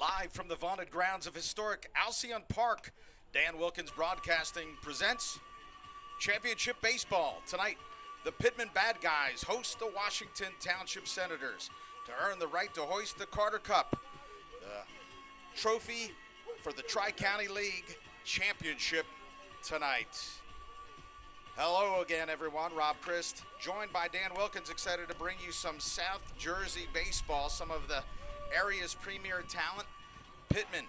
Live from the vaunted grounds of historic Alcyon Park, Dan Wilkins Broadcasting presents Championship Baseball. Tonight, the Pitman Bad Guys host the Washington Township Senators to earn the right to hoist the Carter Cup, the trophy for the Tri-County League Championship tonight. Hello again, everyone. Rob Christ, joined by Dan Wilkins, excited to bring you some South Jersey baseball, some of the area's premier talent. Pitman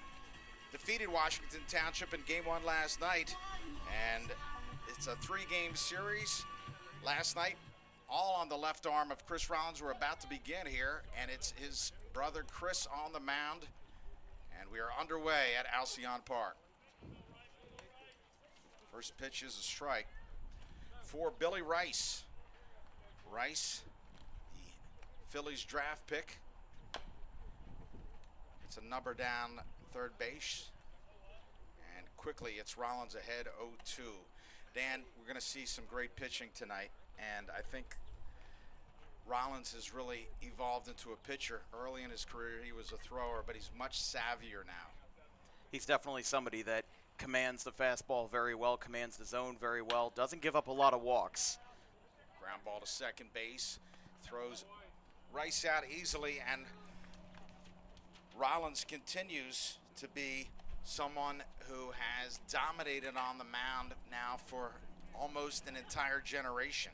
defeated Washington Township in Game 1 last night, and it's a three-game series. Last night, all on the left arm of Chris Rollins. We're about to begin here, and it's his brother Chris on the mound, and we are underway at Alcyon Park. First pitch is a strike for Billy Rice. Rice, the Phillies draft pick. It's a number down third base, and quickly it's Rollins ahead 0-2. Dan, we're going to see some great pitching tonight, and I think Rollins has really evolved into a pitcher. Early in his career, he was a thrower, but he's much savvier now. He's definitely somebody that commands the fastball very well, commands the zone very well, doesn't give up a lot of walks. Ground ball to second base, throws Rice out easily, and Rollins continues to be someone who has dominated on the mound now for almost an entire generation.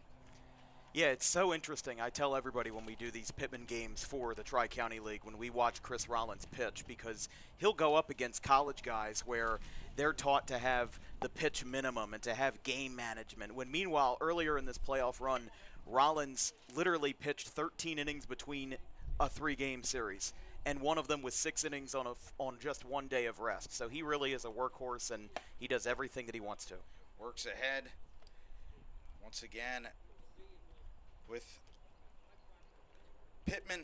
Yeah, it's so interesting. I tell everybody when we do these Pitman games for the Tri-County League, when we watch Chris Rollins pitch, because he'll go up against college guys where they're taught to have the pitch minimum and to have game management, when meanwhile, earlier in this playoff run, Rollins literally pitched 13 innings between a three-game series, and one of them was 6 innings on just 1 day of rest. So he really is a workhorse, and he does everything that he wants to. Works ahead once again with Pitman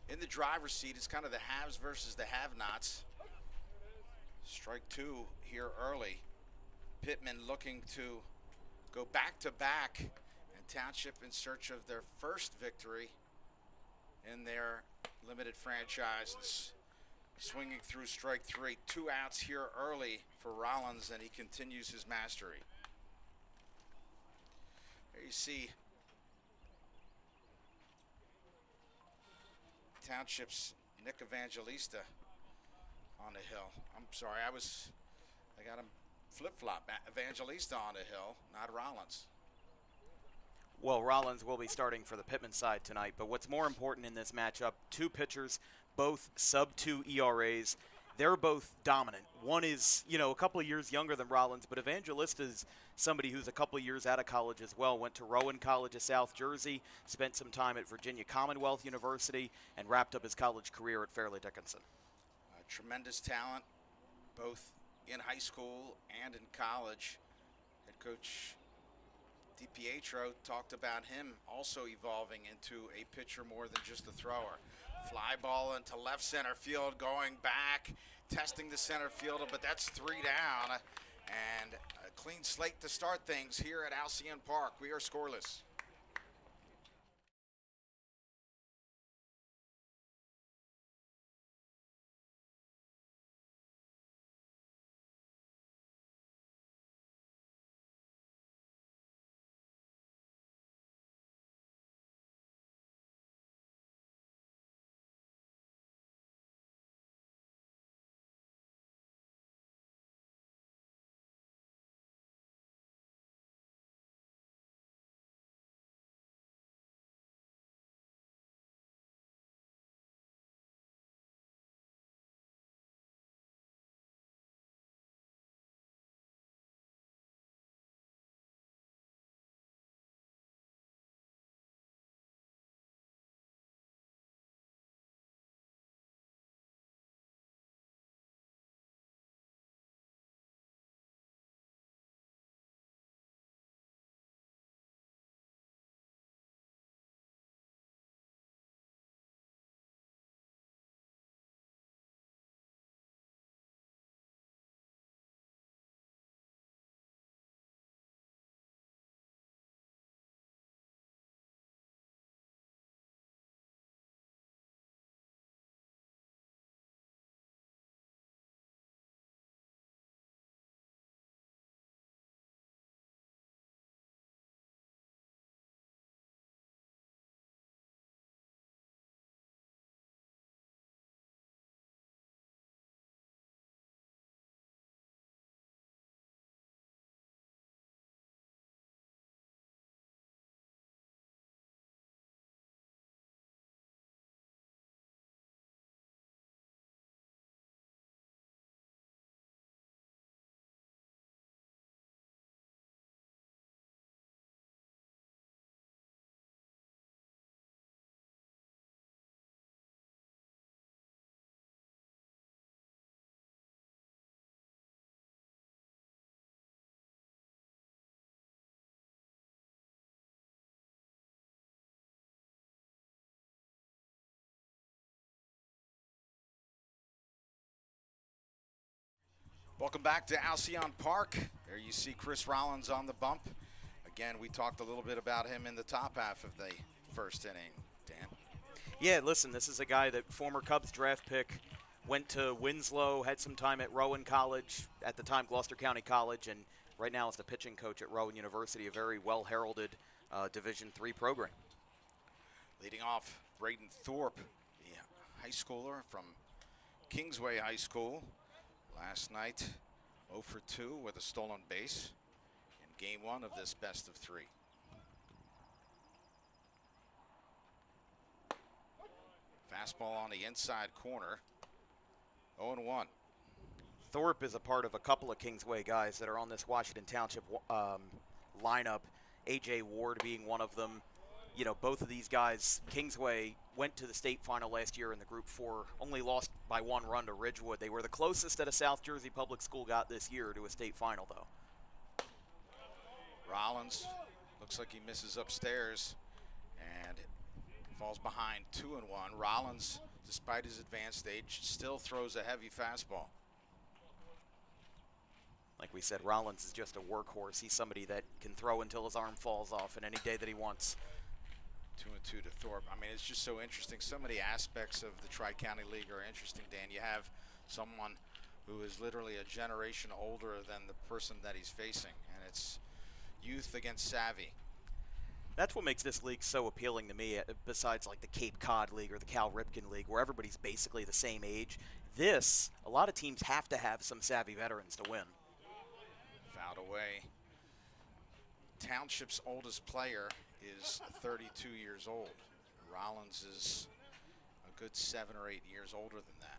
in the driver's seat. It's kind of the haves versus the have-nots. Strike two here early. Pitman looking to go back-to-back, and Township in search of their first victory in their limited franchise. Swinging through strike three. 2 outs here early for Rollins, and he continues his mastery. There you see Township's Nick Evangelista on the hill. I'm sorry, I got him flip-flop. Evangelista on the hill, not Rollins. Well, Rollins will be starting for the Pitman side tonight, but what's more important in this matchup, 2 pitchers, both sub-2 ERAs. They're both dominant. One is, a couple of years younger than Rollins, but Evangelista is somebody who's a couple of years out of college as well. Went to Rowan College of South Jersey, spent some time at Virginia Commonwealth University, and wrapped up his college career at Fairleigh Dickinson. Tremendous talent, both in high school and in college. Head coach DiPietro talked about him also evolving into a pitcher more than just a thrower. Fly ball into left center field, going back, testing the center fielder, but that's 3 down. And a clean slate to start things here at Alcyon Park. We are scoreless. Welcome back to Alcyon Park. There you see Chris Rollins on the bump. Again, we talked a little bit about him in the top half of the first inning, Dan. Yeah, listen, this is a guy that former Cubs draft pick, went to Winslow, had some time at Rowan College, at the time Gloucester County College, and right now is the pitching coach at Rowan University, a very well-heralded Division III program. Leading off, Braden Thorpe, the high schooler from Kingsway High School. Last night, 0 for 2 with a stolen base in game 1 of this best of 3. Fastball on the inside corner, 0-1. Thorpe is a part of a couple of Kingsway guys that are on this Washington Township lineup, A.J. Ward being one of them. You know, both of these guys, Kingsway went to the state final last year in the Group 4, only lost by 1 run to Ridgewood. They were the closest that a South Jersey public school got this year to a state final, though. Rollins looks like he misses upstairs and falls behind 2-1. Rollins, despite his advanced age, still throws a heavy fastball. Like we said, Rollins is just a workhorse. He's somebody that can throw until his arm falls off in any day that he wants. 2-2 to Thorpe. I mean, it's just so interesting. So many aspects of the Tri-County League are interesting, Dan. You have someone who is literally a generation older than the person that he's facing, and it's youth against savvy. That's what makes this league so appealing to me, besides like the Cape Cod League or the Cal Ripken League, where everybody's basically the same age. This, a lot of teams have to have some savvy veterans to win. Fouled away. Township's oldest player is 32 years old. Rollins is a good 7 or 8 years older than that.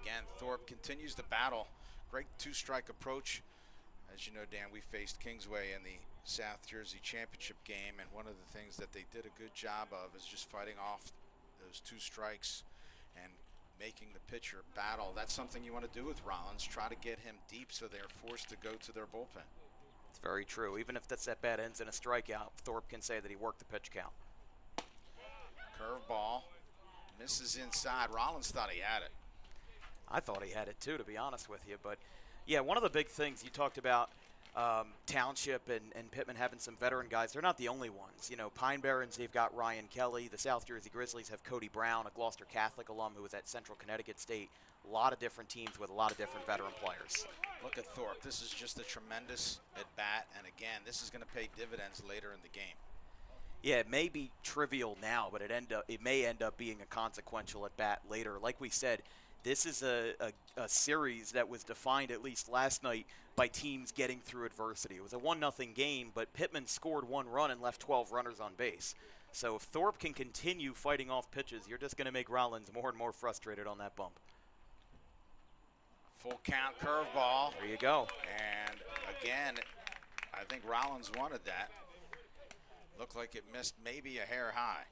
Again, Thorpe continues to battle. Great two-strike approach. As you know, Dan, we faced Kingsway in the South Jersey Championship game, and one of the things that they did a good job of is just fighting off those 2 strikes and making the pitcher battle. That's something you want to do with Rollins, try to get him deep so they're forced to go to their bullpen. It's very true. Even if that's at bat ends in a strikeout, Thorpe can say that he worked the pitch count. Curveball, misses inside. Rollins thought he had it. I thought he had it too, to be honest with you. But yeah, one of the big things you talked about, Township and Pitman having some veteran guys. They're not the only ones. You know, Pine Barrens, they've got Ryan Kelly. The South Jersey Grizzlies have Cody Brown, a Gloucester Catholic alum who was at Central Connecticut State. A lot of different teams with a lot of different veteran players. Look at Thorpe. This is just a tremendous at-bat, and again, this is going to pay dividends later in the game. Yeah, it may be trivial now, but it may end up being a consequential at-bat later. Like we said, this is a series that was defined, at least last night, by teams getting through adversity. It was a 1-0 game, but Pitman scored 1 run and left 12 runners on base. So if Thorpe can continue fighting off pitches, you're just going to make Rollins more and more frustrated on that bump. Full count curveball. There you go. And again, I think Rollins wanted that. Looked like it missed maybe a hair high.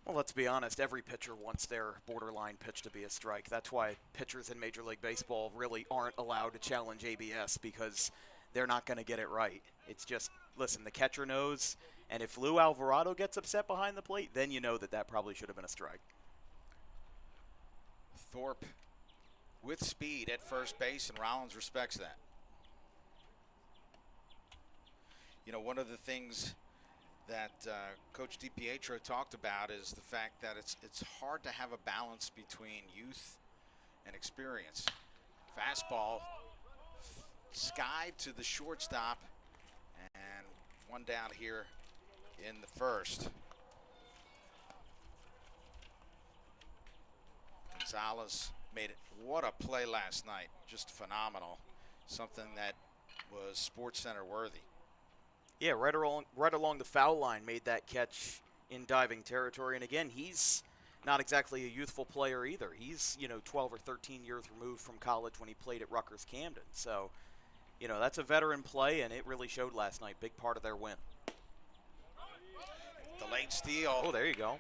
Well, let's be honest, every pitcher wants their borderline pitch to be a strike. That's why pitchers in Major League Baseball really aren't allowed to challenge ABS, because they're not going to get it right. It's just, listen, the catcher knows, and if Lou Alvarado gets upset behind the plate, then you know that probably should have been a strike. Thorpe with speed at first base, and Rollins respects that. You know, one of the things that Coach DiPietro talked about is the fact that it's hard to have a balance between youth and experience. Fastball skied to the shortstop, and 1 down here in the first. Gonzalez made it. What a play last night. Just phenomenal. Something that was SportsCenter worthy. Yeah, right along the foul line, made that catch in diving territory. And again, he's not exactly a youthful player either. He's, 12 or 13 years removed from college when he played at Rutgers Camden. So, that's a veteran play, and it really showed last night. Big part of their win. The late steal. Oh, there you go.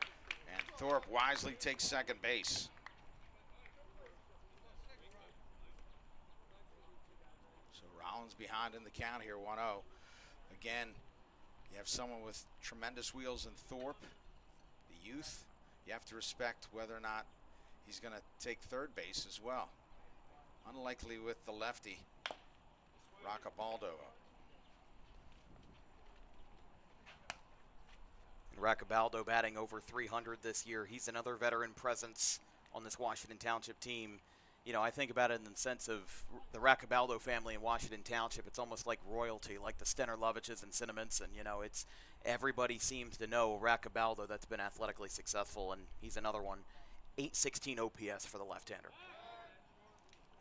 And Thorpe wisely takes second base. So Rollins behind in the count here, 1-0. Again, You have someone with tremendous wheels in Thorpe, the youth. You have to respect whether or not he's going to take third base as well. Unlikely with the lefty, Roccabaldo. And Roccabaldo batting over 300 this year. He's another veteran presence on this Washington Township team. You know, I think about it in the sense of the Roccabaldo family in Washington Township. It's almost like royalty, like the Stener-Loviches and Cinnaminson. You know, it's everybody seems to know Roccabaldo that's been athletically successful, and he's another one. 816 OPS for the left-hander.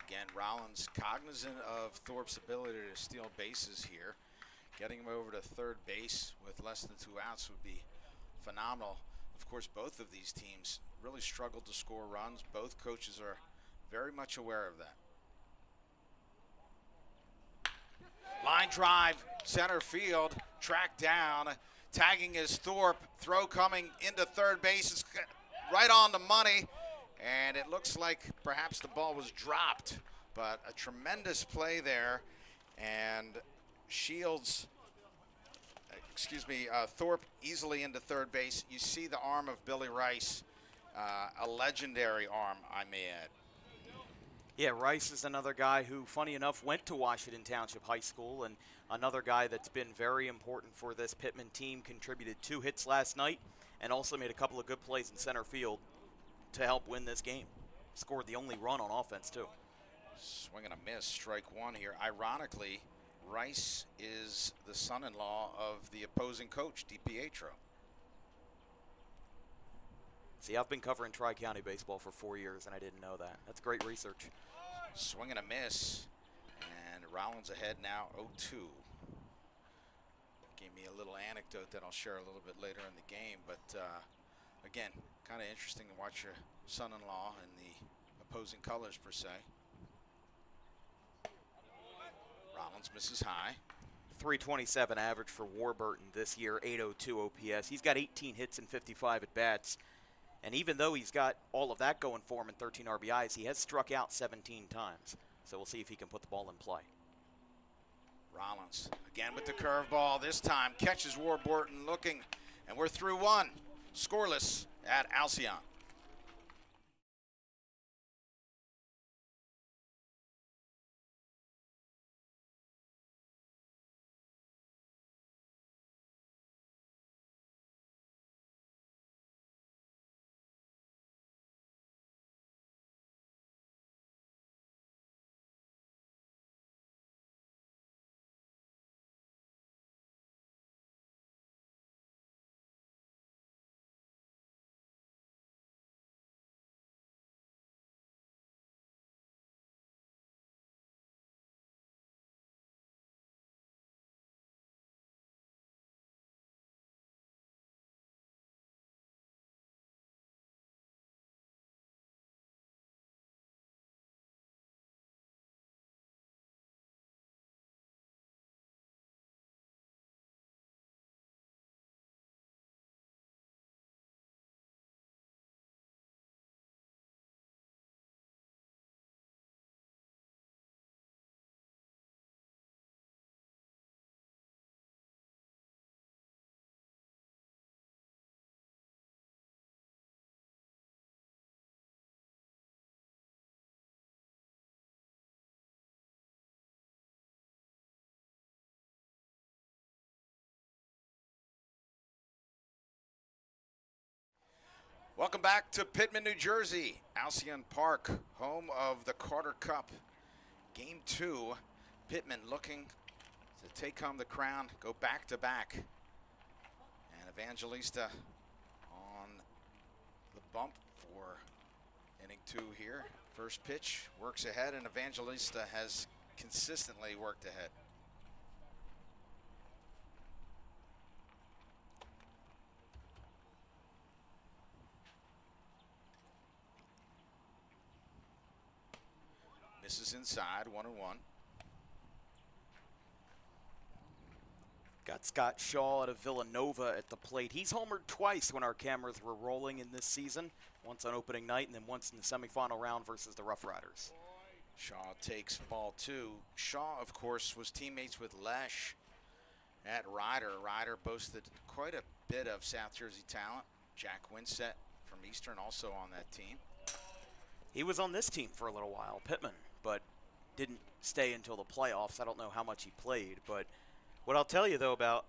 Again, Rollins cognizant of Thorpe's ability to steal bases here. Getting him over to third base with less than 2 outs would be phenomenal. Of course, both of these teams really struggled to score runs. Both coaches are very much aware of that. Line drive, center field, tracked down. Tagging is Thorpe. Throw coming into third base. It's right on the money. And it looks like perhaps the ball was dropped. But a tremendous play there. And Thorpe easily into third base. You see the arm of Billy Rice. A legendary arm, I may add. Yeah, Rice is another guy who, funny enough, went to Washington Township High School, and another guy that's been very important for this Pitman team. Contributed 2 hits last night and also made a couple of good plays in center field to help win this game. Scored the only run on offense, too. Swing and a miss, strike one here. Ironically, Rice is the son-in-law of the opposing coach, DiPietro. See, I've been covering Tri-County baseball for 4 years, and I didn't know that. That's great research. Swing and a miss, and Rollins ahead now 0-2. Gave me a little anecdote that I'll share a little bit later in the game, but again, kind of interesting to watch your son-in-law in the opposing colors per se. Rollins misses high. 327 average for Warburton this year, 802 OPS. He's got 18 hits and 55 at bats. And even though he's got all of that going for him in 13 RBIs, he has struck out 17 times. So we'll see if he can put the ball in play. Rollins again with the curveball. This time catches Warburton looking, and we're through one. Scoreless at Alcyon. Welcome back to Pitman, New Jersey. Alcyon Park, home of the Carter Cup. Game 2, Pitman looking to take home the crown, go back-to-back. And Evangelista on the bump for inning 2 here. First pitch works ahead, and Evangelista has consistently worked ahead. Misses inside, 1-1. Got Scott Shaw out of Villanova at the plate. He's homered twice when our cameras were rolling in this season. Once on opening night and then once in the semifinal round versus the Rough Riders. Shaw takes ball 2. Shaw, of course, was teammates with Lesh at Ryder. Ryder boasted quite a bit of South Jersey talent. Jack Winsett from Eastern also on that team. He was on this team for a little while, Pitman, but didn't stay until the playoffs. I don't know how much he played, but what I'll tell you, though, about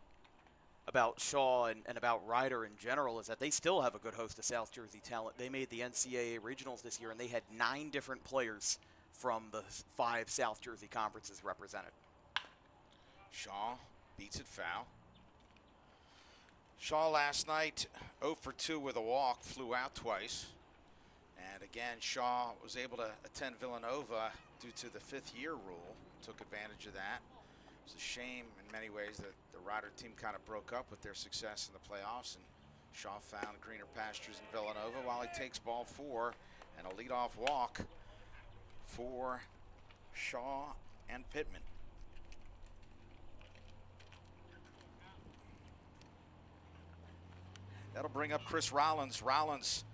Shaw and about Ryder in general is that they still have a good host of South Jersey talent. They made the NCAA regionals this year, and they had 9 different players from the 5 South Jersey conferences represented. Shaw beats it foul. Shaw last night 0 for 2 with a walk, flew out twice. And again, Shaw was able to attend Villanova due to the 5th-year rule, took advantage of that. It's a shame in many ways that the Ryder team kind of broke up with their success in the playoffs, and Shaw found greener pastures in Villanova while he takes ball 4 and a leadoff walk for Shaw and Pitman. That'll bring up Chris Rollins. Rollins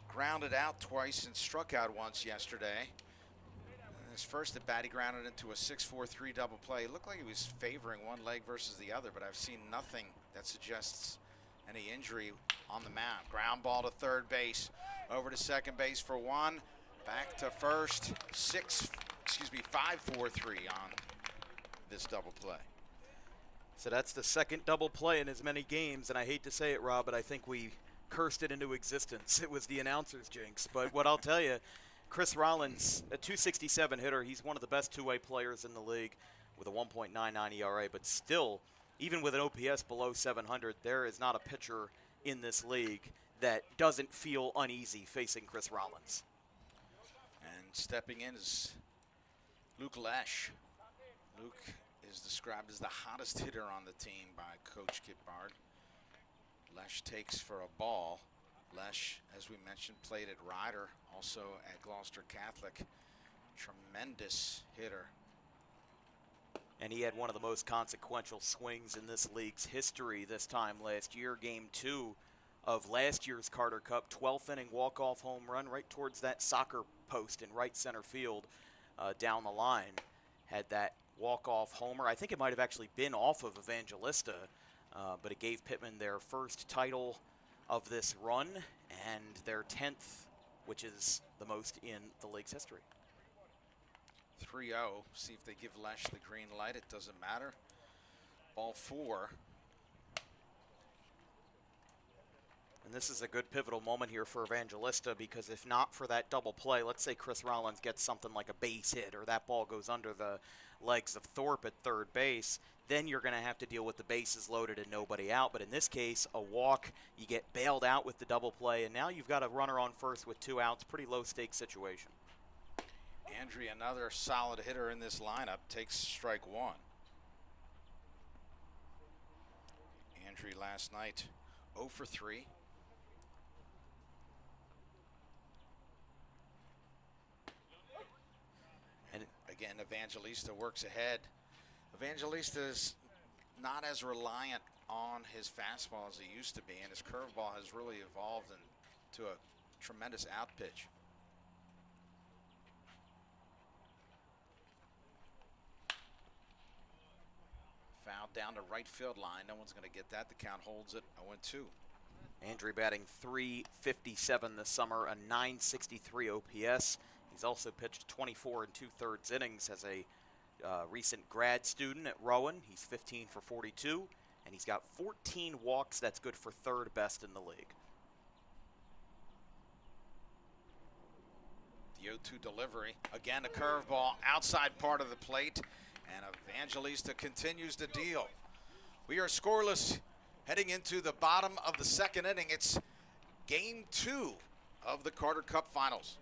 grounded out twice and struck out once yesterday. His first at bat, he grounded into a 6-4-3 double play. It looked like he was favoring one leg versus the other, but I've seen nothing that suggests any injury on the mound. Ground ball to third base, over to second base for 1, back to first. 5-4-3 on this double play. So that's the second double play in as many games, and I hate to say it, Rob, but I think we cursed it into existence. It was the announcer's jinx. But what I'll tell you, Chris Rollins, a .267 hitter, he's one of the best two-way players in the league with a 1.99 ERA, but still, even with an OPS below 700, there is not a pitcher in this league that doesn't feel uneasy facing Chris Rollins. And stepping in is Luke Lesh. Luke is described as the hottest hitter on the team by Coach Kit Bard. Lesh takes for a ball. Lesh, as we mentioned, played at Ryder, also at Gloucester Catholic. Tremendous hitter. And he had one of the most consequential swings in this league's history this time last year. Game 2 of last year's Carter Cup, 12th inning walk-off home run right towards that soccer post in right center field down the line. Had that walk-off homer. I think it might have actually been off of Evangelista, but it gave Pitman their first title of this run and their 10th, which is the most in the league's history. 3-0. See if they give Lesh the green light. It doesn't matter. Ball 4. And this is a good pivotal moment here for Evangelista, because if not for that double play, let's say Chris Rollins gets something like a base hit or that ball goes under the legs of Thorpe at third base, then you're going to have to deal with the bases loaded and nobody out. But in this case, a walk, you get bailed out with the double play, and now you've got a runner on first with 2 outs. Pretty low-stakes situation. Andry, another solid hitter in this lineup, takes strike 1. Andry last night 0 for 3. And again, Evangelista works ahead. Evangelista's not as reliant on his fastball as he used to be, and his curveball has really evolved into a tremendous out pitch. Foul down to right field line. No one's going to get that. The count holds it 0-2. Andry batting .357 this summer, a .963 OPS. He's also pitched 24 2/3 innings as a recent grad student at Rowan. He's 15 for 42, and he's got 14 walks. That's good for 3rd best in the league. The 0-2 delivery. Again, a curveball outside part of the plate, and Evangelista continues to deal. We are scoreless heading into the bottom of the 2nd inning. It's game 2 of the Carter Cup Finals.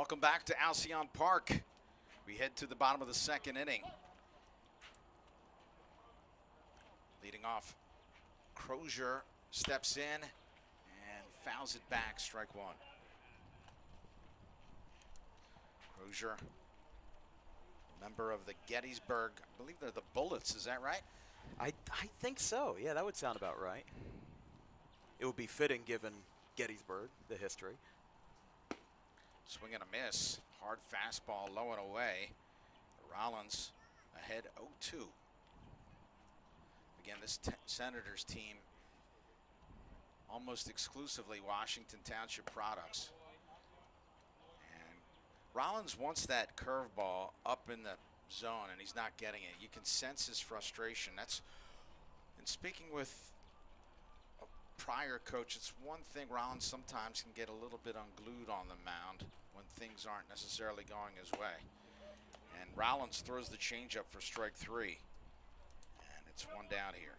Welcome back to Alcyon Park. We head to the bottom of the second inning. Leading off, Crozier steps in and fouls it back, strike one. Crozier, member of the Gettysburg, I believe they're the Bullets, is that right? I think so. Yeah, that would sound about right. It would be fitting given Gettysburg, the history. Swing and a miss. Hard fastball low and away. Rollins ahead 0-2. Again, this Senators team almost exclusively Washington Township products. And Rollins wants that curveball up in the zone, and he's not getting it. You can sense his frustration. And speaking with a prior coach, it's one thing Rollins sometimes can get a little bit unglued on the mound when things aren't necessarily going his way. And Rollins throws the changeup for strike three. And it's one down here.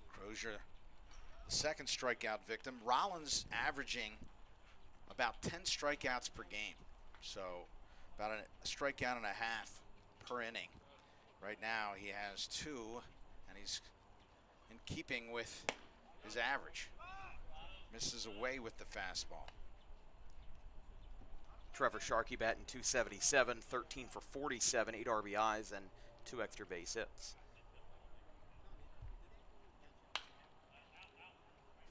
Crozier, the second strikeout victim. Rollins averaging about 10 strikeouts per game. So about a strikeout and a half per inning. Right now he has 2, and he's in keeping with his average. Misses away with the fastball. Trevor Sharkey batting .277, 13 for 47, 8 RBIs, and 2 extra base hits.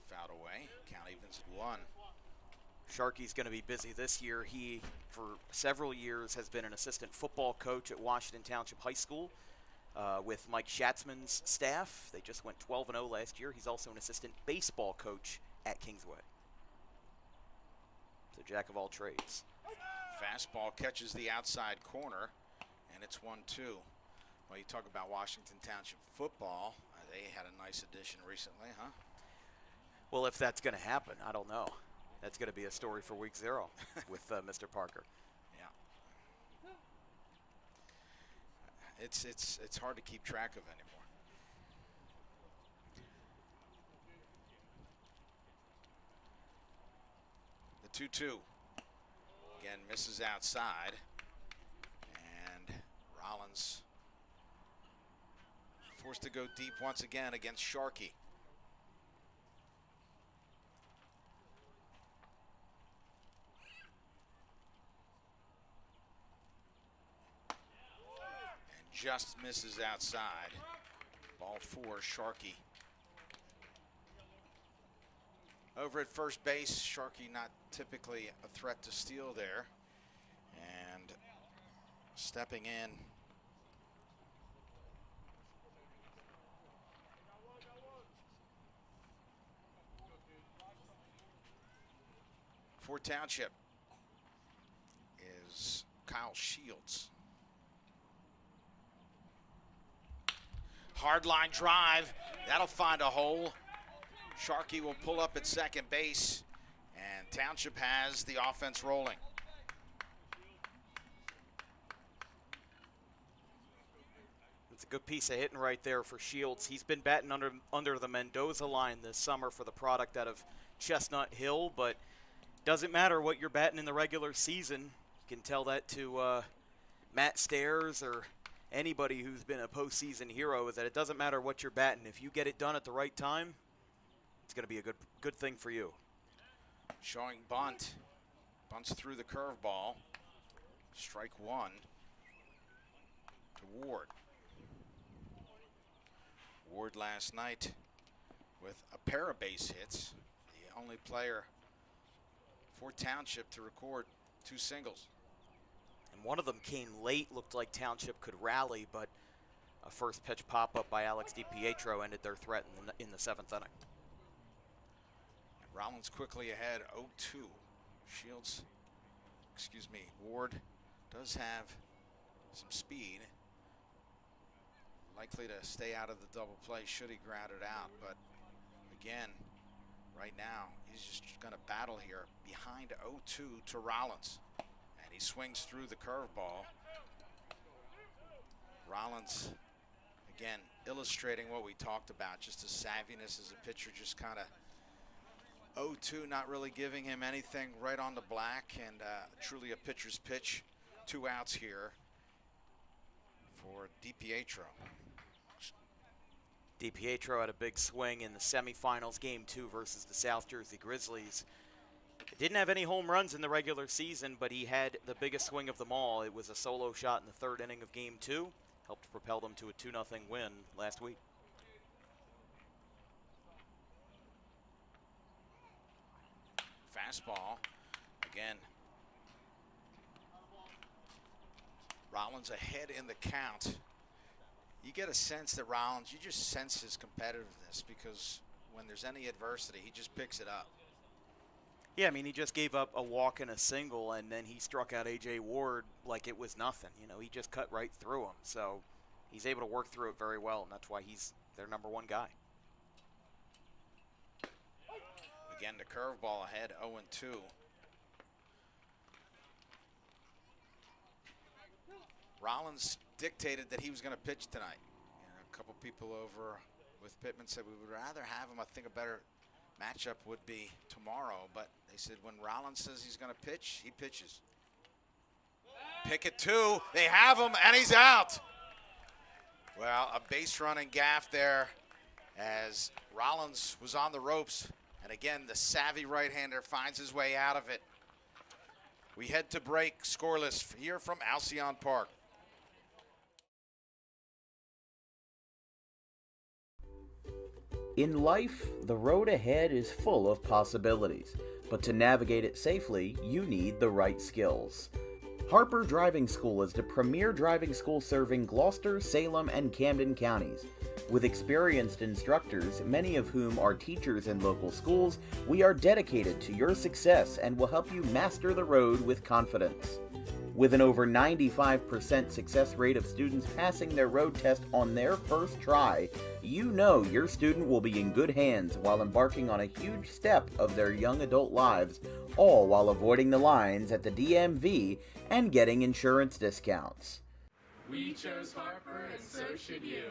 Fouled away. Count evens at 1. Sharkey's going to be busy this year. He, for several years, has been an assistant football coach at Washington Township High School with Mike Schatzman's staff. They just went 12-0 last year. He's also an assistant baseball coach at Kingsway. So jack of all trades. Fastball catches the outside corner, and it's 1-2. Well, you talk about Washington Township football. They had a nice addition recently, huh? Well, if that's going to happen, I don't know. That's going to be a story for week 0 with Mr. Parker. Yeah. It's hard to keep track of anymore. The 2-2. Again, misses outside. And Rollins forced to go deep once again against Sharkey. And just misses outside. Ball 4, Sharkey. Over at first base, Sharkey not typically a threat to steal there. And stepping in. For Township is Kyle Shields. Hard line drive. That'll find a hole. Sharkey will pull up at second base, and Township has the offense rolling. It's a good piece of hitting right there for Shields. He's been batting under the Mendoza line this summer for the product out of Chestnut Hill, but doesn't matter what you're batting in the regular season. You can tell that to Matt Stairs or anybody who's been a postseason hero, is that it doesn't matter what you're batting. If you get it done at the right time, it's going to be a good thing for you. Showing bunt. Bunts through the curveball. Strike 1 to Ward. Ward last night with a pair of base hits. The only player for Township to record 2 singles. And one of them came late. Looked like Township could rally, but a first pitch pop-up by Alex DiPietro ended their threat in the 7th inning. Rollins quickly ahead, 0-2. Ward does have some speed. Likely to stay out of the double play should he ground it out. But again, right now, he's just going to battle here behind 0-2 to Rollins. And he swings through the curveball. Rollins, again, illustrating what we talked about, just his savviness as a pitcher, just kind of 0-2, not really giving him anything right on the black, and truly a pitcher's pitch. 2 outs here for DiPietro. DiPietro had a big swing in the semifinals, Game 2 versus the South Jersey Grizzlies. Didn't have any home runs in the regular season, but he had the biggest swing of them all. It was a solo shot in the 3rd inning of Game 2. Helped propel them to a 2-0 win last week. Fastball again. Rollins ahead in the count. You get a sense that Rollins, you just sense his competitiveness, because when there's any adversity, he just picks it up. Yeah, I mean, he just gave up a walk and a single, and then he struck out A.J. Ward like it was nothing. You know, he just cut right through him. So he's able to work through it very well, and that's why he's their #1 guy. Again, the curveball ahead, 0-2. Rollins dictated that he was going to pitch tonight. A couple people over with Pitman said we would rather have him. I think a better matchup would be tomorrow, but they said when Rollins says he's going to pitch, he pitches. Pick it 2. They have him, and he's out. Well, a base running gaff there as Rollins was on the ropes. And again, the savvy right-hander finds his way out of it. We head to break, scoreless here from Alcyon Park. In life, the road ahead is full of possibilities, but to navigate it safely, you need the right skills. Harper Driving School is the premier driving school serving Gloucester, Salem, and Camden counties. With experienced instructors, many of whom are teachers in local schools, we are dedicated to your success and will help you master the road with confidence. With an over 95% success rate of students passing their road test on their first try, you know your student will be in good hands while embarking on a huge step of their young adult lives, all while avoiding the lines at the DMV and getting insurance discounts. We chose Harper, and so should you.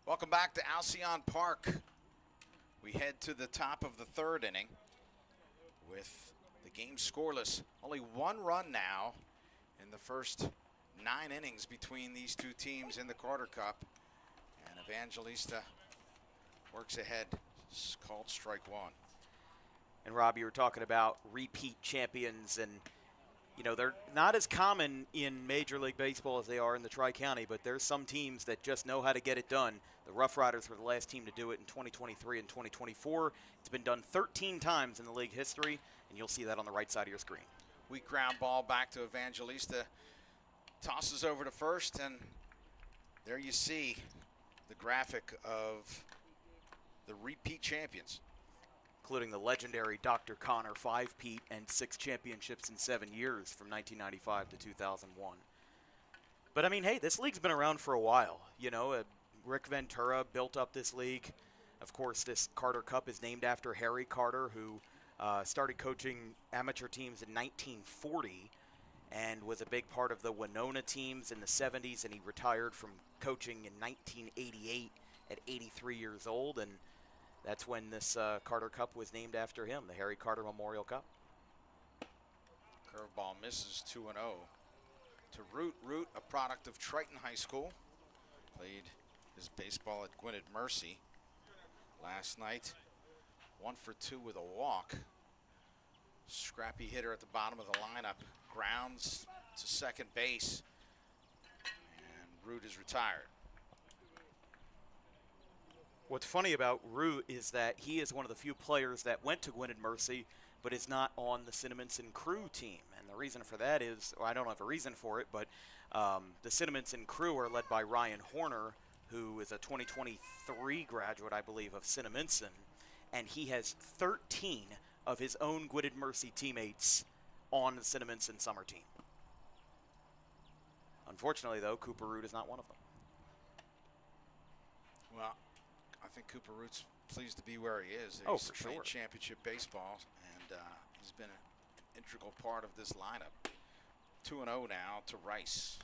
Welcome back to Alcyon Park. We head to the top of the 3rd inning with the game scoreless. Only 1 run now in the first 9 innings between these two teams in the Carter Cup. And Evangelista works ahead. It's called strike 1. And Rob, you were talking about repeat champions, and you know, they're not as common in Major League Baseball as they are in the Tri-County, but there's some teams that just know how to get it done. The Rough Riders were the last team to do it in 2023 and 2024. It's been done 13 times in the league history, and you'll see that on the right side of your screen. Weak ground ball back to Evangelista. Tosses over to first, and there you see the graphic of the repeat champions, including the legendary Dr. Connor, 5-peat and 6 championships in 7 years from 1995 to 2001. But I mean, hey, this league's been around for a while. You know, Rick Ventura built up this league. Of course, this Carter Cup is named after Harry Carter, who started coaching amateur teams in 1940 and was a big part of the Winona teams in the 70s, and he retired from coaching in 1988 at 83 years old, and that's when this Carter Cup was named after him, the Harry Carter Memorial Cup. Curveball misses 2-0 to Root. Root, a product of Triton High School, played his baseball at Gwinnett Mercy last night. 1 for 2 with a walk. Scrappy hitter at the bottom of the lineup. Grounds to second base, and Root is retired. What's funny about Root is that he is one of the few players that went to Gwynedd Mercy, but is not on the Cinnaminson Crew team. And the reason for that is, well, I don't have a reason for it, but the Cinnaminson Crew are led by Ryan Horner, who is a 2023 graduate, I believe, of Cinnaminson, and he has 13 of his own Gwynedd Mercy teammates on the Cinnaminson summer team. Unfortunately, though, Cooper Root is not one of them. Well, I think Cooper Root's pleased to be where he is. Oh, He's for played sure. championship baseball, and he's been an integral part of this lineup. 2-0 now to Rice.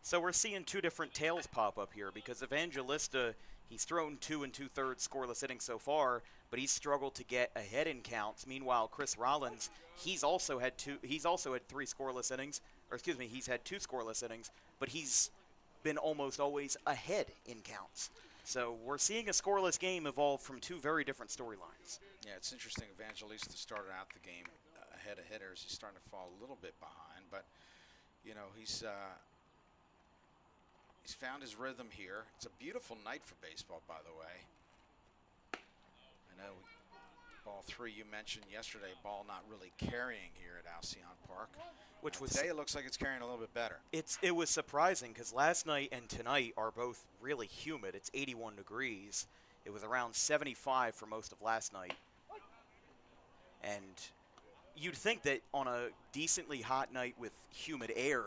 So we're seeing two different tales pop up here because Evangelista, he's thrown 2 2/3 scoreless innings so far, but he's struggled to get ahead in counts. Meanwhile, Chris Rollins, he's also had 3 scoreless innings, or excuse me, he's had 2 scoreless innings, but he's been almost always ahead in counts. So we're seeing a scoreless game evolve from 2 very different storylines. Yeah, it's interesting. Evangelista started out the game ahead of hitters. He's starting to fall a little bit behind, but you know he's found his rhythm here. It's a beautiful night for baseball, by the way. I know ball 3 you mentioned yesterday, ball not really carrying here at Alcyon Park. Which was Today it looks like it's carrying a little bit better. It was surprising because last night and tonight are both really humid. It's 81 degrees. It was around 75 for most of last night. And you'd think that on a decently hot night with humid air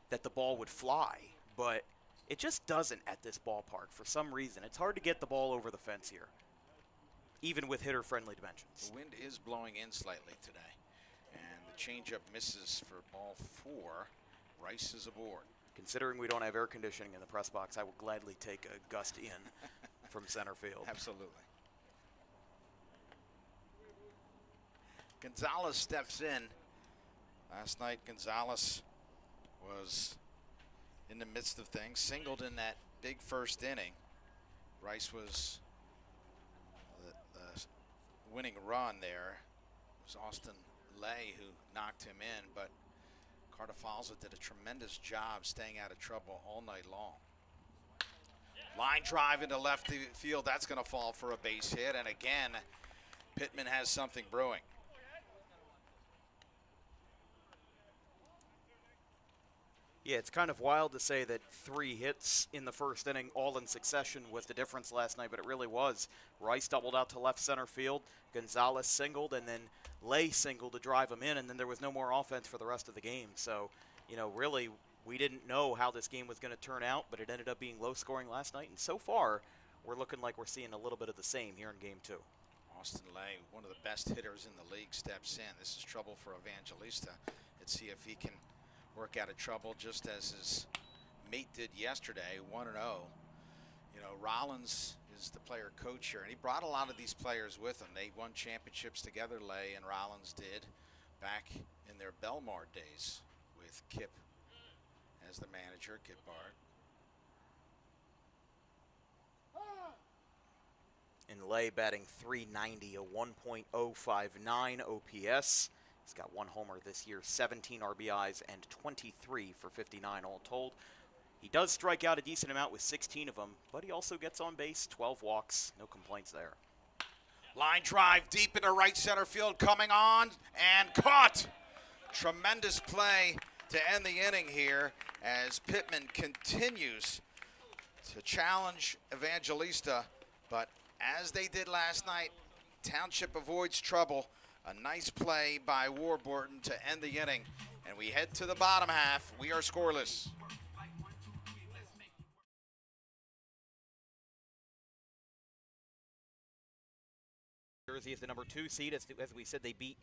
that the ball would fly, but it just doesn't at this ballpark for some reason. It's hard to get the ball over the fence here, even with hitter-friendly dimensions. The wind is blowing in slightly today. And the changeup misses for ball 4. Rice is aboard. Considering we don't have air conditioning in the press box, I will gladly take a gust in from center field. Absolutely. Gonzalez steps in. Last night, Gonzalez was in the midst of things, singled in that big first inning. Rice was the winning run there. It was Austin Lay who knocked him in, but Cartafalza did a tremendous job staying out of trouble all night long. Line drive into left field. That's going to fall for a base hit. And again, Pitman has something brewing. Yeah, it's kind of wild to say that 3 hits in the first inning, all in succession, was the difference last night, but it really was. Rice doubled out to left center field, Gonzalez singled, and then Lay singled to drive him in, and then there was no more offense for the rest of the game. So, you know, really, we didn't know how this game was going to turn out, but it ended up being low scoring last night, and so far, we're looking like we're seeing a little bit of the same here in Game 2. Austin Lay, one of the best hitters in the league, steps in. This is trouble for Evangelista. Let's see if he can work out of trouble just as his mate did yesterday, 1-0. You know, Rollins is the player coach here, and he brought a lot of these players with him. They won championships together, Lay and Rollins did, back in their Belmar days with Kip as the manager, Kip Bard. And Lay batting .390, a 1.059 OPS. He's got 1 homer this year, 17 RBIs, and 23 for 59 all told. He does strike out a decent amount with 16 of them, but he also gets on base, 12 walks, no complaints there. Line drive deep into right center field, coming on and caught. Tremendous play to end the inning here as Pitman continues to challenge Evangelista, but as they did last night, Township avoids trouble. A nice play by Warburton to end the inning, and we head to the bottom half. We are scoreless. Jersey is the number 2 seed. As we said, they beat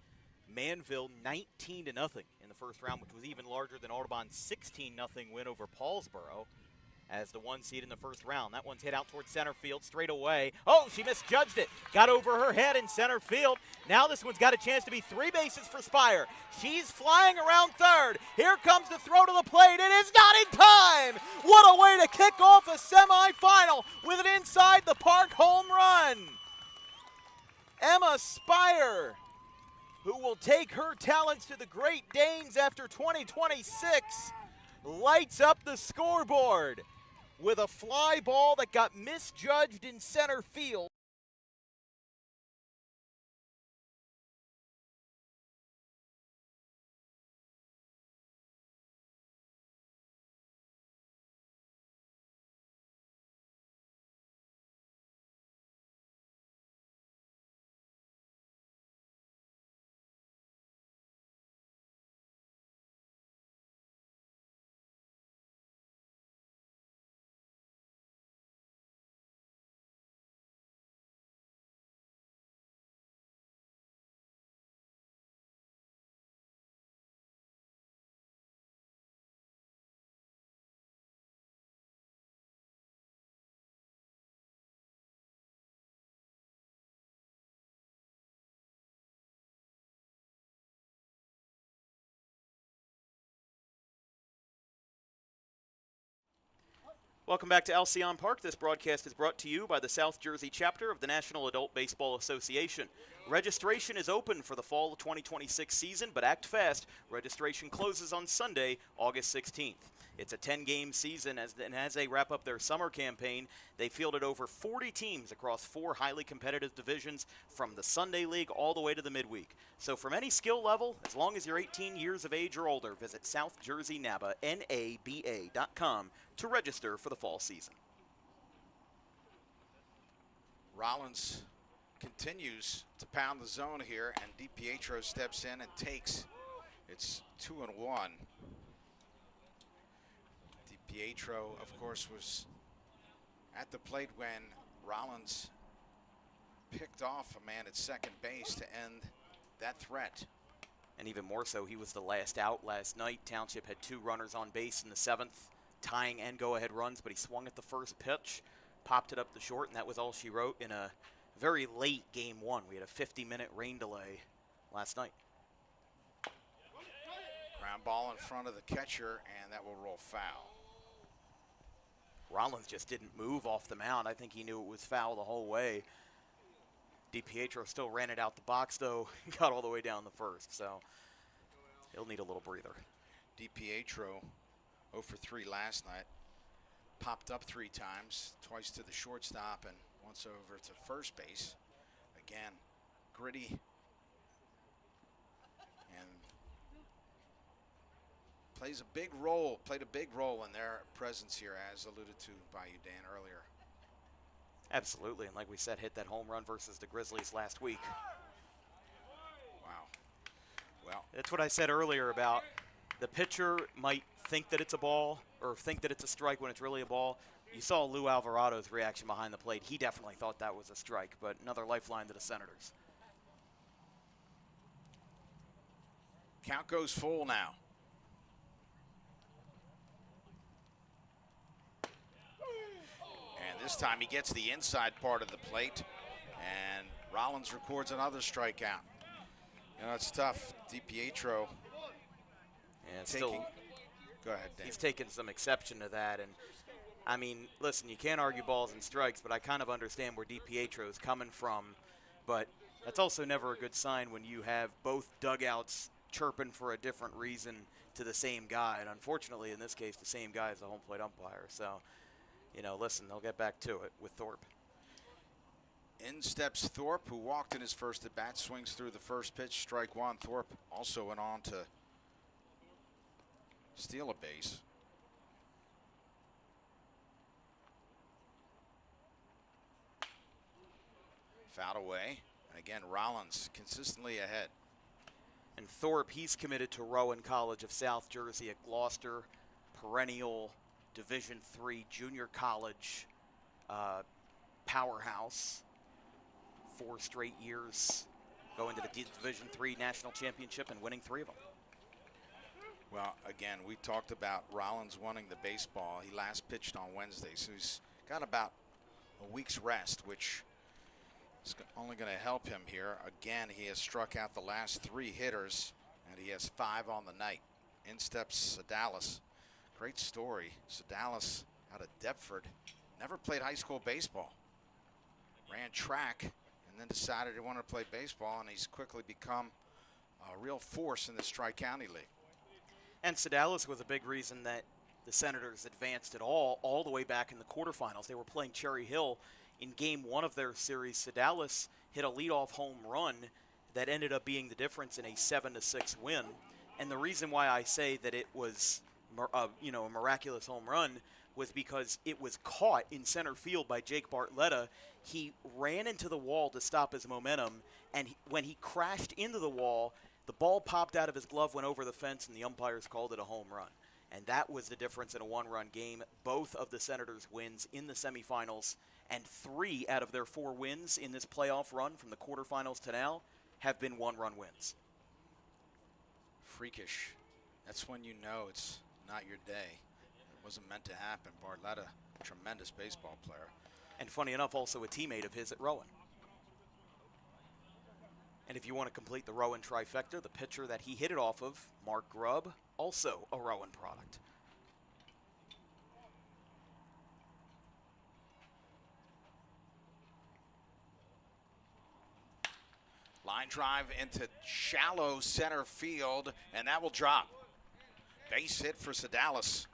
Manville 19-0 in the first round, which was even larger than Audubon's 16-0 win over Paulsboro as the 1 seed in the first round. That one's hit out towards center field straight away. Oh, she misjudged it. Got over her head in center field. Now this one's got a chance to be 3 bases for Spire. She's flying around third. Here comes the throw to the plate. It is not in time. What a way to kick off a semifinal with an inside the park home run. Emma Spire, who will take her talents to the Great Danes after 2026, lights up the scoreboard. with a fly ball that got misjudged in center field. Welcome back to Alcyon Park. This broadcast is brought to you by the South Jersey chapter of the National Adult Baseball Association. Registration is open for the fall 2026 season, but act fast. Registration closes on Sunday, August 16th. It's a 10-game season, and as they wrap up their summer campaign, they fielded over 40 teams across 4 highly competitive divisions from the Sunday League all the way to the midweek. So from any skill level, as long as you're 18 years of age or older, visit South Jersey NABA, NABA.com to register for the fall season. Rollins continues to pound the zone here, and DiPietro steps in and takes. It's 2-1. DiPietro, of course, was at the plate when Rollins picked off a man at second base to end that threat. And even more so, he was the last out last night. Township had 2 runners on base in the 7th, tying and go-ahead runs, but he swung at the first pitch, popped it up the short, and that was all she wrote in a very late game 1. We had a 50-minute rain delay last night. Ground ball in front of the catcher, and that will roll foul. Rollins just didn't move off the mound. I think he knew it was foul the whole way. DiPietro still ran it out the box, though, got all the way down the first, so he'll need a little breather. DiPietro 0 for 3 last night. Popped up 3 times, twice to the shortstop and once over to first base. Again, gritty and played a big role in their presence here, as alluded to by you, Dan, earlier. Absolutely, and like we said, hit that home run versus the Grizzlies last week. Wow. Well, that's what I said earlier about the pitcher might think that it's a ball or think that it's a strike when it's really a ball. You saw Lou Alvarado's reaction behind the plate. He definitely thought that was a strike, but another lifeline to the Senators. Count goes full now. And this time he gets the inside part of the plate, and Rollins records another strikeout. You know, it's tough. DiPietro. Yeah, still. Go ahead, Dan. He's taken some exception to that, and I mean, listen, you can't argue balls and strikes, but I kind of understand where DiPietro is coming from. But that's also never a good sign when you have both dugouts chirping for a different reason to the same guy. And unfortunately, in this case, the same guy is the home plate umpire. So, you know, listen, they'll get back to it with Thorpe. In steps Thorpe, who walked in his first at bat, swings through the first pitch, strike 1. Thorpe also went on to steal a base. Fouled away. And again, Rollins consistently ahead. And Thorpe, he's committed to Rowan College of South Jersey at Gloucester, perennial Division III junior college powerhouse. 4 straight years going to the Division III national championship and winning 3 of them. Well, again, we talked about Rollins wanting the baseball. He last pitched on Wednesday, so he's got about a week's rest, which is only going to help him here. Again, he has struck out the last 3 hitters, and he has 5 on the night. In steps Sedalis. Great story. Sedalis out of Deptford. Never played high school baseball. Ran track and then decided he wanted to play baseball, and he's quickly become a real force in this Tri-County League. And Sedalis was a big reason that the Senators advanced at all the way back in the quarterfinals. They were playing Cherry Hill in game 1 of their series. Sedalis hit a leadoff home run that ended up being the difference in a 7-6 win. And the reason why I say that it was a miraculous home run was because it was caught in center field by Jake Bartletta. He ran into the wall to stop his momentum, and when he crashed into the wall, the ball popped out of his glove, went over the fence, and the umpires called it a home run. And that was the difference in a one-run game. Both of the Senators' wins in the semifinals, and 3 out of their 4 wins in this playoff run from the quarterfinals to now have been one-run wins. Freakish. That's when you know it's not your day. It wasn't meant to happen. Bartletta, tremendous baseball player. And funny enough, also a teammate of his at Rowan. And if you want to complete the Rowan trifecta, the pitcher that he hit it off of, Mark Grubb, also a Rowan product. Line drive into shallow center field, and that will drop. Base hit for Sedalis.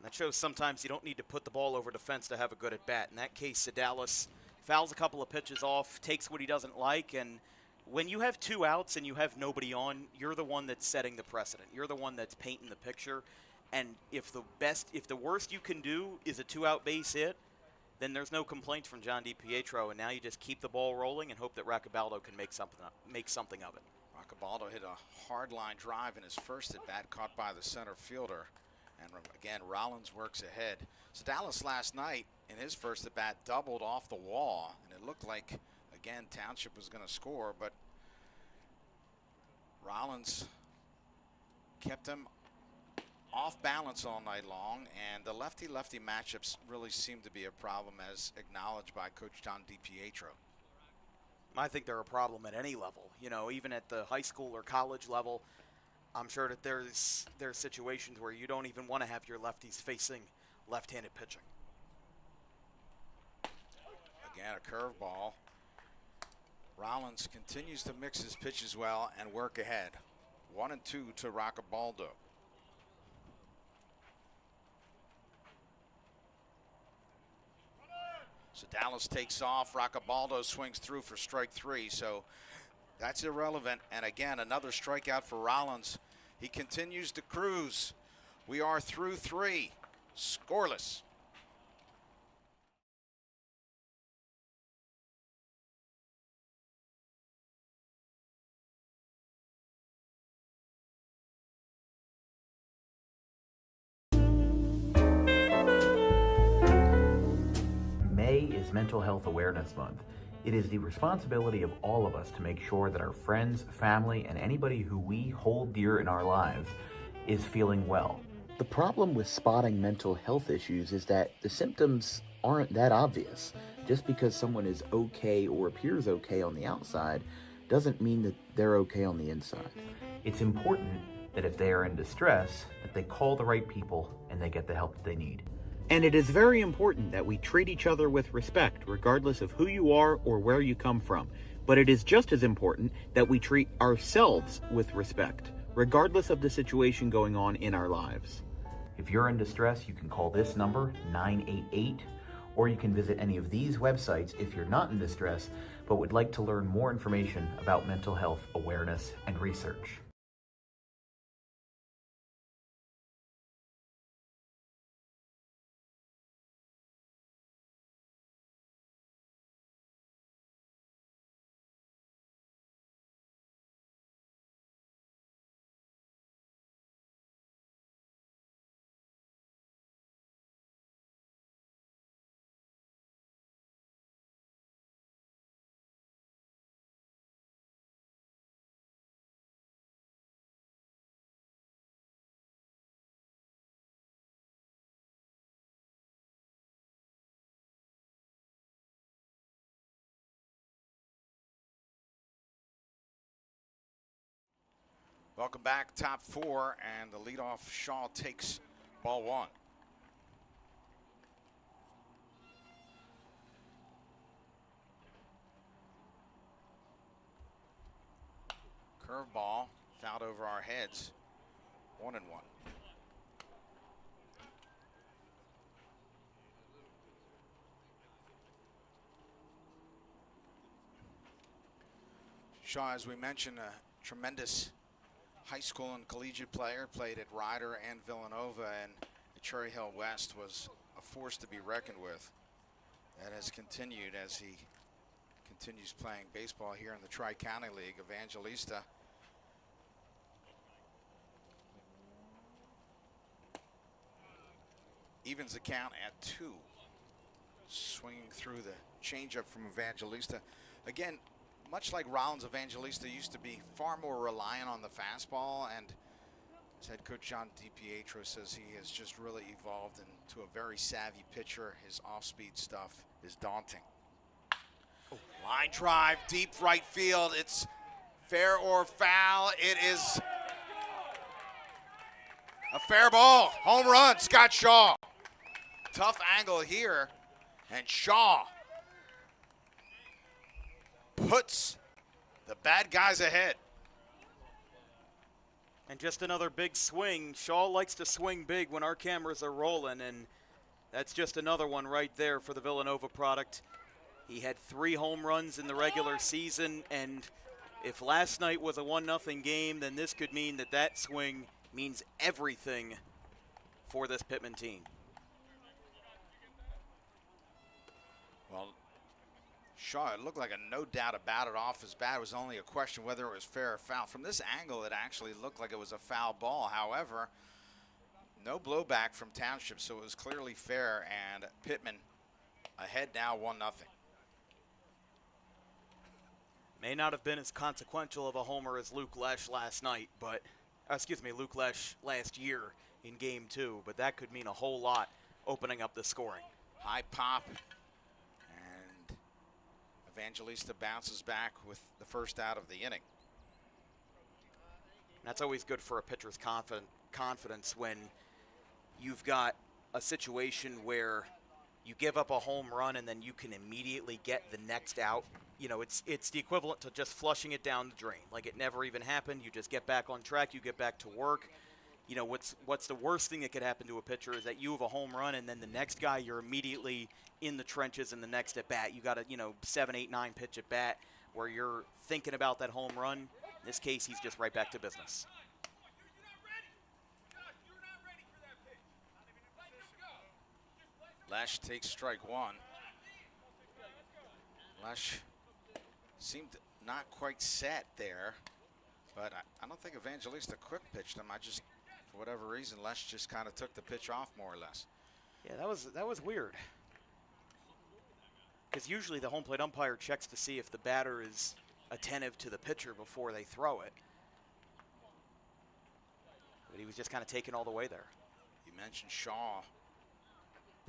That shows sometimes you don't need to put the ball over the fence to have a good at-bat. In that case, Sedalis fouls a couple of pitches off, takes what he doesn't like, and when you have 2 outs and you have nobody on, you're the one that's setting the precedent. You're the one that's painting the picture. And if the worst you can do is a 2-out base hit, then there's no complaints from John DiPietro, and now you just keep the ball rolling and hope that Raccabaldo can make something of it. Raccabaldo hit a hard line drive in his first at-bat, caught by the center fielder. And again, Rollins works ahead. Sedalis last night in his first at-bat doubled off the wall, and it looked like, again, Township was going to score, but Rollins kept him off balance all night long, and the lefty-lefty matchups really seem to be a problem, as acknowledged by Coach John DiPietro. I think they're a problem at any level. You know, even at the high school or college level, I'm sure that there's situations where you don't even want to have your lefties facing left-handed pitching. Again, a curveball. Rollins continues to mix his pitches well and work ahead. 1-2 to Raccabaldo. So Dallas takes off. Raccabaldo swings through for strike 3, so that's irrelevant. And again, another strikeout for Rollins. He continues to cruise. We are through 3, scoreless. May is Mental Health Awareness Month. It is the responsibility of all of us to make sure that our friends, family, and anybody who we hold dear in our lives is feeling well. The problem with spotting mental health issues is that the symptoms aren't that obvious. Just because someone is okay or appears okay on the outside doesn't mean that they're okay on the inside. It's important that if they are in distress, that they call the right people and they get the help that they need. And it is very important that we treat each other with respect, regardless of who you are or where you come from. But it is just as important that we treat ourselves with respect, regardless of the situation going on in our lives. If you're in distress, you can call this number, 988, or you can visit any of these websites if you're not in distress, but would like to learn more information about mental health awareness and research. Welcome back, top 4, and the leadoff Shaw takes ball 1. Curveball fouled over our heads. 1-1. Shaw, as we mentioned, a tremendous high school and collegiate player, played at Rider and Villanova, and at Cherry Hill West was a force to be reckoned with. That has continued as he continues playing baseball here in the Tri-County League. Evangelista evens the count at 2. Swinging through the changeup from Evangelista. Again, much like Rollins, Evangelista used to be far more reliant on the fastball, and as head coach John DiPietro says, he has just really evolved into a very savvy pitcher. His off-speed stuff is daunting. Line drive, deep right field. It's fair or foul. It is a fair ball. Home run, Scott Shaw. Tough angle here, and Shaw puts the bad guys ahead. And just another big swing. Shaw likes to swing big when our cameras are rolling, and that's just another one right there for the Villanova product. He had 3 home runs in the regular season, and if last night was a 1-0 game, then this could mean that that swing means everything for this Pitman team. Well, Shaw, it looked like a no doubt about it off his bat. It was only a question whether it was fair or foul. From this angle, it actually looked like it was a foul ball. However, no blowback from Township, so it was clearly fair, and Pitman ahead now 1-0. May not have been as consequential of a homer as Luke Lesh last night, but, Luke Lesh last year in Game 2, but that could mean a whole lot opening up the scoring. High pop, and Evangelista bounces back with the first out of the inning. That's always good for a pitcher's confidence when you've got a situation where you give up a home run and then you can immediately get the next out. You know, it's the equivalent to just flushing it down the drain. Like it never even happened. You just get back on track. You get back to work. You know, what's the worst thing that could happen to a pitcher is that you have a home run and then the next guy, you're immediately in the trenches in the next at bat. You got a 7, 8, 9 pitch at bat where you're thinking about that home run. In this case, he's just right back to business. Lesh takes strike 1. Lesh seemed not quite set there, but I don't think Evangelista quick pitched him. For whatever reason, Lesh just kind of took the pitch off more or less. Yeah, that was weird. Because usually the home plate umpire checks to see if the batter is attentive to the pitcher before they throw it. But he was just kind of taken all the way there. You mentioned Shaw,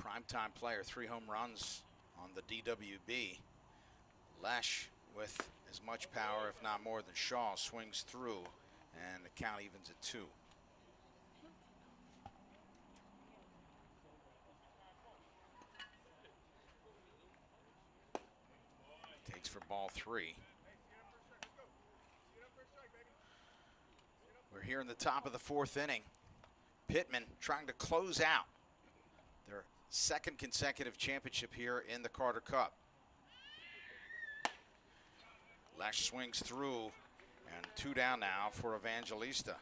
primetime player, 3 home runs on the DWB. Lesh with as much power, if not more, than Shaw, swings through, and the count evens at 2. Takes for ball 3. We're here in the top of the 4th inning. Pitman trying to close out their 2nd consecutive championship here in the Carter Cup. Lesh swings through, and 2 down now for Evangelista.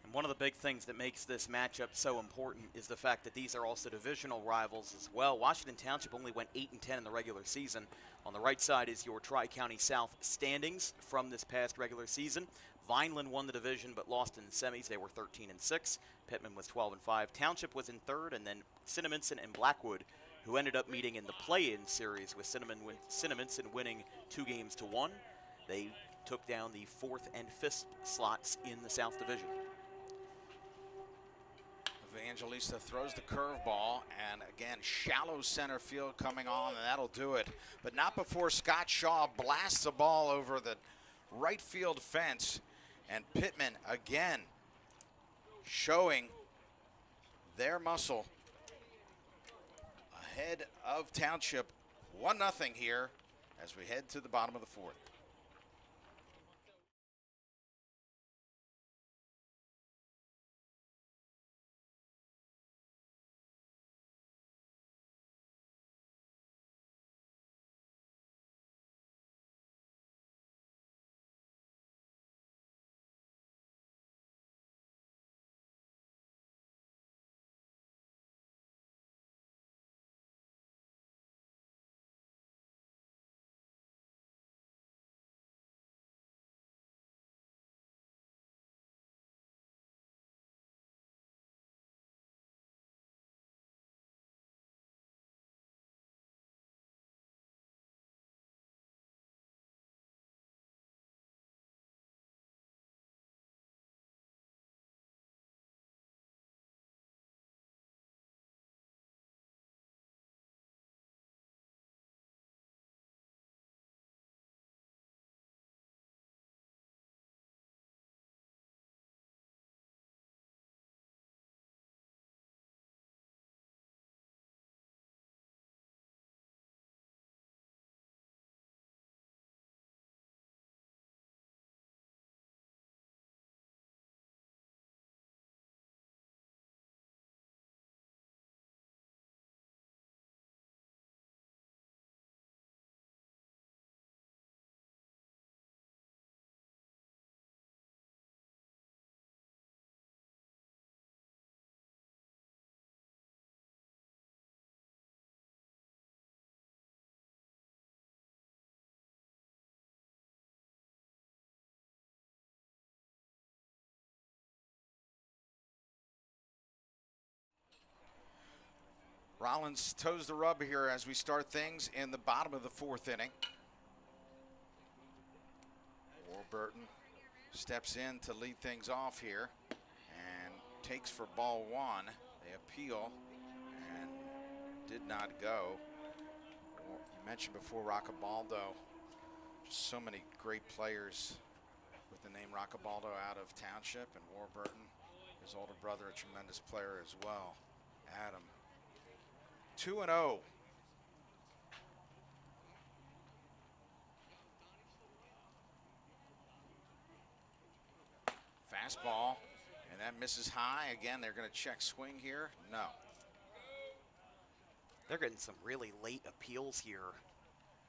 And one of the big things that makes this matchup so important is the fact that these are also divisional rivals as well. Washington Township only went 8-10 in the regular season. On the right side is your Tri-County South standings from this past regular season. Vineland won the division but lost in the semis. They were 13-6. Pitman was 12-5. Township was in 3rd, and then Cinnaminson and Blackwood, who ended up meeting in the play-in series with Cinnaminson winning 2-1. They took down the 4th and 5th slots in the South Division. Evangelista throws the curveball, and again, shallow center field coming on, and that'll do it. But not before Scott Shaw blasts the ball over the right field fence, and Pitman again showing their muscle ahead of Township. 1-0 here as we head to the bottom of the 4th. Rollins toes the rub here as we start things in the bottom of the 4th inning. Warburton steps in to lead things off here and takes for ball 1. They appeal and did not go. You mentioned before Roccabaldo, just so many great players with the name Roccabaldo out of Township, and Warburton, his older brother, a tremendous player as well. Adam. 2-0. Fastball, and that misses high. Again, they're going to check swing here. No. They're getting some really late appeals here,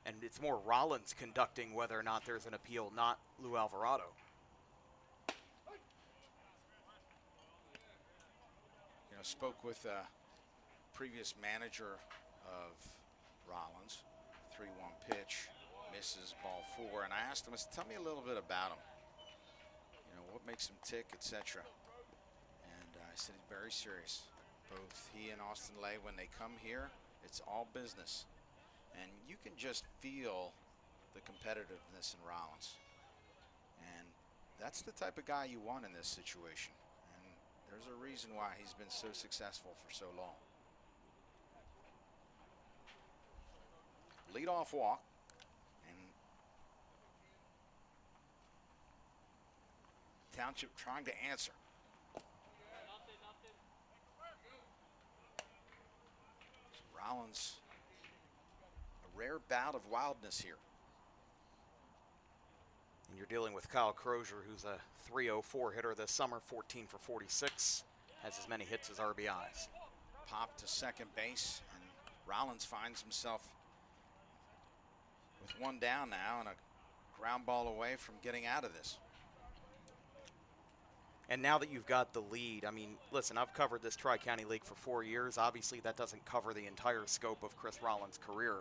and it's more Rollins conducting whether or not there's an appeal, not Lou Alvarado. You know, spoke with a previous manager of Rollins. 3-1 pitch, misses ball 4, and I asked him, I said, tell me a little bit about him. You know, what makes him tick, etc. And I said he's very serious. Both he and Austin Lay, when they come here, it's all business. And you can just feel the competitiveness in Rollins. And that's the type of guy you want in this situation. And there's a reason why he's been so successful for so long. Leadoff walk. And Township trying to answer. Rollins, a rare bout of wildness here. And you're dealing with Kyle Crozier, who's a .304 hitter this summer, 14 for 46, has as many hits as RBIs. Pop to second base, and Rollins finds himself with 1 down now and a ground ball away from getting out of this. And now that you've got the lead, I mean, listen, I've covered this Tri-County League for 4 years. Obviously, that doesn't cover the entire scope of Chris Rollins' career.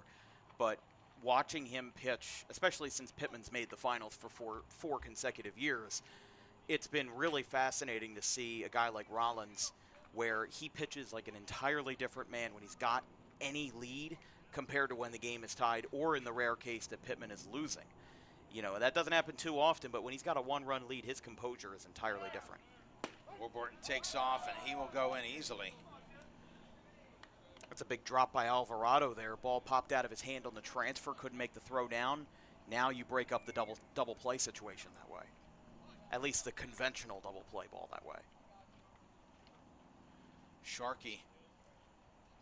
But watching him pitch, especially since Pitman's made the finals for four consecutive years, it's been really fascinating to see a guy like Rollins where he pitches like an entirely different man when he's got any lead compared to when the game is tied, or in the rare case that Pitman is losing. You know, that doesn't happen too often, but when he's got a 1-run lead, his composure is entirely different. Warburton takes off, and he will go in easily. That's a big drop by Alvarado there. Ball popped out of his hand on the transfer, couldn't make the throw down. Now you break up the double play situation that way. At least the conventional double play ball that way. Sharkey,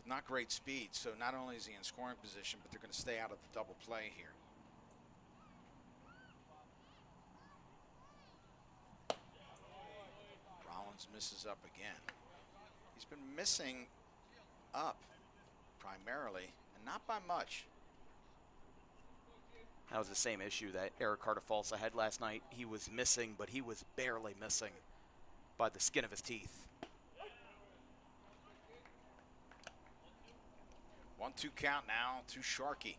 not great speed, so not only is he in scoring position, but they're going to stay out of the double play here. Rollins misses up again. He's been missing up primarily, and not by much. That was the same issue that Eric Cartafalsa had last night. He was missing, but he was barely missing by the skin of his teeth. 1-2 count now to Sharkey.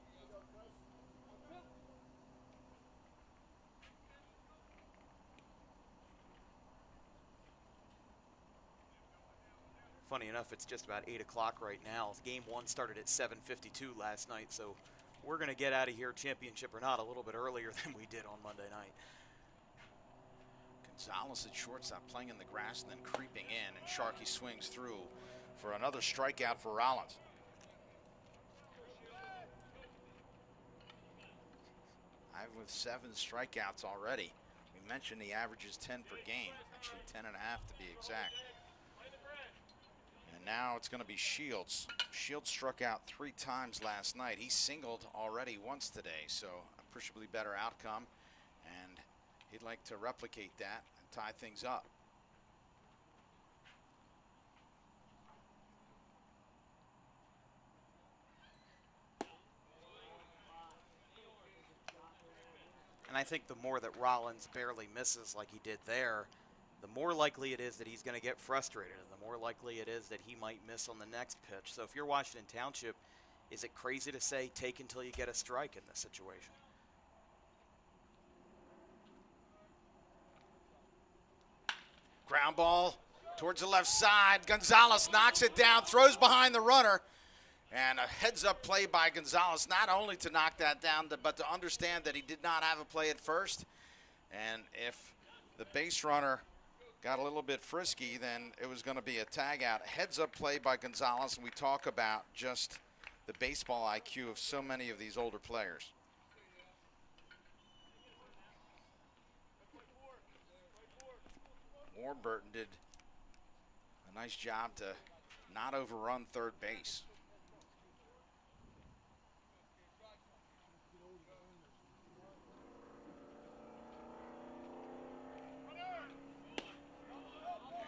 Funny enough, it's just about 8 o'clock right now. Game 1 started at 7:52 last night, so we're going to get out of here, championship or not, a little bit earlier than we did on Monday night. Gonzalez at shortstop, playing in the grass and then creeping in, and Sharkey swings through for another strikeout for Rollins. With 7 strikeouts already. We mentioned he averages 10 per game, actually 10 and a half to be exact. And now it's going to be Shields. Shields struck out 3 times last night. He singled already once today, so appreciably better outcome. And he'd like to replicate that and tie things up. And I think the more that Rollins barely misses like he did there, the more likely it is that he's going to get frustrated, and the more likely it is that he might miss on the next pitch. So if you're Washington Township, is it crazy to say take until you get a strike in this situation? Ground ball towards the left side. Gonzalez knocks it down, throws behind the runner, And a heads-up play by Gonzalez, not only to knock that down, but to understand that he did not have a play at first. And if the base runner got a little bit frisky, then it was going to be a tag out. Heads-up play by Gonzalez, and we talk about just the baseball IQ of so many of these older players. Warburton did a nice job to not overrun third base.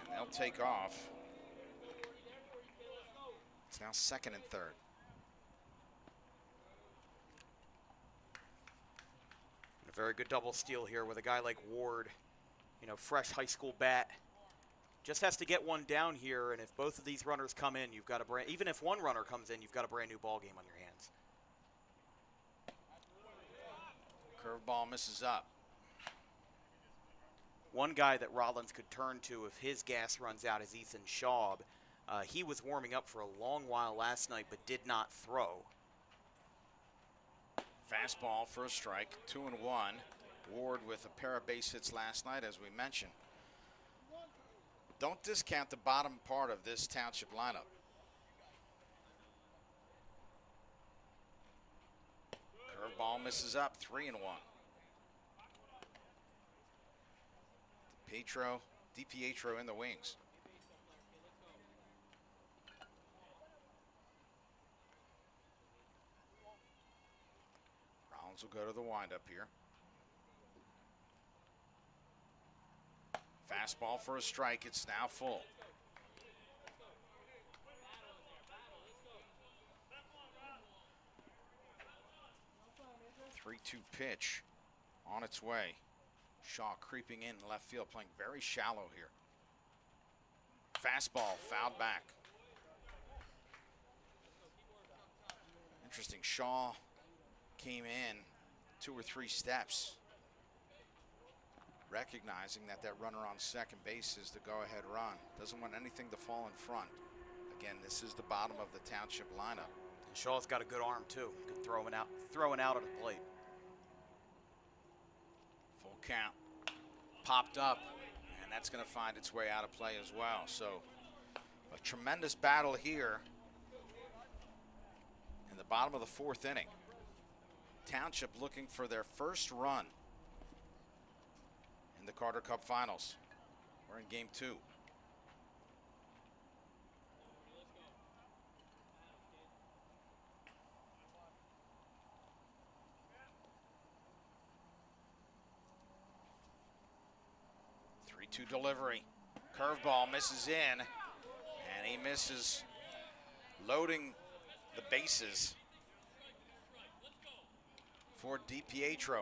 And they'll take off. It's now second and third. A very good double steal here with a guy like Ward, you know, fresh high school bat. Just has to get one down here, and if both of these runners come in, you've got a even if one runner comes in, you've got a brand new ball game on your hands. Curveball misses up. One guy that Rollins could turn to if his gas runs out is Ethan Schaub. He was warming up for a long while last night, but did not throw. Fastball for a strike, 2-1. Ward with a pair of base hits last night, as we mentioned. Don't discount the bottom part of this Township lineup. Curveball misses up, 3-1. DiPietro in the wings. Rollins will go to the windup here. Fastball for a strike. It's now full. Three-two pitch on its way. Shaw creeping in left field, playing very shallow here. Fastball fouled back. Interesting. Shaw came in 2 or 3 steps, recognizing that runner on second base is the go-ahead run. Doesn't want anything to fall in front. Again, this is the bottom of the Township lineup. And Shaw's got a good arm too. Could throw it out at the plate. Full count. Popped up, and that's going to find its way out of play as well. So a tremendous battle here in the bottom of the 4th inning. Township looking for their first run in the Carter Cup Finals. We're in game 2. Two delivery. Curveball misses in, and he misses loading the bases for DiPietro.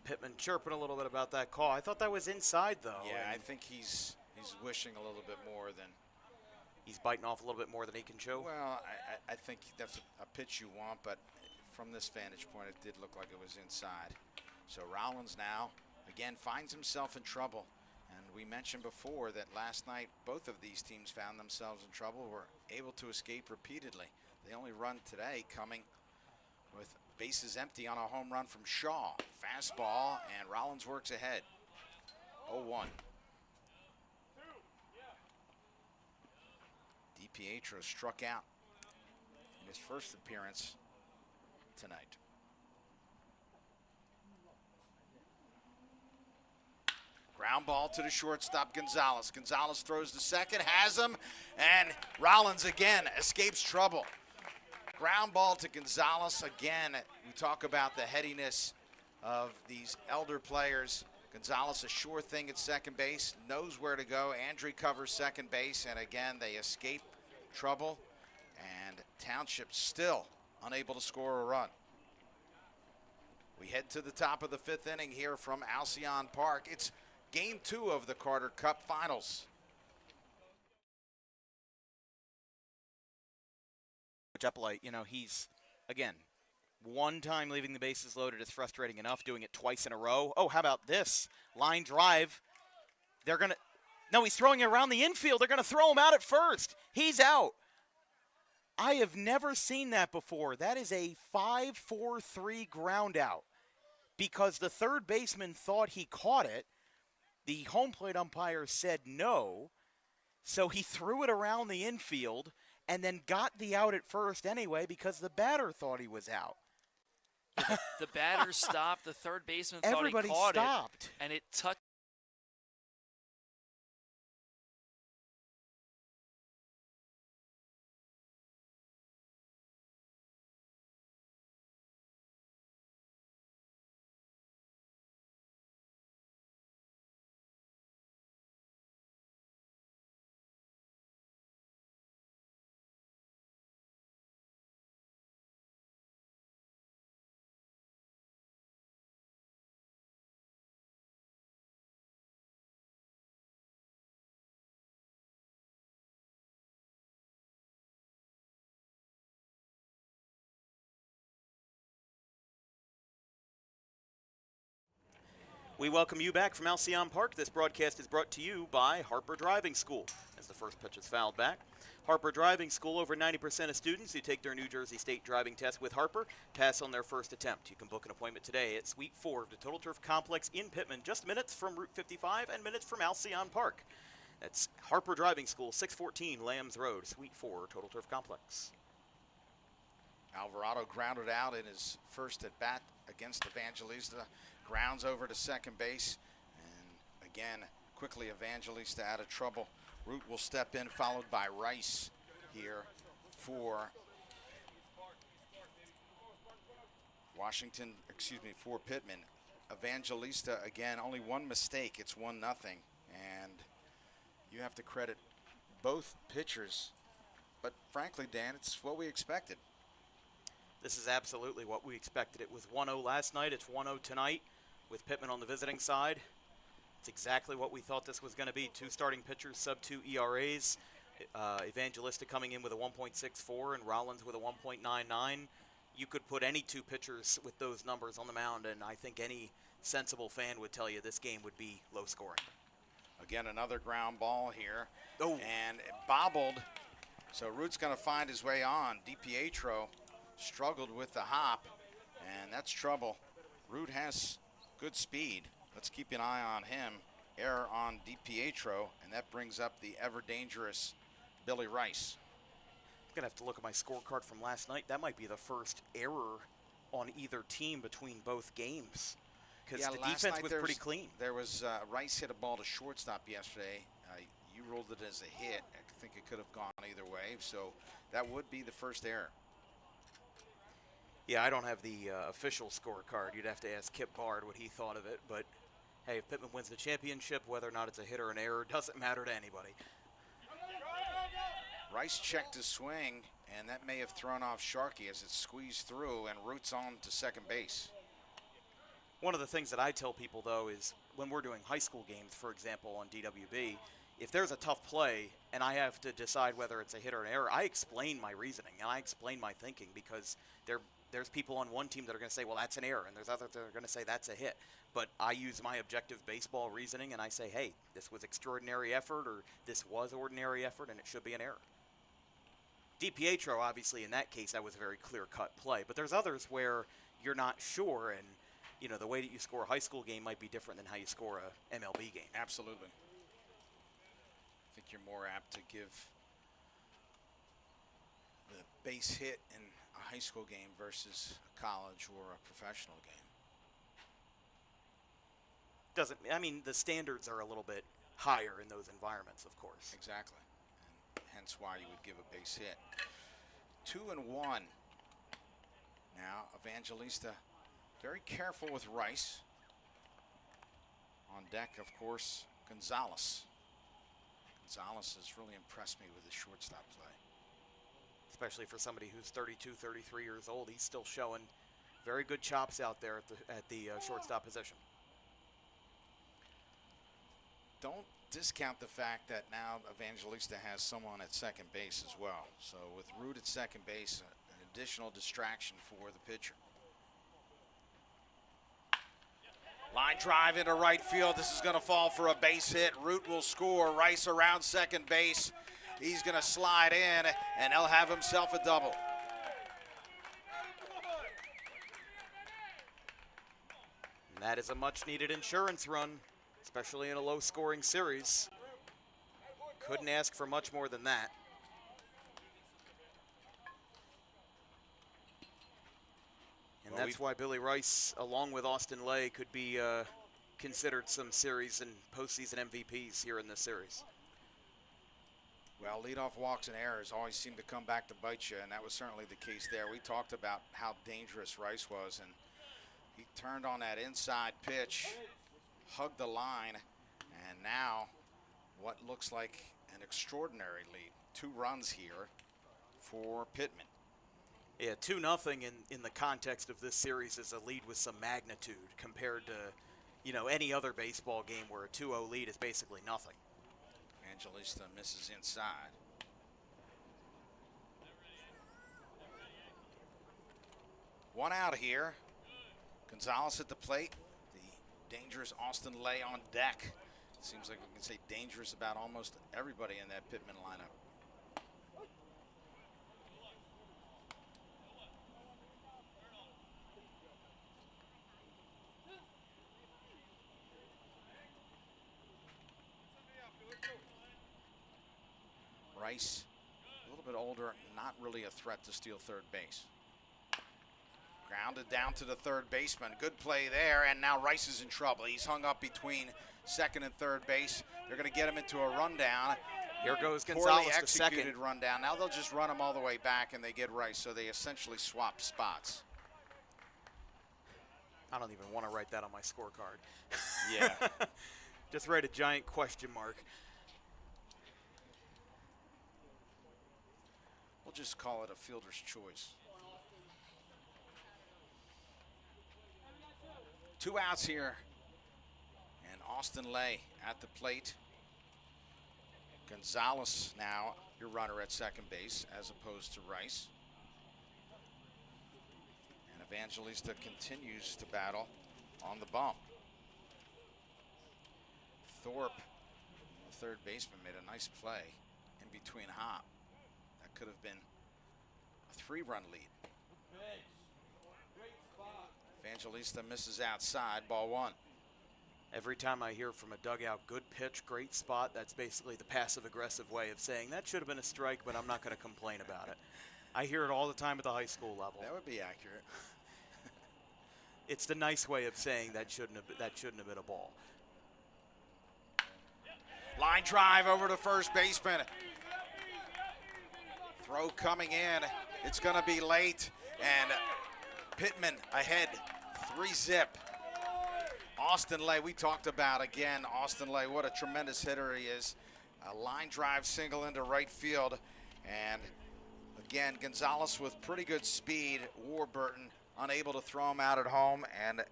Pitman chirping a little bit about that call. I thought that was inside though. Yeah, I think he's wishing a little bit more than. He's biting off a little bit more than he can chew. Well, I think that's a pitch you want, but from this vantage point, it did look like it was inside. So Rollins now again finds himself in trouble, and we mentioned before that last night both of these teams found themselves in trouble, were able to escape repeatedly. The only run today coming with bases empty on a home run from Shaw. Fastball, and Rollins works ahead. 0-1. DiPietro struck out in his first appearance tonight. Ground ball to the shortstop, Gonzalez. Gonzalez throws to second, has him, and Rollins again escapes trouble. Ground ball to Gonzalez again. We talk about the headiness of these elder players. Gonzalez, a sure thing at second base, knows where to go. Andre covers second base, and again, they escape trouble, and Township still unable to score a run. We head to the top of the 5th inning here from Alcyon Park. It's Game 2 of the Carter Cup Finals. Jeppelite, you know, he's, again, one time leaving the bases loaded is frustrating enough. Doing it twice in a row. Oh, how about this? Line drive. They're going to, no, he's throwing it around the infield. They're going to throw him out at first. He's out. I have never seen that before. That is a 5-4-3 ground out because the third baseman thought he caught it. The home plate umpire said no, so he threw it around the infield and then got the out at first anyway because the batter thought he was out. The batter stopped. The third baseman thought Everybody he caught stopped. it, and it touched. We welcome you back from Alcyon Park. This broadcast is brought to you by Harper Driving School. As the first pitch is fouled back, Harper Driving School, over 90% of students who take their New Jersey State driving test with Harper pass on their first attempt. You can book an appointment today at Suite 4 of the Total Turf Complex in Pitman, just minutes from Route 55 and minutes from Alcyon Park. That's Harper Driving School, 614 Lambs Road, Suite 4, Total Turf Complex. Alvarado grounded out in his first at bat against Evangelista. Grounds over to second base. And again, quickly Evangelista out of trouble. Root will step in, followed by Rice here for for Pitman. Evangelista, again, only one mistake. It's 1-0. And you have to credit both pitchers. But frankly, Dan, it's what we expected. This is absolutely what we expected. It was 1-0 last night. It's 1-0 tonight with Pitman on the visiting side. It's exactly what we thought this was going to be. Two starting pitchers, sub-2 ERAs. Evangelista coming in with a 1.64 and Rollins with a 1.99. You could put any two pitchers with those numbers on the mound, and I think any sensible fan would tell you this game would be low scoring. Again, another ground ball here. Oh. And it bobbled. So Root's going to find his way on. DiPietro struggled with the hop, and that's trouble. Root has good speed. Let's keep an eye on him. Error on DiPietro, and that brings up the ever-dangerous Billy Rice. I'm going to have to look at my scorecard from last night. That might be the first error on either team between both games because the defense was pretty clean. There was Rice hit a ball to shortstop yesterday. You ruled it as a hit. I think it could have gone either way, so that would be the first error. Yeah, I don't have the official scorecard. You'd have to ask Kip Bard what he thought of it. But, hey, if Pitman wins the championship, whether or not it's a hit or an error doesn't matter to anybody. Rice checked his swing, and that may have thrown off Sharkey as it squeezed through and Roots on to second base. One of the things that I tell people, though, is when we're doing high school games, for example, on DWB, if there's a tough play and I have to decide whether it's a hit or an error, I explain my reasoning and I explain my thinking because there's people on one team that are going to say, well, that's an error, and there's others that are going to say that's a hit. But I use my objective baseball reasoning, and I say, hey, this was extraordinary effort, or this was ordinary effort, and it should be an error. DiPietro, obviously, in that case, that was a very clear-cut play. But there's others where you're not sure, and, you know, the way that you score a high school game might be different than how you score a MLB game. Absolutely. I think you're more apt to give the base hit in a high school game versus a college or a professional game. The standards are a little bit higher in those environments, of course. Exactly, and hence why you would give a base hit. 2-1. Now Evangelista very careful with Rice. On deck, of course, Gonzalez. Gonzalez has really impressed me with his shortstop play. Especially for somebody who's 32, 33 years old, he's still showing very good chops out there at the shortstop position. Don't discount the fact that now Evangelista has someone at second base as well. So with Root at second base, an additional distraction for the pitcher. Line drive into right field. This is going to fall for a base hit. Root will score. Rice around second base. He's going to slide in, and he'll have himself a double. And that is a much-needed insurance run, especially in a low-scoring series. Couldn't ask for much more than that. And that's why Billy Rice, along with Austin Lay, could be considered some series and postseason MVPs here in this series. Well, leadoff walks and errors always seem to come back to bite you, and that was certainly the case there. We talked about how dangerous Rice was, and he turned on that inside pitch, hugged the line, and now what looks like an extraordinary lead. 2 runs here for Pitman. Yeah, 2-0 in the context of this series is a lead with some magnitude compared to, you know, any other baseball game where a 2-0 lead is basically nothing. Evangelista misses inside. One out here. Gonzalez at the plate. The dangerous Austin Lay on deck. Seems like we can say dangerous about almost everybody in that Pitman lineup. Rice, a little bit older, not really a threat to steal third base. Grounded down to the third baseman. Good play there, and now Rice is in trouble. He's hung up between second and third base. They're going to get him into a rundown. Here goes Poorly Gonzalez to executed second. rundown. Now they'll just run him all the way back, and they get Rice, so they essentially swap spots. I don't even want to write that on my scorecard. Yeah. Just write a giant question mark. We'll just call it a fielder's choice. 2 outs here. And Austin Lay at the plate. Gonzalez now your runner at second base as opposed to Rice. And Evangelista continues to battle on the bump. Thorpe, the third baseman, made a nice play in between hop. That could have been a 3-run lead. Evangelista misses outside, ball 1. Every time I hear from a dugout, good pitch, great spot, that's basically the passive-aggressive way of saying that should have been a strike, but I'm not going to complain about it. I hear it all the time at the high school level. That would be accurate. It's the nice way of saying that shouldn't have been a ball. Line drive over to first baseman. Throw coming in. It's going to be late, and Pitman ahead, 3-zip. Austin Lay, we talked about again. Austin Lay, what a tremendous hitter he is. A line drive single into right field, and again, Gonzalez with pretty good speed. Warburton unable to throw him out at home, and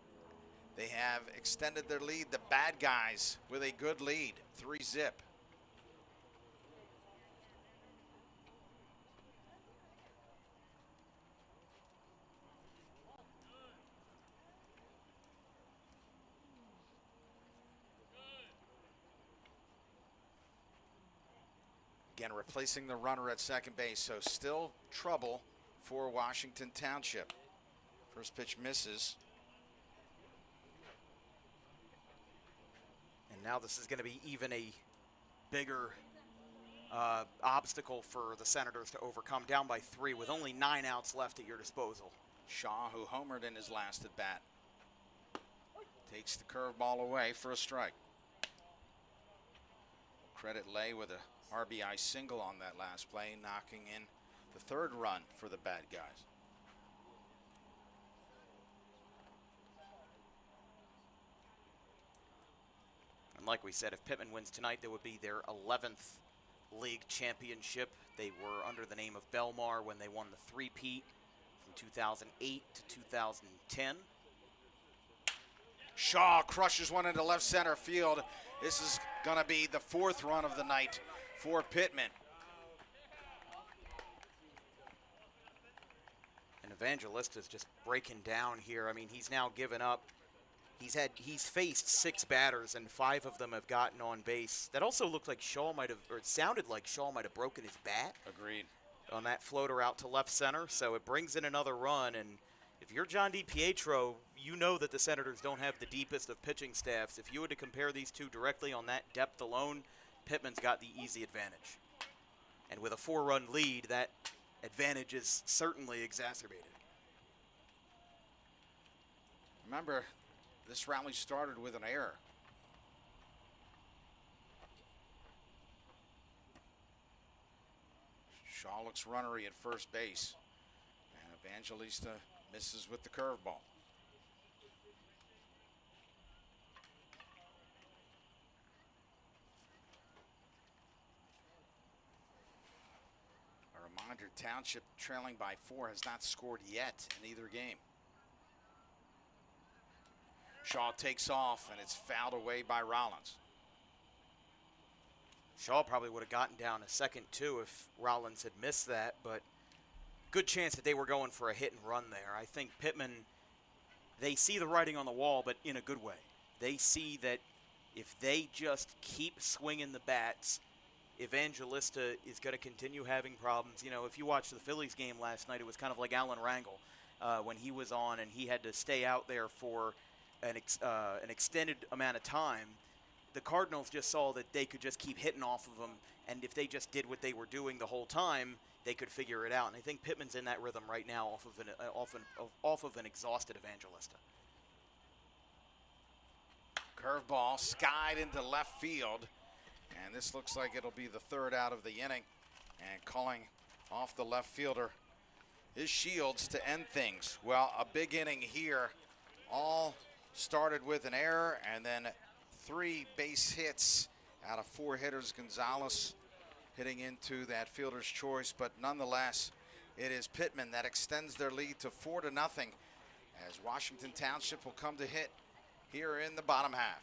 they have extended their lead. The bad guys with a good lead, 3-zip. Again, replacing the runner at second base, so still trouble for Washington Township. First pitch misses. And now this is going to be even a bigger obstacle for the Senators to overcome, down by 3 with only 9 outs left at your disposal. Shaw, who homered in his last at bat, takes the curveball away for a strike. Credit Lay with a RBI single on that last play, knocking in the 3rd run for the bad guys. And like we said, if Pitman wins tonight, there would be their 11th league championship. They were under the name of Belmar when they won the three-peat from 2008 to 2010. Shaw crushes one into left center field. This is going to be the 4th run of the night for Pitman. And Evangelista is just breaking down here. I mean, he's now given up He's faced 6 batters, and 5 of them have gotten on base. That also looked like Shaw might have, or it sounded like Shaw might have broken his bat. Agreed. On that floater out to left center, so it brings in another run. And if you're John DiPietro, you know that the Senators don't have the deepest of pitching staffs. If you were to compare these two directly on that depth alone, Pitman's got the easy advantage. And with a 4-run lead, that advantage is certainly exacerbated. Remember, this rally started with an error. Shaw looks runnery at first base, and Evangelista misses with the curveball. A reminder, Township trailing by 4 has not scored yet in either game. Shaw takes off, and it's fouled away by Rollins. Shaw probably would have gotten down a second, too, if Rollins had missed that, but good chance that they were going for a hit and run there. I think Pitman, they see the writing on the wall, but in a good way. They see that if they just keep swinging the bats, Evangelista is going to continue having problems. You know, if you watched the Phillies game last night, it was kind of like Alan Rangel when he was on and he had to stay out there for an extended amount of time. The Cardinals just saw that they could just keep hitting off of them, and if they just did what they were doing the whole time, they could figure it out. And I think Pitman's in that rhythm right now off of an exhausted Evangelista. Curveball skied into left field, and this looks like it'll be the 3rd out of the inning. And calling off the left fielder is Shields to end things. Well, a big inning here. All started with an error, and then 3 base hits out of 4 hitters. Gonzalez hitting into that fielder's choice, but nonetheless, it is Pitman that extends their lead to 4-0 as Washington Township will come to hit here in the bottom half.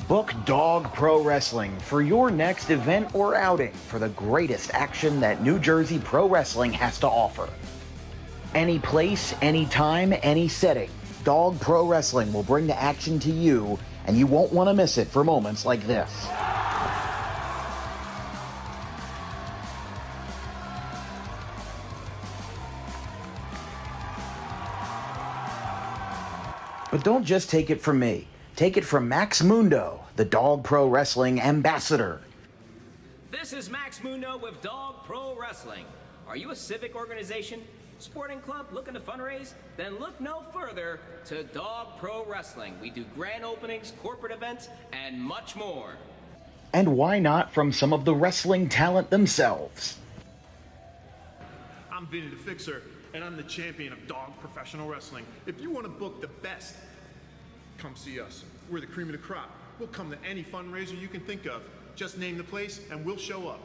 Book Dog Pro Wrestling for your next event or outing for the greatest action that New Jersey Pro Wrestling has to offer. Any place, any time, any setting, Dog Pro Wrestling will bring the action to you, and you won't want to miss it for moments like this. But don't just take it from me. Take it from Max Mundo, the Dog Pro Wrestling ambassador. This is Max Mundo with Dog Pro Wrestling. Are you a civic organization, sporting club looking to fundraise? Then look no further to Dog Pro Wrestling. We do grand openings, corporate events, and much more. And why not from some of the wrestling talent themselves? I'm Vinny the Fixer, and I'm the champion of Dog Professional Wrestling. If you want to book the best, come see us. We're the cream of the crop. We'll come to any fundraiser you can think of. Just name the place and we'll show up.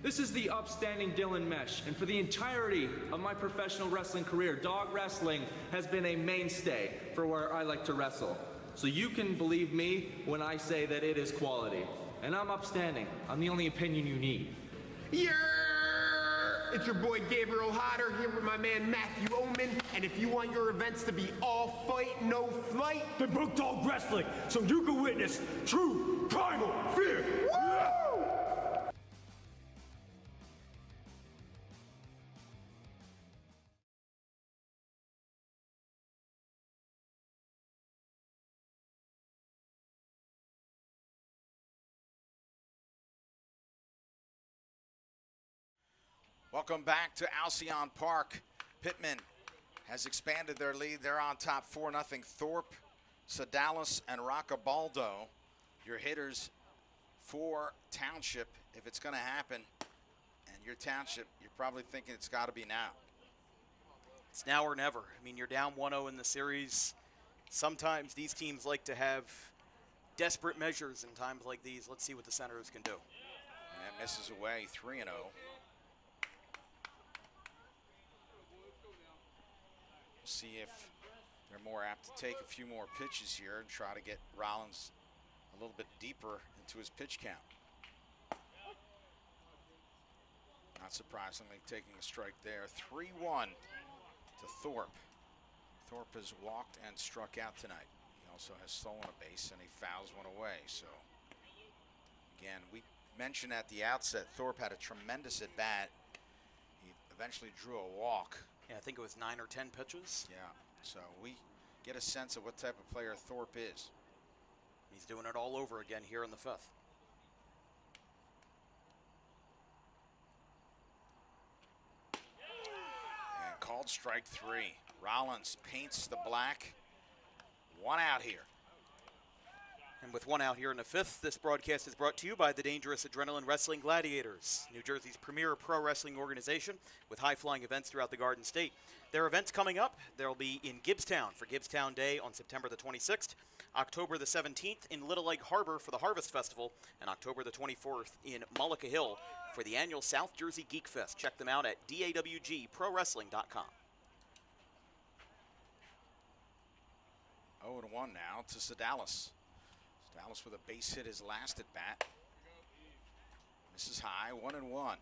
This is the upstanding Dylan Mesh, and for the entirety of my professional wrestling career, dog wrestling has been a mainstay for where I like to wrestle. So you can believe me when I say that it is quality. And I'm upstanding. I'm the only opinion you need. Yeah! It's your boy Gabriel Hodder here with my man Matthew Oman, and if you want your events to be all fight, no flight, then book Dog Wrestling so you can witness true primal fear. Woo! Welcome back to Alcyon Park. Pitman has expanded their lead. They're on top 4-0. Thorpe, Sedalis, and Roccabaldo, your hitters for Township. If it's going to happen, and your Township, you're probably thinking it's got to be now. It's now or never. I mean, you're down 1-0 in the series. Sometimes these teams like to have desperate measures in times like these. Let's see what the Senators can do. And that misses away, 3-0. See if they're more apt to take a few more pitches here and try to get Rollins a little bit deeper into his pitch count. Not surprisingly, taking a strike there. 3-1 to Thorpe. Thorpe has walked and struck out tonight. He also has stolen a base, and he fouls one away. So, again, we mentioned at the outset, Thorpe had a tremendous at-bat. He eventually drew a walk. Yeah, I think it was 9 or 10 pitches. Yeah, so we get a sense of what type of player Thorpe is. He's doing it all over again here in the 5th. And called strike 3. Rollins paints the black. 1 out here. And with 1 out here in the 5th, this broadcast is brought to you by the Dangerous Adrenaline Wrestling Gladiators, New Jersey's premier pro wrestling organization with high-flying events throughout the Garden State. There are events coming up. They'll be in Gibbstown for Gibbstown Day on September the 26th, October the 17th in Little Lake Harbor for the Harvest Festival, and October the 24th in Mullica Hill for the annual South Jersey Geek Fest. Check them out at dawgprowrestling.com. 0-1 now to Sedalis. Sedalis with a base hit his last at bat. Misses high, 1-1.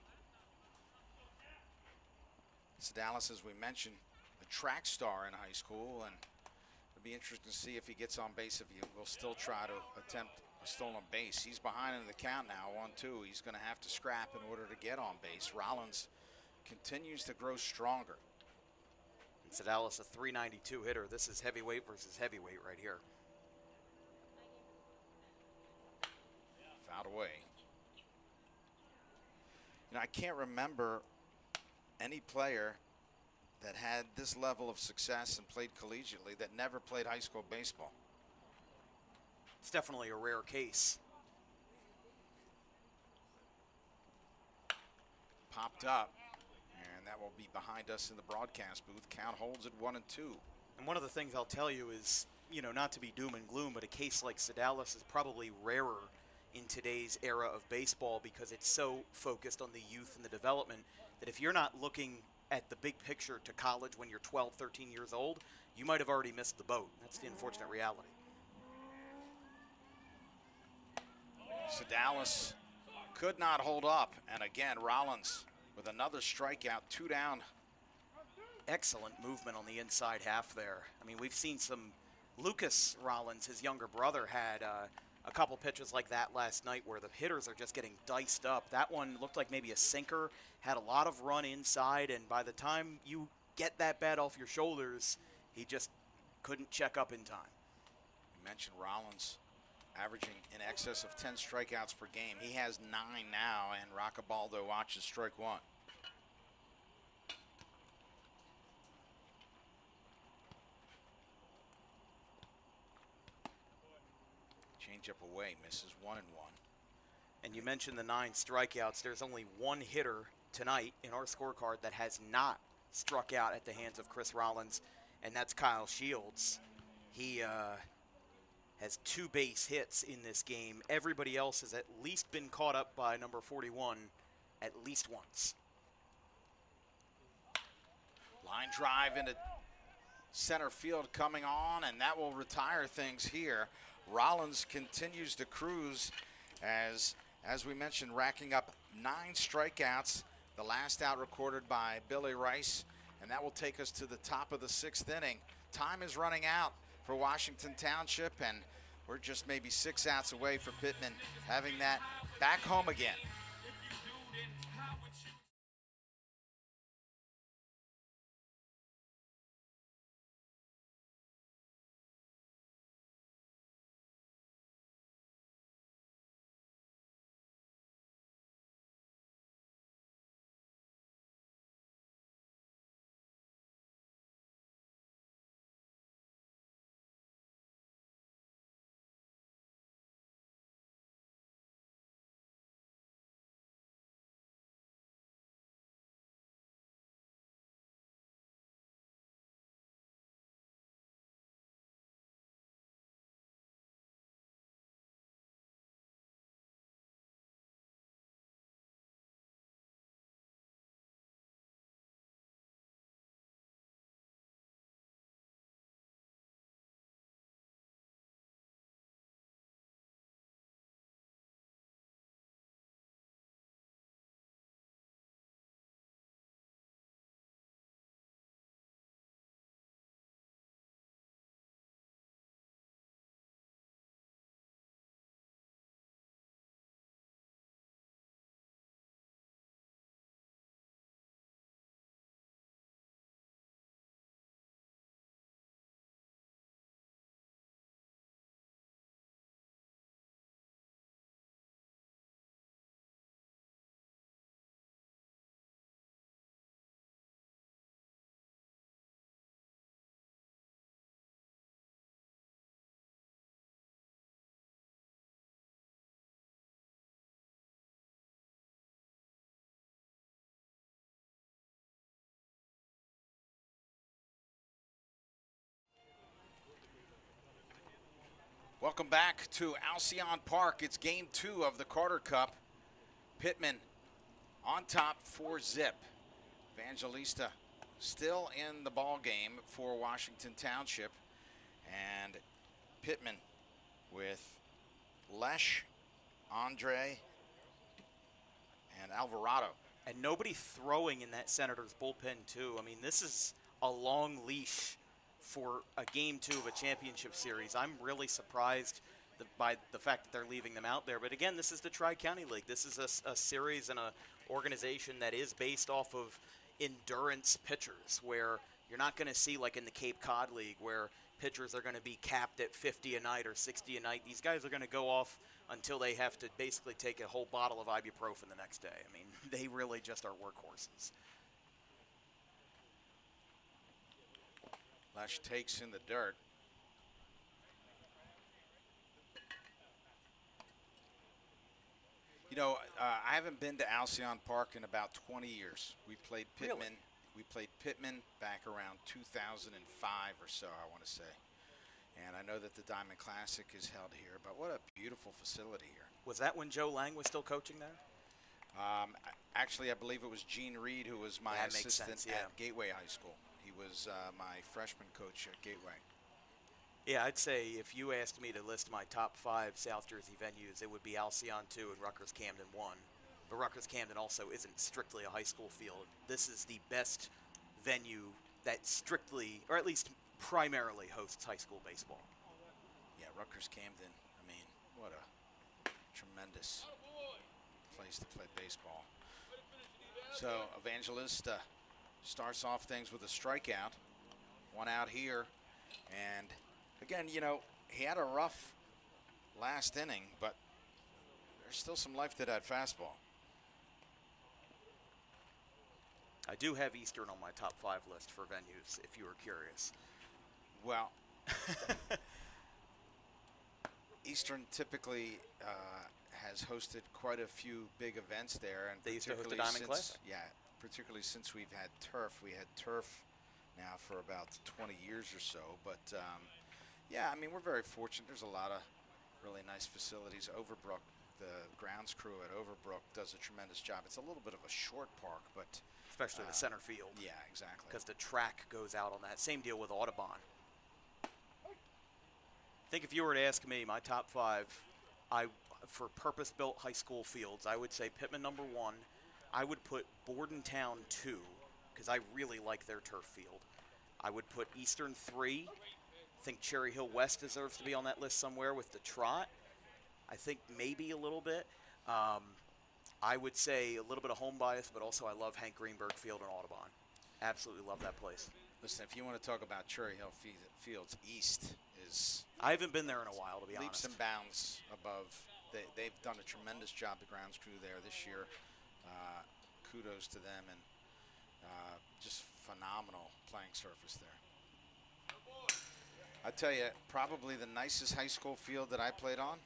Sedalis, as we mentioned, a track star in high school, and it'll be interesting to see if he gets on base, if he will still try to attempt a stolen base. He's behind in the count now, 1-2. He's going to have to scrap in order to get on base. Rollins continues to grow stronger. Sedalis, a .392 hitter. This is heavyweight versus heavyweight right here. Fouled away. You know, I can't remember any player that had this level of success and played collegiately that never played high school baseball. It's definitely a rare case. Popped up. And that will be behind us in the broadcast booth. Count holds at 1-2. And one of the things I'll tell you is, you know, not to be doom and gloom, but a case like Sedalis is probably rarer in today's era of baseball because it's so focused on the youth and the development that if you're not looking at the big picture to college when you're 12, 13 years old, you might have already missed the boat. That's the unfortunate reality. Sedalis could not hold up. And again, Rollins with another strikeout, 2 down. Excellent movement on the inside half there. I mean, we've seen some. Lucas Rollins, his younger brother, had a couple pitches like that last night where the hitters are just getting diced up. That one looked like maybe a sinker, had a lot of run inside, and by the time you get that bat off your shoulders, he just couldn't check up in time. You mentioned Rollins averaging in excess of 10 strikeouts per game. He has 9 now, and Roccabaldo watches strike 1. Change up away, misses 1-1. And you mentioned the 9 strikeouts. There's only one hitter tonight in our scorecard that has not struck out at the hands of Chris Rollins, and that's Kyle Shields. He has 2 base hits in this game. Everybody else has at least been caught up by number 41 at least once. Line drive into center field coming on, and that will retire things here. Rollins continues to cruise as we mentioned, racking up 9 strikeouts. The last out recorded by Billy Rice, and that will take us to the top of the 6th inning. Time is running out for Washington Township, and we're just maybe 6 outs away from Pitman having that back home again. Welcome back to Alcyon Park. It's game 2 of the Carter Cup. Pitman on top 4-zip. Evangelista still in the ball game for Washington Township. And Pitman with Lesh, Andre, and Alvarado. And nobody throwing in that Senators bullpen, too. I mean, this is a long leash for a game 2 of a championship series. I'm really surprised by the fact that they're leaving them out there. But again, this is the Tri-County League. This is a series and an organization that is based off of endurance pitchers, where you're not going to see like in the Cape Cod League where pitchers are going to be capped at 50 a night or 60 a night. These guys are going to go off until they have to basically take a whole bottle of ibuprofen the next day. I mean, they really just are workhorses. Lesh takes in the dirt. You know, I haven't been to Alcyon Park in about 20 years. We played Pitman. Really? We played Pitman back around 2005 or so, I want to say. And I know that the Diamond Classic is held here, but what a beautiful facility here. Was that when Joe Lang was still coaching there? Actually, I believe it was Gene Reed who was my That makes assistant sense, yeah. at Gateway High School. He was my freshman coach at Gateway. Yeah, I'd say if you asked me to list my top 5 South Jersey venues, it would be Alcyon 2 and Rutgers Camden 1. But Rutgers Camden also isn't strictly a high school field. This is the best venue that strictly, or at least primarily, hosts high school baseball. Yeah, Rutgers Camden, I mean, what a tremendous place to play baseball. So Evangelista starts off things with a strikeout. One out here. And again, you know, he had a rough last inning, but there's still some life to that fastball. I do have Eastern on my top 5 list for venues, if you were curious. Well, Eastern typically has hosted quite a few big events there, and they used to host the particularly Diamond Classic. Yeah, particularly since we've had turf. We had turf now for about 20 years or so. But yeah, I mean, we're very fortunate. There's a lot of really nice facilities. Overbrook, the grounds crew at Overbrook does a tremendous job. It's a little bit of a short park, but Especially the center field. yeah, exactly. Because the track goes out on that. Same deal with Audubon. I think if you were to ask me my top 5, for purpose-built high school fields, I would say Pitman number 1. I would put Bordentown 2, because I really like their turf field. I would put Eastern 3. I think Cherry Hill West deserves to be on that list somewhere with the Trot. I think maybe a little bit. I would say a little bit of home bias, but also I love Hank Greenberg Field in Audubon. Absolutely love that place. Listen, if you want to talk about Cherry Hill Fields, East is I haven't been there in a while, to be leaps honest. and bounds above. They've done a tremendous job, the grounds crew there this year. Kudos to them, and just phenomenal playing surface there. I tell you, probably the nicest high school field that I played on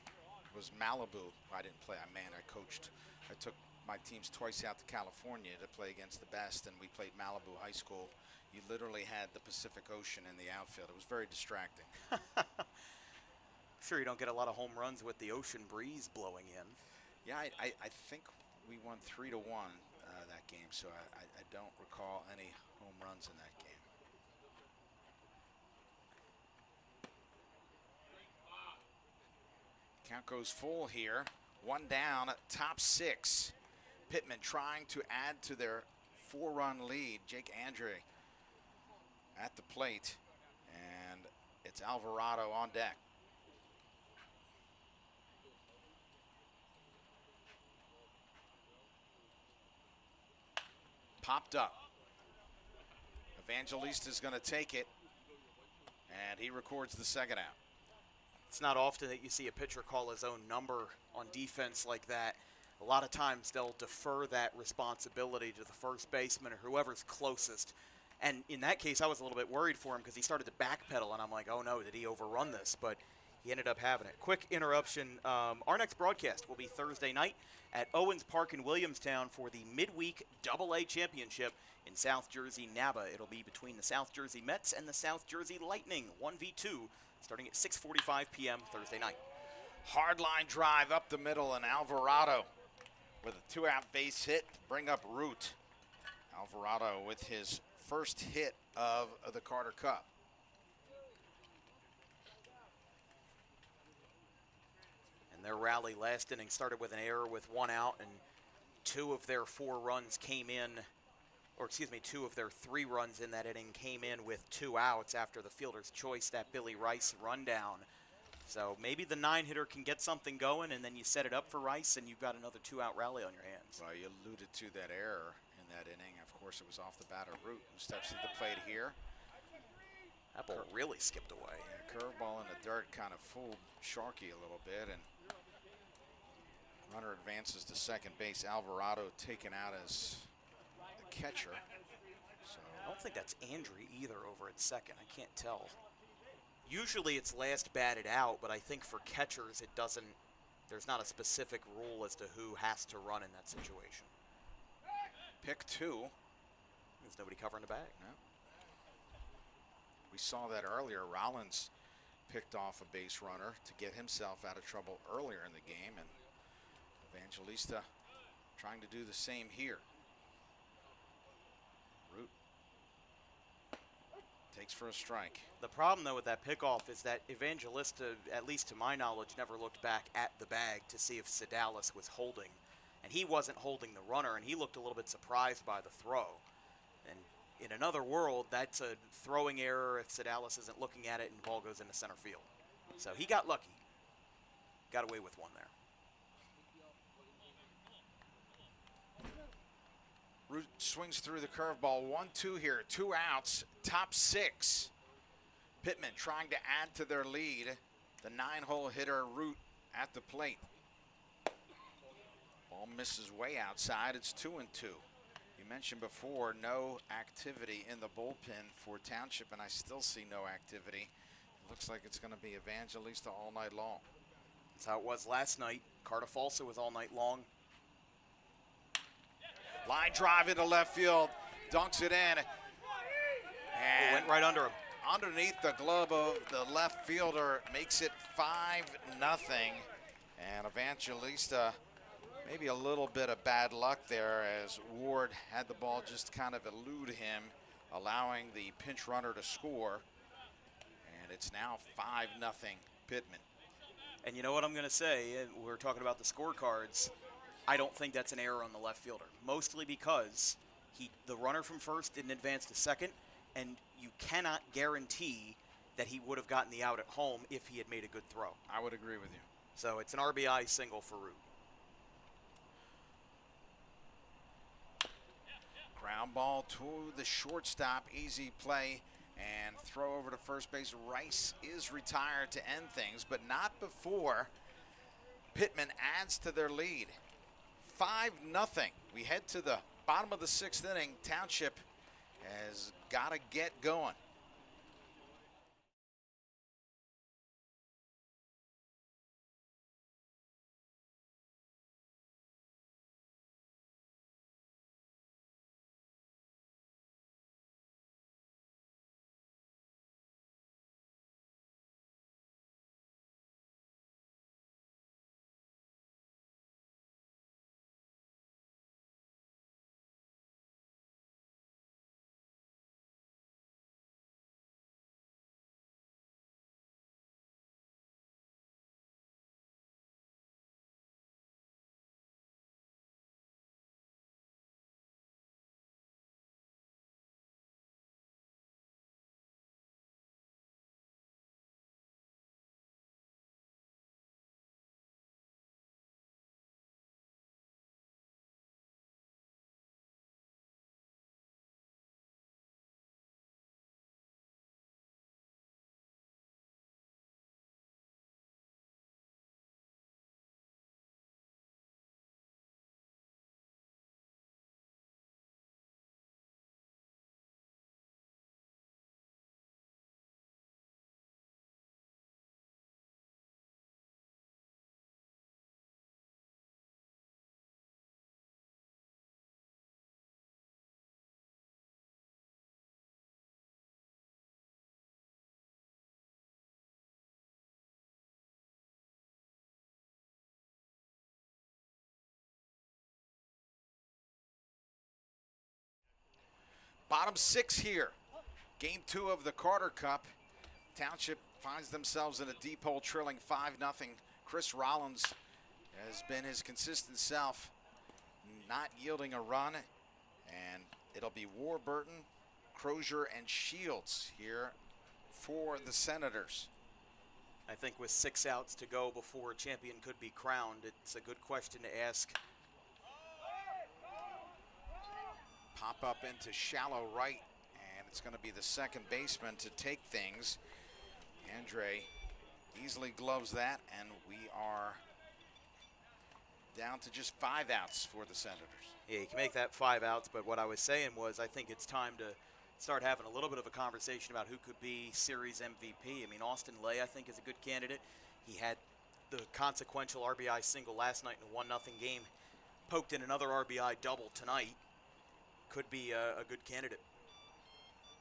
was Malibu. I didn't play, I coached. I took my teams twice out to California to play against the best, and we played Malibu High School. You literally had the Pacific Ocean in the outfield. It was very distracting. Sure, you don't get a lot of home runs with the ocean breeze blowing in. Yeah, I think we won 3-1 that game, so I don't recall any home runs in that game. Count goes full here. One down, top 6. Pitman trying to add to their 4-run lead. Jake Andre at the plate, and it's Alvarado on deck. Popped up. Evangelista's going to take it, and he records the second out. It's not often that you see a pitcher call his own number on defense like that. A lot of times they'll defer that responsibility to the first baseman or whoever's closest. And in that case, I was a little bit worried for him because he started to backpedal, and I'm like, oh no, did he overrun this? But he ended up having it. Quick interruption. Our next broadcast will be Thursday night at Owens Park in Williamstown for the midweek AA championship in South Jersey NABA. It'll be between the South Jersey Mets and the South Jersey Lightning, 1v2, starting at 6:45 p.m. Thursday night. Hard line drive up the middle, and Alvarado with a two-out base hit to bring up Root. Alvarado with his first hit of the Carter Cup. And their rally last inning started with an error with one out, and two of their 4 runs came in, or excuse me, 2 of their 3 runs in that inning came in with 2 outs after the fielder's choice, that Billy Rice rundown. So maybe the 9-hitter can get something going, and then you set it up for Rice, and you've got another 2-out rally on your hands. Well, you alluded to that error in that inning. Of course, it was off the batter Root, who steps to the plate here. That ball really skipped away. Yeah, curveball in the dirt kind of fooled Sharkey a little bit, and runner advances to second base. Alvarado taken out as the catcher. So I don't think that's Andry either over at second. I can't tell. Usually it's last batted out, but I think for catchers it doesn't, there's not a specific rule as to who has to run in that situation. Pick 2. There's nobody covering the bag. No. We saw that earlier. Rollins picked off a base runner to get himself out of trouble earlier in the game, and Evangelista trying to do the same here. Root takes for a strike. The problem, though, with that pickoff is that Evangelista, at least to my knowledge, never looked back at the bag to see if Sedalis was holding. And he wasn't holding the runner, and he looked a little bit surprised by the throw. And in another world, that's a throwing error if Sedalis isn't looking at it and the ball goes into center field. So he got lucky. Got away with one there. Root swings through the curveball. 1-2 here. 2 outs. Top 6. Pitman trying to add to their lead. The 9-hole hitter Root at the plate. Ball misses way outside. It's 2-2. You mentioned before no activity in the bullpen for Township, and I still see no activity. It looks like it's going to be Evangelista all night long. That's how it was last night. Carter Falsa was all night long. Line drive into left field, dunks it in, and went right under him. Underneath the glove of the left fielder, makes it 5-0. And Evangelista, maybe a little bit of bad luck there as Ward had the ball just kind of elude him, allowing the pinch runner to score. And it's now 5-0 Pitman. And you know what I'm going to say? We're talking about the scorecards. I don't think that's an error on the left fielder, mostly because the runner from first didn't advance to second, and you cannot guarantee that he would have gotten the out at home if he had made a good throw. I would agree with you. So it's an RBI single for Root. Ground ball to the shortstop, easy play, and throw over to first base. Rice is retired to end things, but not before Pitman adds to their lead. 5-0. We head to the bottom of the 6th inning. Township has got to get going. Bottom 6 here. Game 2 of the Carter Cup. Township finds themselves in a deep hole, trailing 5-0. Chris Rollins has been his consistent self, not yielding a run. And it'll be Warburton, Crozier, and Shields here for the Senators. I think with 6 outs to go before a champion could be crowned, it's a good question to ask. Pop up into shallow right, and it's going to be the second baseman to take things. Andre easily gloves that, and we are down to just 5 outs for the Senators. Yeah, you can make that 5 outs, but what I was saying was I think it's time to start having a little bit of a conversation about who could be series MVP. I mean, Austin Lay, I think, is a good candidate. He had the consequential RBI single last night in a 1-0 game. Poked in another RBI double tonight. Could be a good candidate.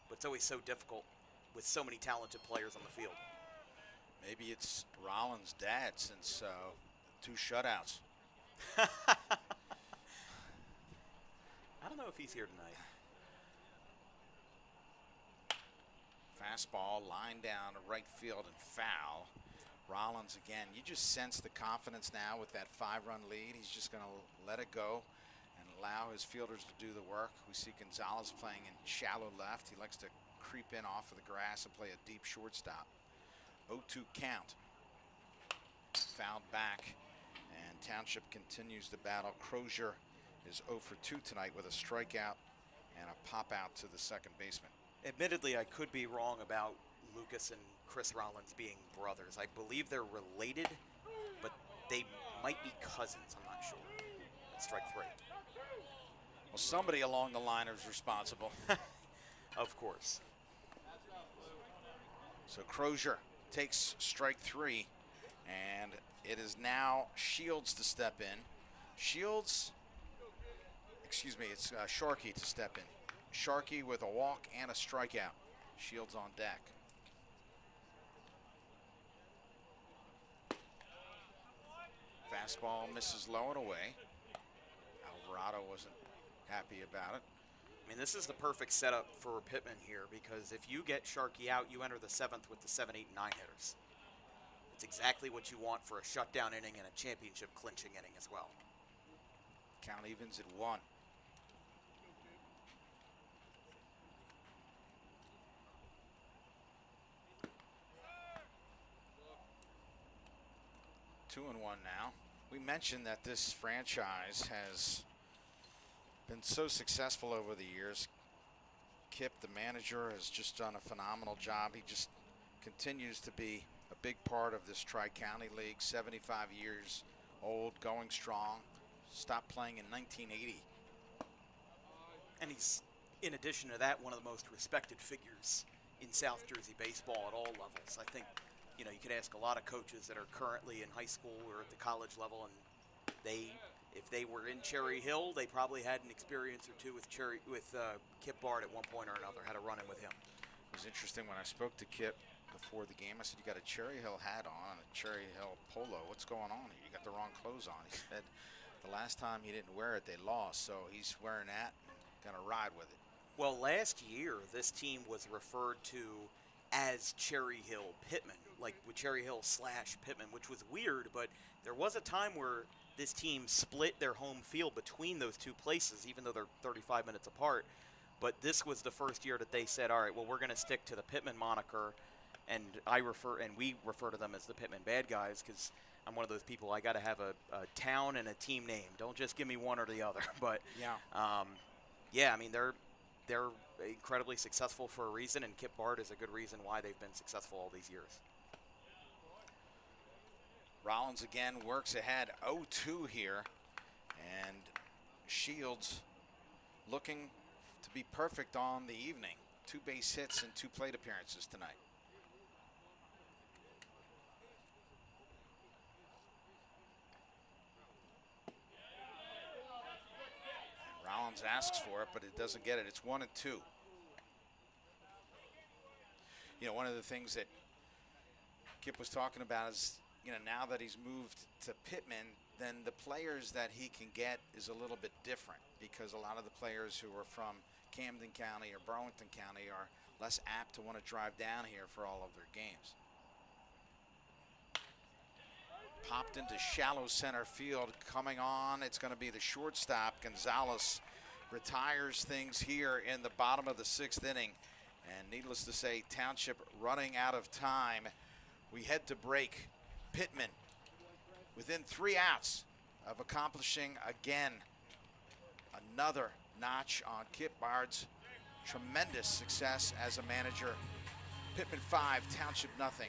But it's always so difficult with so many talented players on the field. Maybe it's Rollins' dad since 2 shutouts. I don't know if he's here tonight. Fastball, line down to right field and foul. Rollins again, you just sense the confidence now with that 5-run lead. He's just going to let it go and allow his fielders to do the work. We see Gonzalez playing in shallow left. He likes to creep in off of the grass and play a deep shortstop. 0-2 count. Fouled back, and Township continues the battle. Crozier is 0 for 2 tonight with a strikeout and a pop out to the second baseman. Admittedly, I could be wrong about Lucas and Chris Rollins being brothers. I believe they're related, but they might be cousins. I'm not sure. Strike 3. Well, somebody along the line is responsible. Of course. So Crozier takes strike 3, and it is now Shields to step in. It's Sharkey to step in. Sharkey with a walk and a strikeout. Shields on deck. Fastball misses low and away. Alvarado wasn't happy about it. I mean, this is the perfect setup for Pitman here because if you get Sharkey out, you enter the 7th with the 7, 8, and 9 hitters. It's exactly what you want for a shutdown inning and a championship clinching inning as well. Count evens at 1. Two and 1 now. We mentioned that this franchise has been so successful over the years. Kip, the manager, has just done a phenomenal job. He just continues to be a big part of this Tri-County League. 75 years old, going strong. Stopped playing in 1980. And he's, in addition to that, one of the most respected figures in South Jersey baseball at all levels. I think, you know, you could ask a lot of coaches that are currently in high school or at the college level, and if they were in Cherry Hill, they probably had an experience or two with Kip Bard at one point or another, had a run-in with him. It was interesting when I spoke to Kip before the game. I said, "You got a Cherry Hill hat on and a Cherry Hill polo. What's going on here? You got the wrong clothes on." He said the last time he didn't wear it, they lost, so he's wearing that and going to ride with it. Well, last year, this team was referred to as Cherry Hill Pitman, like with Cherry Hill / Pitman, which was weird, but there was a time where this team split their home field between those two places, even though they're 35 minutes apart. But this was the first year that they said, all right, well, we're going to stick to the Pitman moniker, and we refer to them as the Pitman Bad Guys because I'm one of those people, I got to have a town and a team name. Don't just give me one or the other. But yeah, I mean, they're incredibly successful for a reason, and Kip Bard is a good reason why they've been successful all these years. Rollins again works ahead, 0-2 here, and Shields looking to be perfect on the evening. 2 base hits and 2 plate appearances tonight. And Rollins asks for it, but it doesn't get it. It's 1-2. You know, one of the things that Kip was talking about is, you know, now that he's moved to Pitman, then the players that he can get is a little bit different because a lot of the players who are from Camden County or Burlington County are less apt to want to drive down here for all of their games. Popped into shallow center field. Coming on, it's going to be the shortstop. Gonzalez retires things here in the bottom of the 6th inning. And needless to say, Township running out of time. We head to break. Pitman within 3 outs of accomplishing again another notch on Kip Bard's tremendous success as a manager. Pitman 5, Township nothing.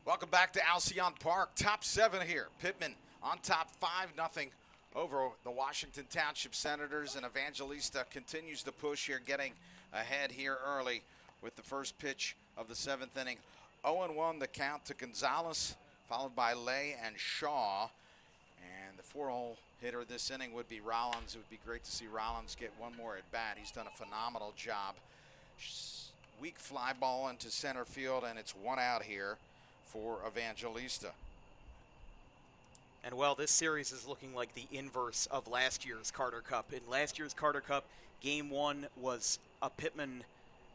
Welcome back to Alcyon Park. Top 7 here. Pitman on top 5-0 over the Washington Township Senators, and Evangelista continues to push here, getting ahead here early with the first pitch of the 7th inning. 0-1 the count to Gonzalez, followed by Lay and Shaw. And the 4-hole hitter this inning would be Rollins. It would be great to see Rollins get one more at bat. He's done a phenomenal job. Weak fly ball into center field, and it's 1 out here for Evangelista. And well, this series is looking like the inverse of last year's Carter Cup. In last year's Carter Cup, Game 1 was a Pitman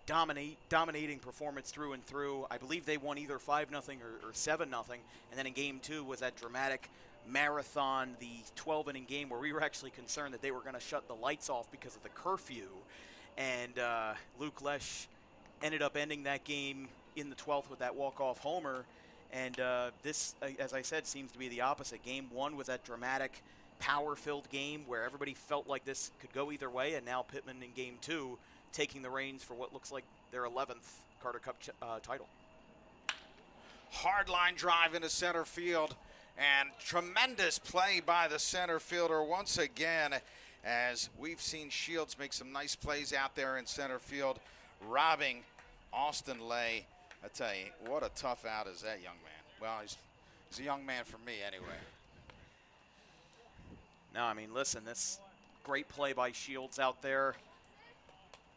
dominating performance through and through. I believe they won either 5-0 or 7-0. And then in Game 2 was that dramatic marathon, the 12-inning game where we were actually concerned that they were going to shut the lights off because of the curfew. And Luke Lesh ended up ending that game in the 12th with that walk-off homer. And this, as I said, seems to be the opposite. Game 1 was that dramatic, power-filled game where everybody felt like this could go either way, and now Pitman in Game 2 taking the reins for what looks like their 11th Carter Cup title. Hard line drive into center field, and tremendous play by the center fielder once again, as we've seen Shields make some nice plays out there in center field, robbing Austin Lay. I tell you, what a tough out is that young man. Well, he's a young man for me anyway. No, I mean, listen, this great play by Shields out there.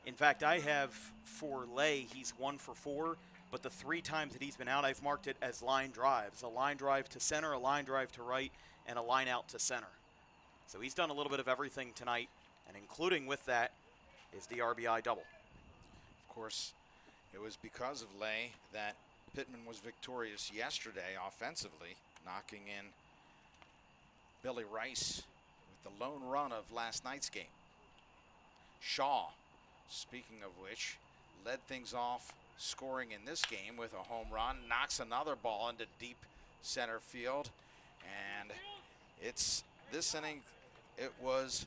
In fact, I have for Lay, he's 1 for 4, but the 3 times that he's been out, I've marked it as line drives. A line drive to center, a line drive to right, and a line out to center. So he's done a little bit of everything tonight, and including with that is the RBI double. Of course, it was because of Lay that Pitman was victorious yesterday offensively, knocking in Billy Rice with the lone run of last night's game. Shaw, speaking of which, led things off scoring in this game with a home run, knocks another ball into deep center field, and it's this inning, it was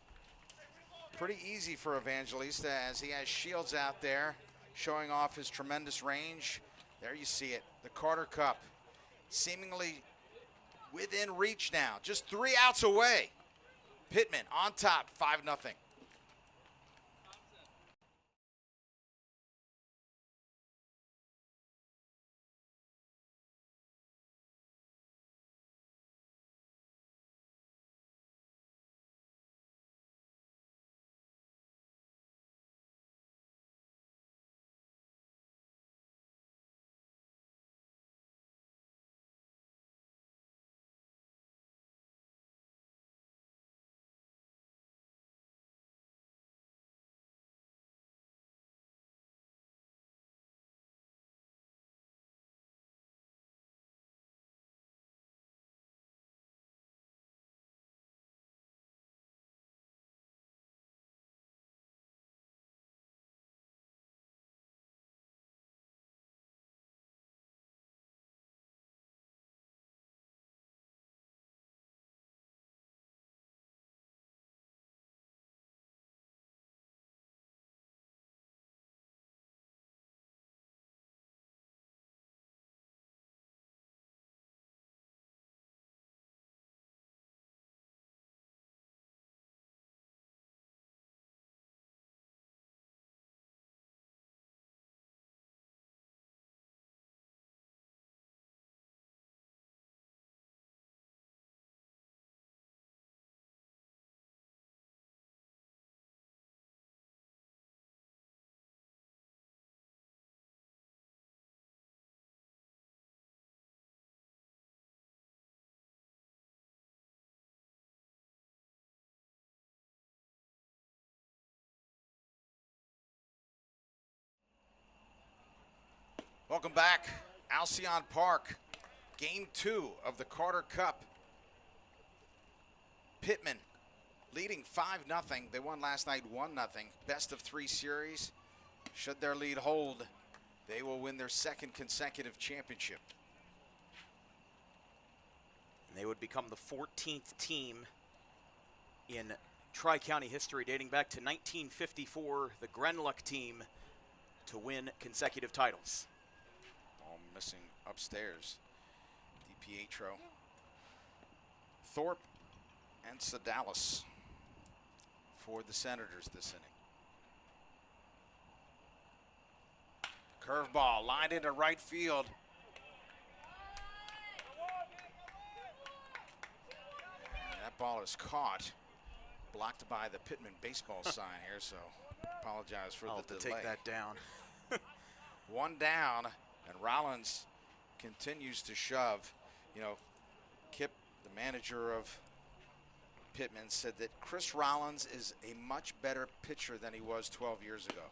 pretty easy for Evangelista as he has Shields out there showing off his tremendous range. There you see it, the Carter Cup, seemingly within reach now, just 3 outs away. Pitman on top, 5-0. Welcome back, Alcyon Park, Game 2 of the Carter Cup. Pitman leading 5-0. They won last night 1-0. Best of 3 series. Should their lead hold, they will win their 2nd consecutive championship. And they would become the 14th team in Tri-County history, dating back to 1954, the Grenluck team, to win consecutive titles. All missing upstairs. DiPietro, Thorpe, and Sedalis for the Senators this inning. Curveball lined into right field. And that ball is caught, blocked by the Pitman baseball sign here, so apologize for the delay. Take that down. 1 down, and Rollins continues to shove. You know, Kip, the manager of Pitman, said that Chris Rollins is a much better pitcher than he was 12 years ago.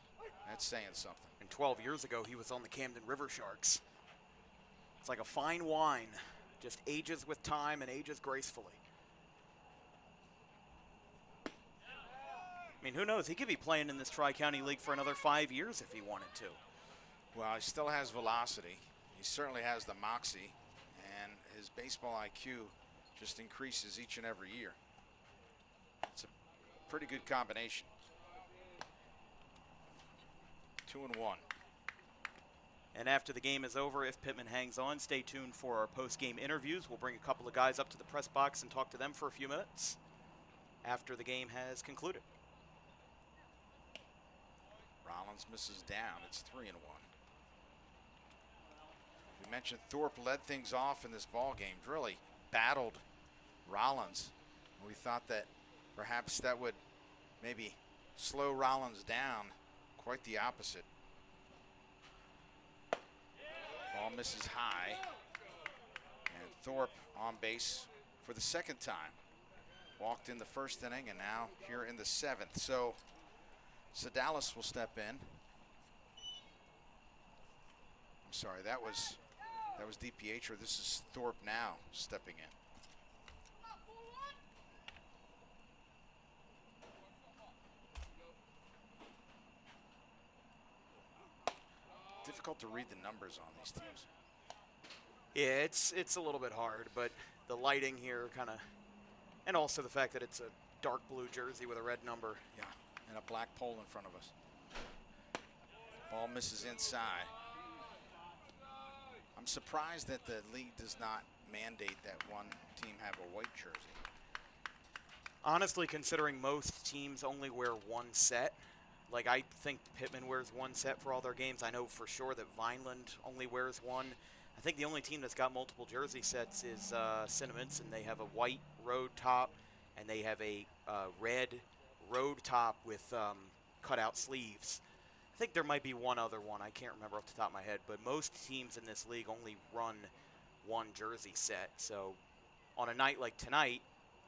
That's saying something. And 12 years ago, he was on the Camden River Sharks. It's like a fine wine, just ages with time and ages gracefully. I mean, who knows? He could be playing in this Tri-County League for another 5 years if he wanted to. Well, he still has velocity. He certainly has the moxie, and his baseball IQ just increases each and every year. It's a pretty good combination. 2-1. And after the game is over, if Pitman hangs on, stay tuned for our post-game interviews. We'll bring a couple of guys up to the press box and talk to them for a few minutes after the game has concluded. Rollins misses down. It's 3-1. We mentioned Thorpe led things off in this ball game. Really battled Rollins. We thought that perhaps that would maybe slow Rollins down. Quite the opposite. Ball misses high. And Thorpe on base for the 2nd time. Walked in the 1st inning and now here in the 7th. So Sedalis will step in. I'm sorry, that was DiPietro. This is Thorpe now stepping in. Difficult to read the numbers on these teams. Yeah, it's a little bit hard, but the lighting here kind of, and also the fact that it's a dark blue jersey with a red number. Yeah, and a black pole in front of us. Ball misses inside. I'm surprised that the league does not mandate that one team have a white jersey. Honestly, considering most teams only wear one set, like I think Pitman wears one set for all their games. I know for sure that Vineland only wears one. I think the only team that's got multiple jersey sets is Cinnaminson. They have a white road top, and they have a red road top with cutout sleeves. I think there might be one other one. I can't remember off the top of my head, but most teams in this league only run one jersey set. So on a night like tonight,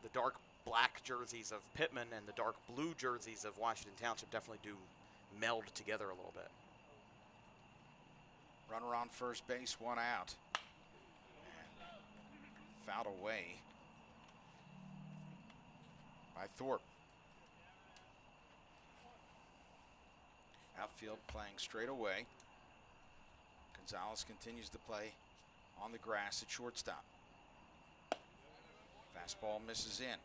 the dark black jerseys of Pitman and the dark blue jerseys of Washington Township definitely do meld together a little bit. Runner on first base, one out. And fouled away by Thorpe. Outfield playing straight away. Gonzalez continues to play on the grass at shortstop. Fastball misses in.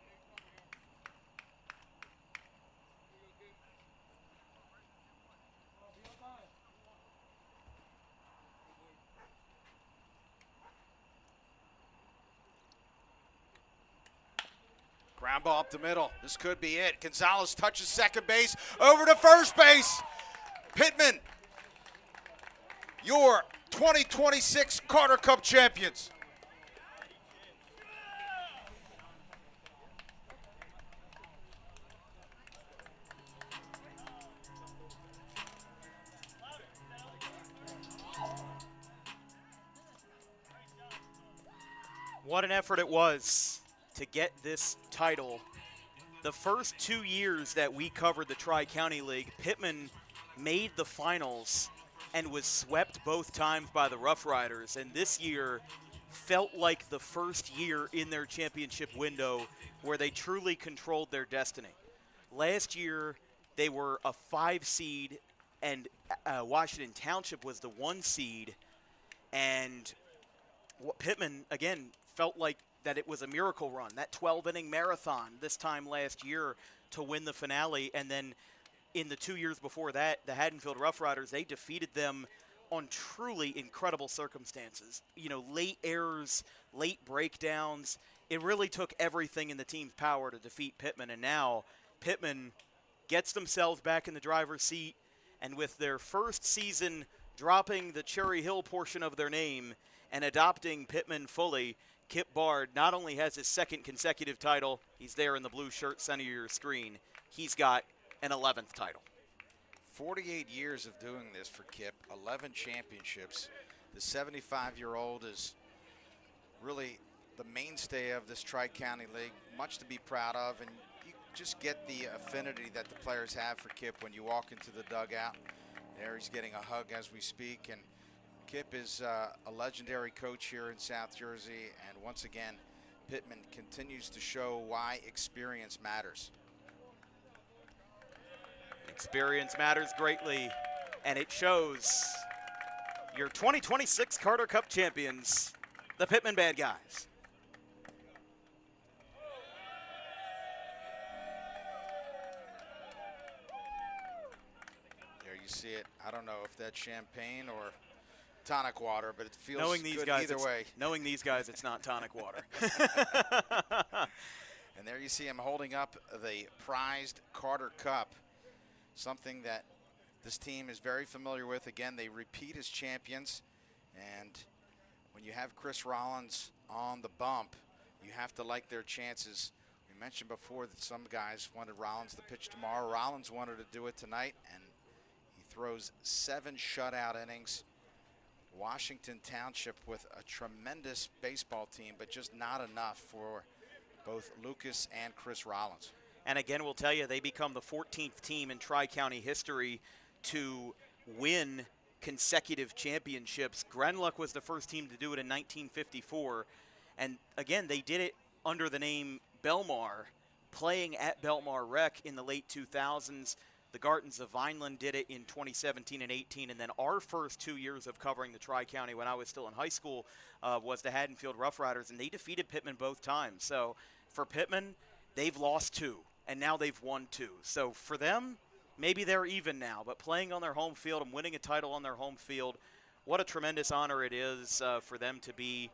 Ground ball up the middle. This could be it. Gonzalez touches second base, over to first base. Pitman, your 2026 Carter Cup champions. What an effort it was to get this title. The first 2 years that we covered the Tri-County League, Pitman made the finals and was swept both times by the Rough Riders. And this year felt like the first year in their championship window where they truly controlled their destiny. Last year, they were a 5 seed, and Washington Township was the 1 seed. And Pitman, again, felt like that it was a miracle run, that 12-inning marathon this time last year to win the finale. And then in the 2 years before that, the Haddonfield Rough Riders, they defeated them on truly incredible circumstances. You know, late errors, late breakdowns. It really took everything in the team's power to defeat Pitman. And now Pitman gets themselves back in the driver's seat. And with their first season dropping the Cherry Hill portion of their name and adopting Pitman fully, Kip Bard not only has his second consecutive title, he's there in the blue shirt center of your screen, he's got an 11th title. 48 years of doing this for Kip, 11 championships. The 75-year-old is really the mainstay of this Tri-County League, much to be proud of, and you just get the affinity that the players have for Kip when you walk into the dugout. There he's getting a hug as we speak, and Kip is a legendary coach here in South Jersey, and once again, Pitman continues to show why experience matters. Experience matters greatly, and it shows. Your 2026 Carter Cup champions, the Pitman Bad Guys. There you see it. I don't know if that's champagne or tonic water, but it feels knowing these good guys, either way. Knowing these guys, it's not tonic water. And there you see him holding up the prized Carter Cup, something that this team is very familiar with. Again, they repeat as champions, and when you have Chris Rollins on the bump, you have to like their chances. We mentioned before that some guys wanted Rollins to pitch tomorrow. Rollins wanted to do it tonight, and he throws 7 shutout innings. Washington Township with a tremendous baseball team, but just not enough for both Lucas and Chris Rollins. And again, we'll tell you, they become the 14th team in Tri-County history to win consecutive championships. Grenluck was the first team to do it in 1954. And again, they did it under the name Belmar, playing at Belmar Rec in the late 2000s. The Gartons of Vineland did it in 2017 and 18, and then our first 2 years of covering the Tri-County when I was still in high school was the Haddonfield Rough Riders, and they defeated Pitman both times. So for Pitman, they've lost 2, and now they've won 2. So for them, maybe they're even now, but playing on their home field and winning a title on their home field what a tremendous honor it is for them to be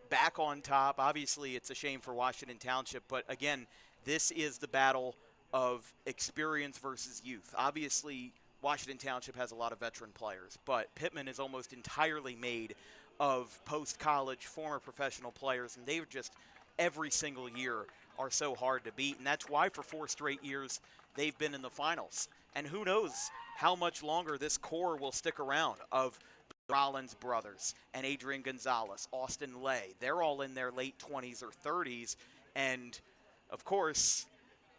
back on top. Obviously, it's a shame for Washington Township, but again, this is the battle of experience versus youth. Obviously, Washington Township has a lot of veteran players, but Pitman is almost entirely made of post-college, former professional players, and they've just every single year are so hard to beat, and that's why for 4 straight years they've been in the finals. And who knows how much longer this core will stick around of Rollins brothers and Adrian Gonzalez, Austin Lay. They're all in their late 20s or 30s, and of course,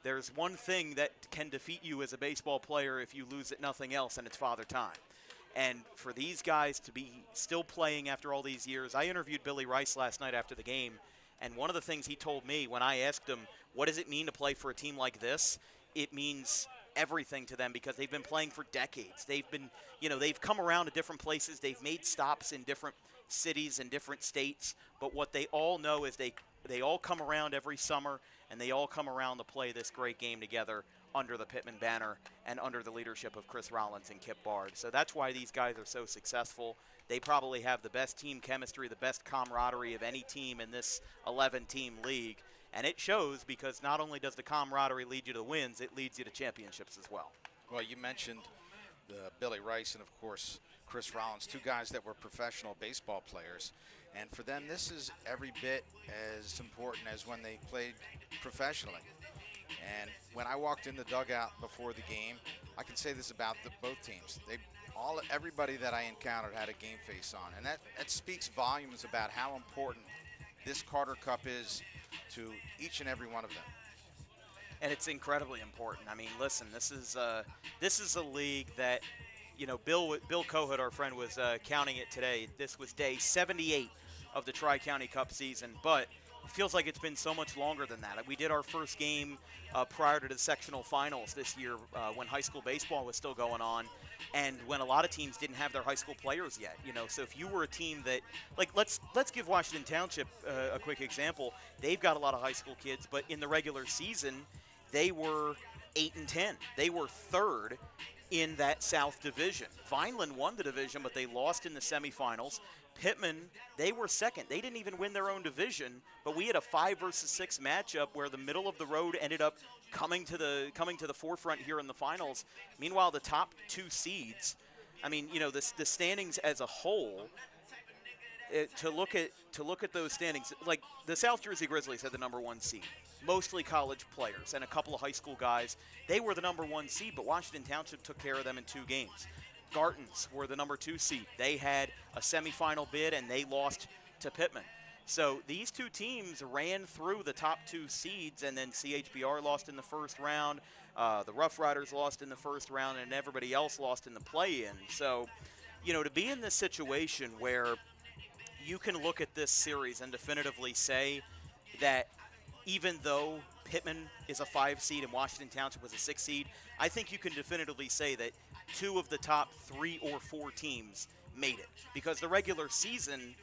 there's one thing that can defeat you as a baseball player if you lose at nothing else, and it's Father Time. And for these guys to be still playing after all these years, I interviewed Billy Rice last night after the game, and one of the things he told me when I asked him, what does it mean to play for a team like this? It means everything to them because they've been playing for decades. They've been, they've come around to different places. They've made stops in different cities and different states, but what they all know is they all come around every summer, and they all come around to play this great game together under the Pitman banner and under the leadership of Chris Rollins and Kip Bard. So that's why these guys are so successful. They probably have the best team chemistry, the best camaraderie of any team in this 11-team league. And it shows because not only does the camaraderie lead you to wins, it leads you to championships as well. Well, you mentioned Billy Rice and, of course, Chris Rollins, 2 guys that were professional baseball players. And for them, this is every bit as important as when they played professionally. And when I walked in the dugout before the game, I can say this about both teams. Everybody that I encountered had a game face on. And that speaks volumes about how important this Carter Cup is to each and every one of them. And it's incredibly important. I mean, listen, this is a league that, Bill Cohood, our friend, was counting it today. This was day 78 of the Tri-County Cup season, but it feels like it's been so much longer than that. We did our first game prior to the sectional finals this year when high school baseball was still going on, and when a lot of teams didn't have their high school players yet. So if you were a team that, let's give Washington Township a quick example. They've got a lot of high school kids, but in the regular season, they were 8-10. They were 3rd in that South Division. Vineland won the division, but they lost in the semifinals. Pitman, they were 2nd. They didn't even win their own division, but we had a 5 versus 6 matchup where the middle of the road ended up coming to the forefront here in the finals. Meanwhile, the top 2 seeds, I mean, the standings as a whole, to look at those standings, like the South Jersey Grizzlies had the number 1 seed. Mostly college players and a couple of high school guys. They were the number 1 seed, but Washington Township took care of them in 2 games. Gartons were the number 2 seed. They had a semifinal bid, and they lost to Pitman. So these 2 teams ran through the top 2 seeds, and then CHBR lost in the first round. The Rough Riders lost in the first round, and everybody else lost in the play-in. So, to be in this situation where you can look at this series and definitively say that even though Pitman is a 5 seed and Washington Township was a 6 seed, I think you can definitively say that 2 of the top 3 or 4 teams made it. Because the regular season,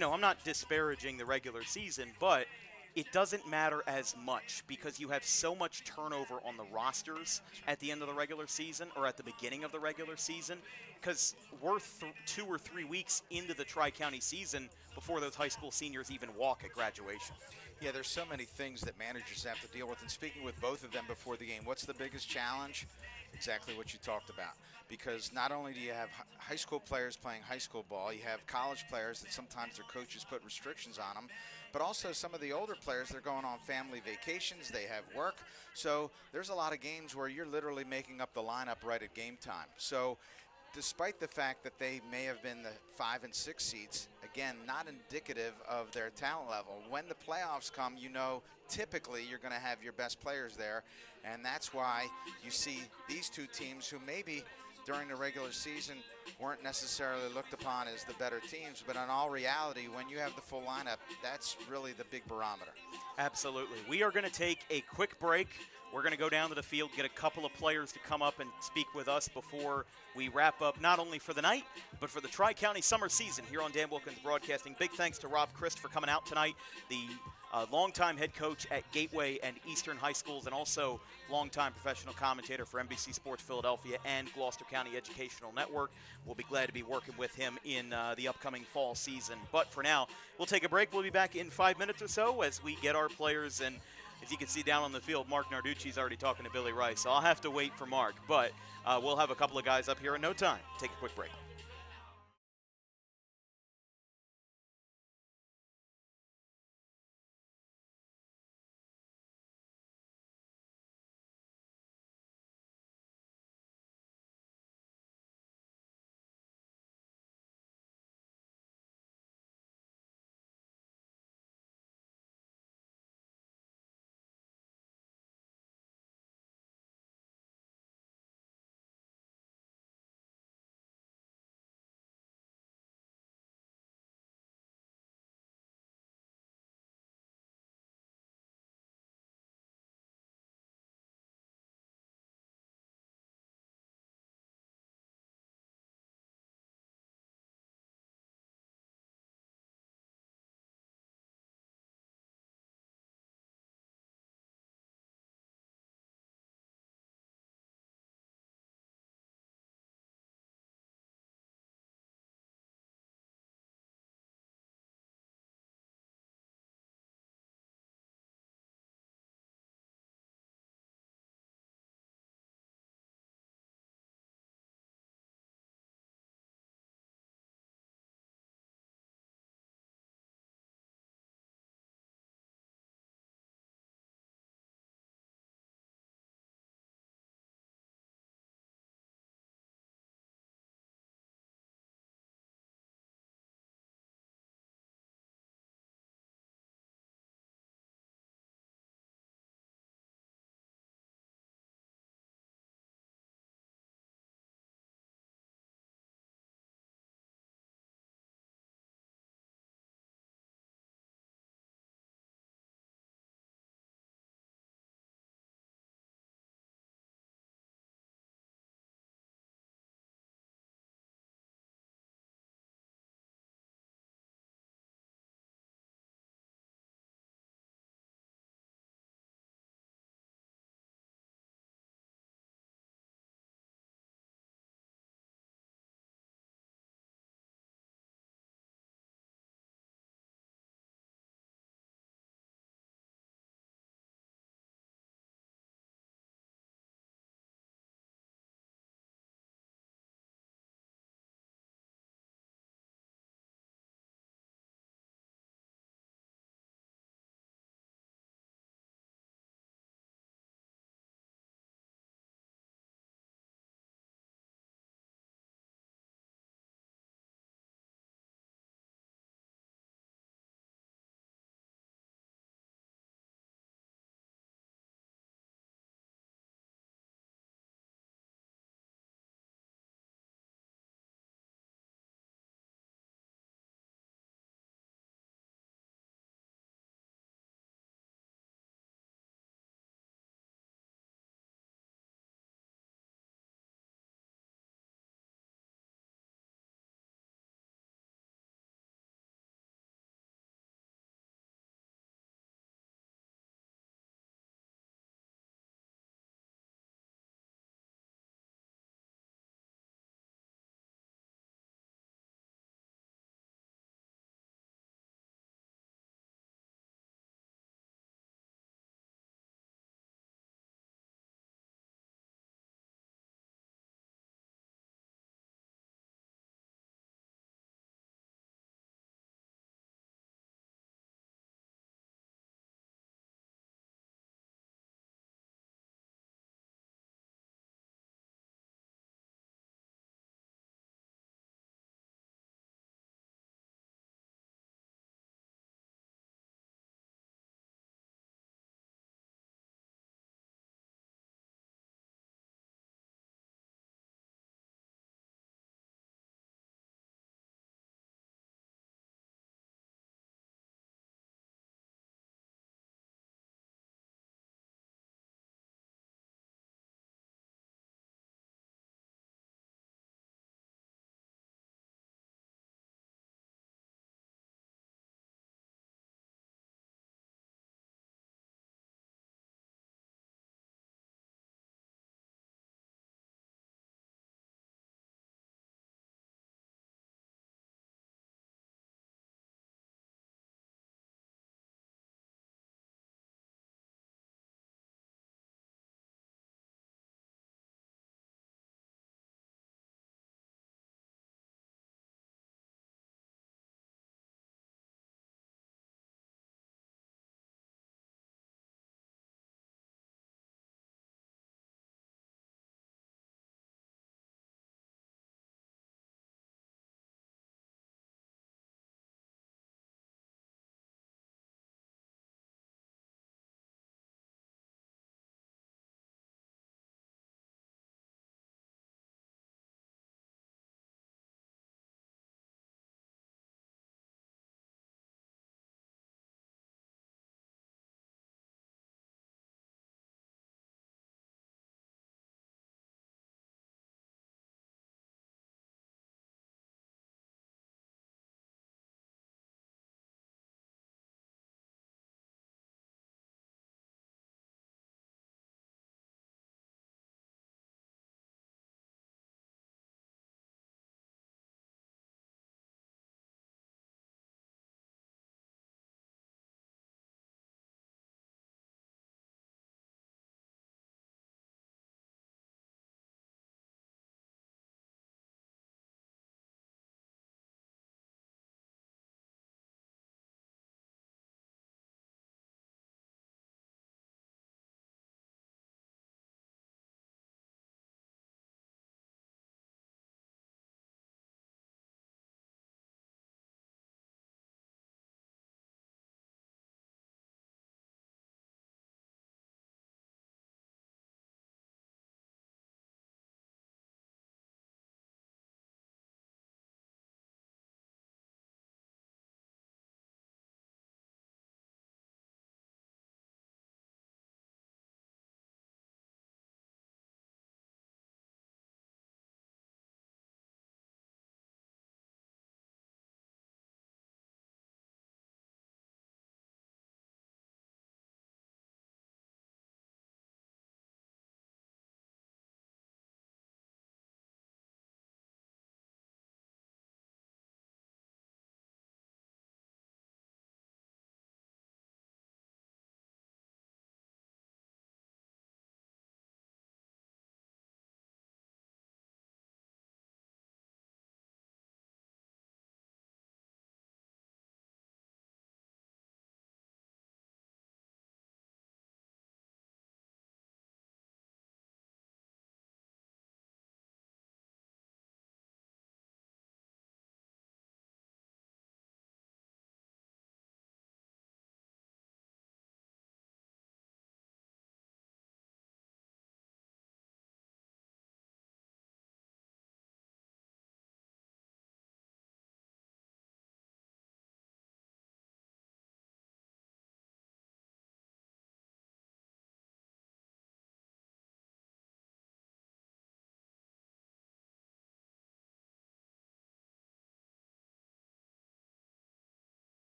I'm not disparaging the regular season, but it doesn't matter as much because you have so much turnover on the rosters at the end of the regular season or at the beginning of the regular season, because we're 2 or 3 weeks into the Tri-County season before those high school seniors even walk at graduation. Yeah, there's so many things that managers have to deal with. And speaking with both of them before the game, what's the biggest challenge? Exactly what you talked about. Because not only do you have high school players playing high school ball, you have college players that sometimes their coaches put restrictions on them, but also some of the older players, they're going on family vacations, they have work. So there's a lot of games where you're literally making up the lineup right at game time. So despite the fact that they may have been the 5 and 6 seeds, again, not indicative of their talent level. When the playoffs come, typically you're going to have your best players there, and that's why you see these 2 teams who maybe during the regular season weren't necessarily looked upon as the better teams, but in all reality, when you have the full lineup, that's really the big barometer. Absolutely. We are going to take a quick break. We're going to go down to the field, get a couple of players to come up and speak with us before we wrap up, not only for the night, but for the Tri-County summer season here on Dan Wilkins Broadcasting. Big thanks to Rob Christ for coming out tonight, the longtime head coach at Gateway and Eastern High Schools, and also longtime professional commentator for NBC Sports Philadelphia and Gloucester County Educational Network. We'll be glad to be working with him in the upcoming fall season. But for now, we'll take a break. We'll be back in 5 minutes or so as we get our players. And as you can see down on the field, Mark Narducci's already talking to Billy Rice. So I'll have to wait for Mark, but we'll have a couple of guys up here in no time. Take a quick break.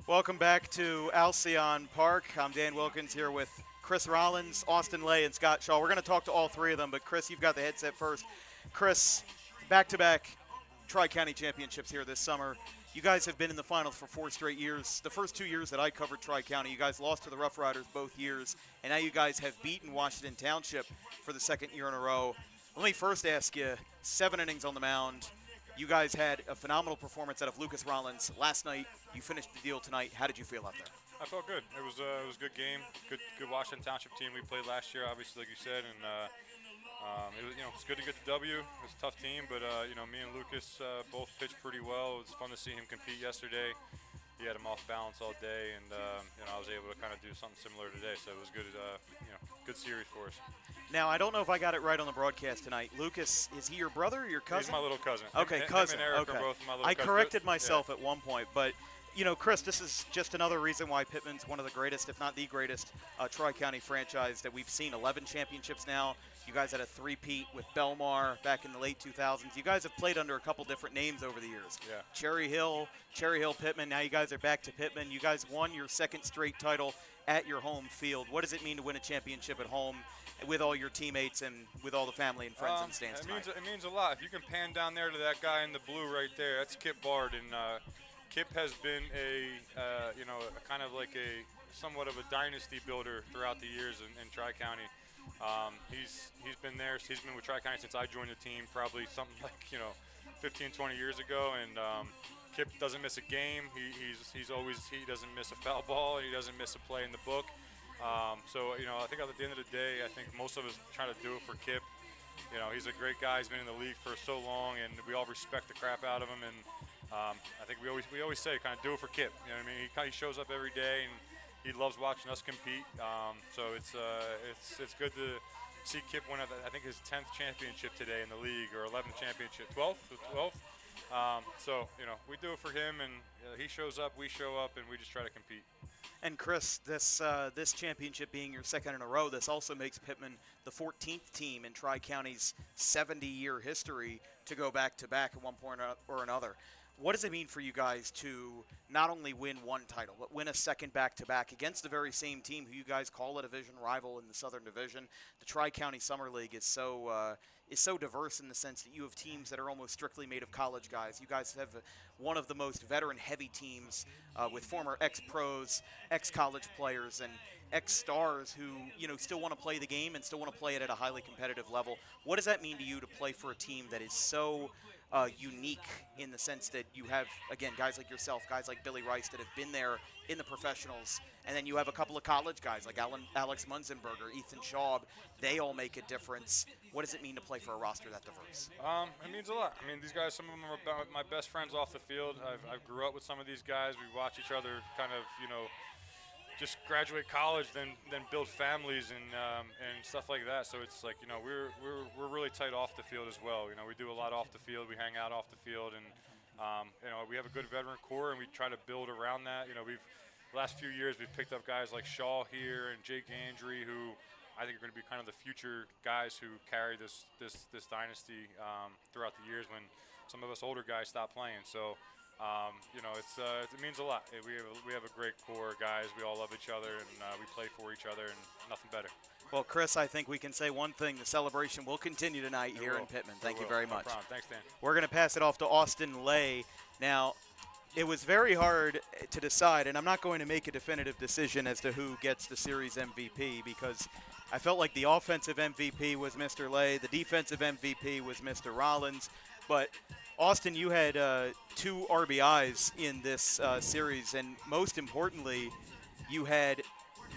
Welcome back to Alcyon Park. I'm Dan Wilkins here with Chris Rollins, Austin Lay, and Scott Shaw. We're going to talk to all three of them, but Chris, you've got the headset first. Chris, back-to-back Tri-County championships here this summer. You guys have been in the finals for 4 straight years. The first 2 years that I covered Tri-County, you guys lost to the Rough Riders both years, and now you guys have beaten Washington Township for the 2nd year in a row. Let me first ask you, 7 innings on the mound. You guys had a phenomenal performance out of Lucas Rollins last night. You finished the deal tonight. How did you feel out there? I felt good. It was a good game. Good Washington Township team we played last year, obviously, like you said, and it's good to get the W. It was a tough team, but me and Lucas both pitched pretty well. It was fun to see him compete yesterday. He had him off balance all day, and I was able to kind of do something similar today. So it was good. Good series for us. Now, I don't know if I got it right on the broadcast tonight. Lucas, is he your brother or your cousin? He's my little cousin. Okay, cousin. Him and Eric okay. are both my little I cousin. corrected myself at one point, but Chris, this is just another reason why Pitman's one of the greatest, if not the greatest, Tri-County franchise that we've seen. 11 championships now. You guys had a three-peat with Belmar back in the late 2000s. You guys have played under a couple different names over the years. Yeah. Cherry Hill, Pitman. Now you guys are back to Pitman. You guys won your 2nd straight title at your home field. What does it mean to win a championship at home with all your teammates and with all the family and friends in the stands tonight? It means a lot. If you can pan down there to that guy in the blue right there, that's Kip Bard, and Kip has been a kind of like somewhat of a dynasty builder throughout the years in Tri-County. He's been there. He's been with Tri-County since I joined the team, probably something like 15, 20 years ago, and Kip doesn't miss a game. He doesn't miss a foul ball, and he doesn't miss a play in the book. I think at the end of the day, I think most of us try to do it for Kip. He's a great guy. He's been in the league for so long, and we all respect the crap out of him. And I think we always say, kind of do it for Kip. You know what I mean? He shows up every day, and he loves watching us compete. So it's good to see Kip win, I think, his 10th championship today in the league, or 11th championship, 12th. We do it for him, and he shows up, we show up, and we just try to compete. And Chris, this championship being your 2nd in a row, this also makes Pitman the 14th team in Tri-County's 70-year history to go back-to-back at one point or another. What does it mean for you guys to not only win one title, but win a 2nd back-to-back against the very same team who you guys call a division rival in the Southern Division? The Tri-County Summer League is so diverse in the sense that you have teams that are almost strictly made of college guys. You guys have one of the most veteran-heavy teams with former ex-pros, ex-college players, and ex-stars who still want to play the game and still want to play it at a highly competitive level. What does that mean to you to play for a team that is so unique in the sense that you have, again, guys like yourself, guys like Billy Rice that have been there in the professionals, and then you have a couple of college guys like Alex Munzenberger, Ethan Schaub. They all make a difference. What does it mean to play for a roster that diverse? It means a lot. I mean, these guys, some of them are my best friends off the field. I grew up with some of these guys. We watch each other kind of, just graduate college, then build families and stuff like that. So it's like, we're really tight off the field as well. We do a lot off the field. We hang out off the field, and we have a good veteran core, and we try to build around that. The last few years we've picked up guys like Shaw here and Jake Andry, who I think are going to be kind of the future guys who carry this dynasty throughout the years when some of us older guys stop playing. So. It means a lot. We have a great core of guys. We all love each other, and we play for each other, and nothing better. Well, Chris, I think we can say one thing. The celebration will continue tonight here in Pitman. Thank you very much. No problem. Thanks, Dan. We're going to pass it off to Austin Lay. Now, it was very hard to decide, and I'm not going to make a definitive decision as to who gets the series MVP because I felt like the offensive MVP was Mr. Lay, the defensive MVP was Mr. Rollins, but Austin, you had 2 RBIs in this series, and most importantly, you had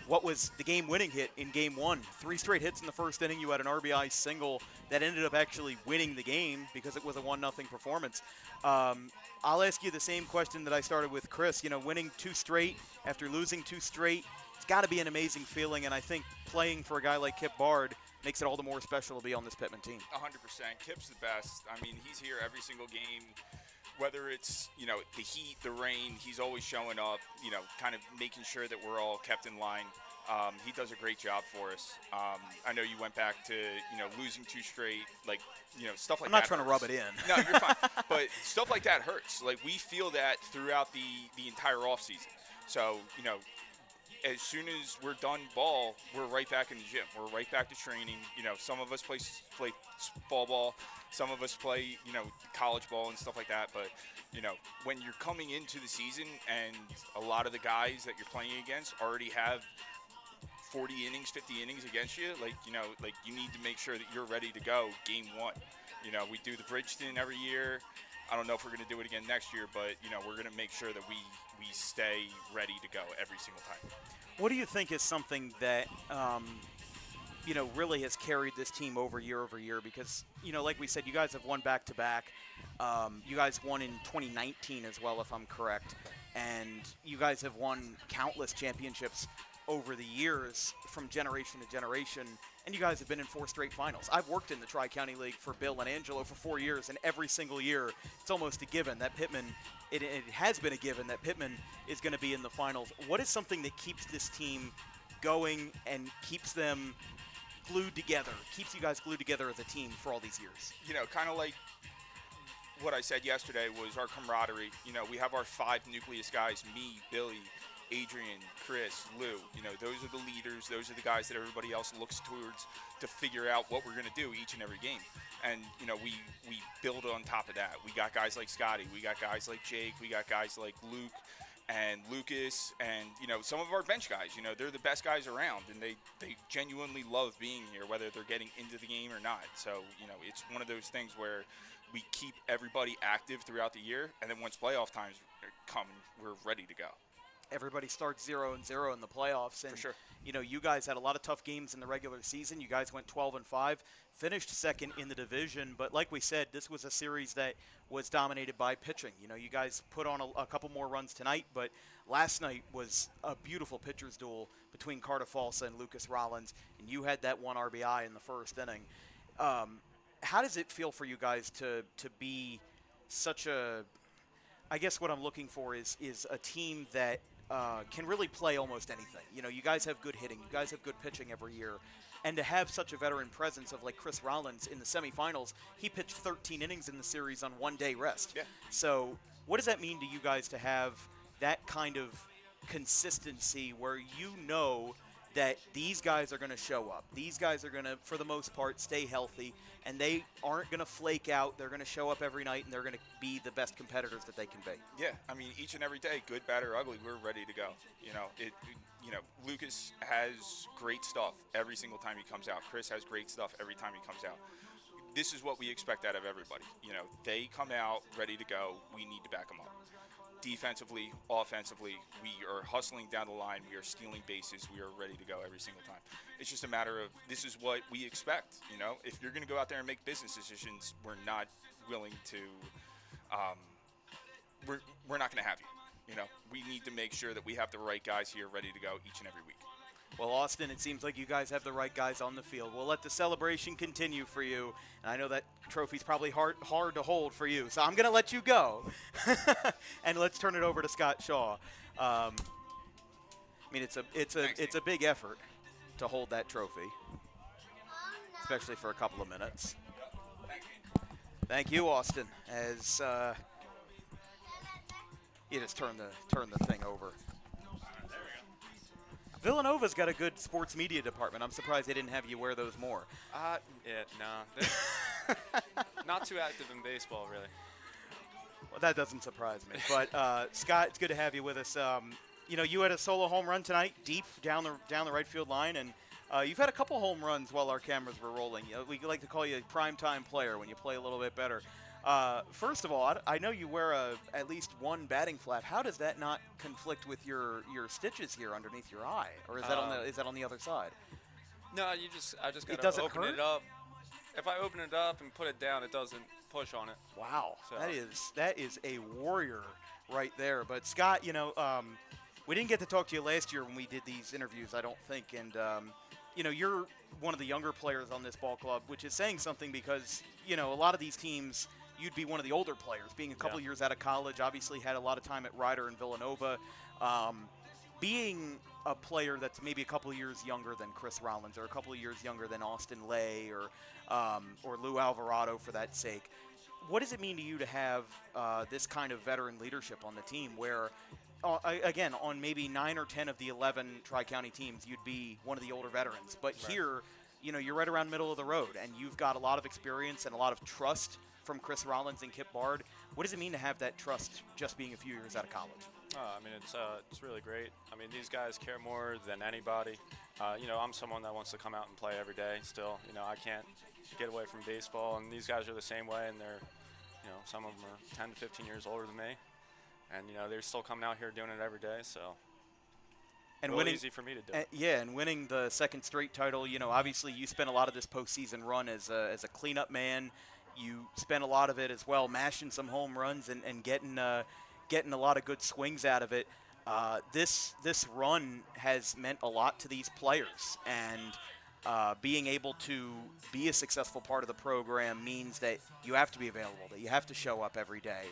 what was the game-winning hit in Game 1. 3 straight hits in the first inning. You had an RBI single that ended up actually winning the game because it was a 1-0 performance. I'll ask you the same question that I started with Chris. Winning 2 straight after losing 2 straight, it's got to be an amazing feeling, and I think playing for a guy like Kip Bard makes it all the more special to be on this Pitman team. 100%. Kip's the best. I mean, he's here every single game. Whether it's, the heat, the rain, he's always showing up, kind of making sure that we're all kept in line. He does a great job for us. I know you went back to, losing 2 straight, stuff like that. I'm not trying to rub it in. No, you're fine. But stuff like that hurts. We feel that throughout the entire offseason. So, as soon as we're done ball, we're right back in the gym. We're right back to training. Some of us play fall ball. Some of us play, college ball and stuff like that. But, when you're coming into the season and a lot of the guys that you're playing against already have 40 innings, 50 innings against you, you need to make sure that you're ready to go game one. We do the Bridgeton every year. I don't know if we're going to do it again next year, but, we're going to make sure that we stay ready to go every single time. What do you think is something that, really has carried this team over year? Because, like we said, you guys have won back-to-back. You guys won in 2019 as well, if I'm correct. And you guys have won countless championships over the years from generation to generation, and you guys have been in 4 straight finals. I've worked in the Tri-County League for Bill and Angelo for 4 years, and every single year it's almost a given that Pitman, it has been a given that Pitman is going to be in the finals. What is something that keeps this team going and keeps them glued together, keeps you guys glued together as a team for all these years? Kind of like what I said yesterday was our camaraderie. We have our 5 nucleus guys, me, Billy, Adrian, Chris, Lou. Those are the leaders. Those are the guys that everybody else looks towards to figure out what we're going to do each and every game. And, we build on top of that. We got guys like Scotty. We got guys like Jake. We got guys like Luke and Lucas and, some of our bench guys. They're the best guys around, and they genuinely love being here, whether they're getting into the game or not. So, it's one of those things where we keep everybody active throughout the year, and then once playoff times come, we're ready to go. Everybody starts 0-0 in the playoffs, and for sure. You guys had a lot of tough games in the regular season. You guys went 12-5, finished second in the division, but like we said, this was a series that was dominated by pitching. You guys put on a couple more runs tonight, but last night was a beautiful pitcher's duel between Carter Falsa and Lucas Rollins, and you had that 1 RBI in the first inning. How does it feel for you guys to be such a, I guess what I'm looking for is a team that can really play almost anything. You guys have good hitting. You guys have good pitching every year. And to have such a veteran presence of like Chris Rollins in the semifinals, he pitched 13 innings in the series on 1 day rest. Yeah. So what does that mean to you guys to have that kind of consistency where that these guys are going to show up? These guys are going to, for the most part, stay healthy, and they aren't going to flake out. They're going to show up every night, and they're going to be the best competitors that they can be. Yeah, each and every day, good, bad, or ugly, we're ready to go. Lucas has great stuff every single time he comes out. Chris has great stuff every time he comes out. This is what we expect out of everybody. They come out ready to go. We need to back them up. Defensively, offensively, we are hustling down the line. We are stealing bases. We are ready to go every single time. It's just a matter of this is what we expect. If you're going to go out there and make business decisions, we're not willing to. We're not going to have you. We need to make sure that we have the right guys here ready to go each and every week. Well, Austin, it seems like you guys have the right guys on the field. We'll let the celebration continue for you. And I know that trophy's probably hard to hold for you, so I'm going to let you go. And let's turn it over to Scott Shaw. It's a big effort to hold that trophy, especially for a couple of minutes. Thank you, Austin. As you just turn the thing over. Villanova's got a good sports media department. I'm surprised they didn't have you wear those more. No. Not too active in baseball, really. Well, that doesn't surprise me. But, Scott, it's good to have you with us. You had a solo home run tonight, deep down the right field line, and you've had a couple home runs while our cameras were rolling. We like to call you a primetime player when you play a little bit better. First of all, I know you wear at least one batting flap. How does that not conflict with your stitches here underneath your eye, or is that on the other side? No, I just gotta open it up. If I open it up and put it down, it doesn't push on it. Wow, so. that is a warrior right there. But Scott, we didn't get to talk to you last year when we did these interviews, I don't think, and you're one of the younger players on this ball club, which is saying something because a lot of these teams. You'd be one of the older players, being a couple years out of college, obviously had a lot of time at Ryder and Villanova. Being a player that's maybe a couple of years younger than Chris Rollins or a couple of years younger than Austin Lay or Lou Alvarado for that sake, what does it mean to you to have this kind of veteran leadership on the team where again, on maybe 9 or 10 of the 11 Tri-County teams, you'd be one of the older veterans. But here, you're right around middle of the road, and you've got a lot of experience and a lot of trust from Chris Rollins and Kip Bard. What does it mean to have that trust just being a few years out of college? I mean, it's really great. I mean, these guys care more than anybody. I'm someone that wants to come out and play every day still. I can't get away from baseball, and these guys are the same way, and they're, some of them are 10 to 15 years older than me. And, they're still coming out here doing it every day, so and really winning, easy for me to do. Yeah, and winning the second straight title, obviously you spent a lot of this postseason run as a cleanup man. You spent a lot of it as well mashing some home runs and getting a lot of good swings out of it. This run has meant a lot to these players, and being able to be a successful part of the program means that you have to be available, that you have to show up every day.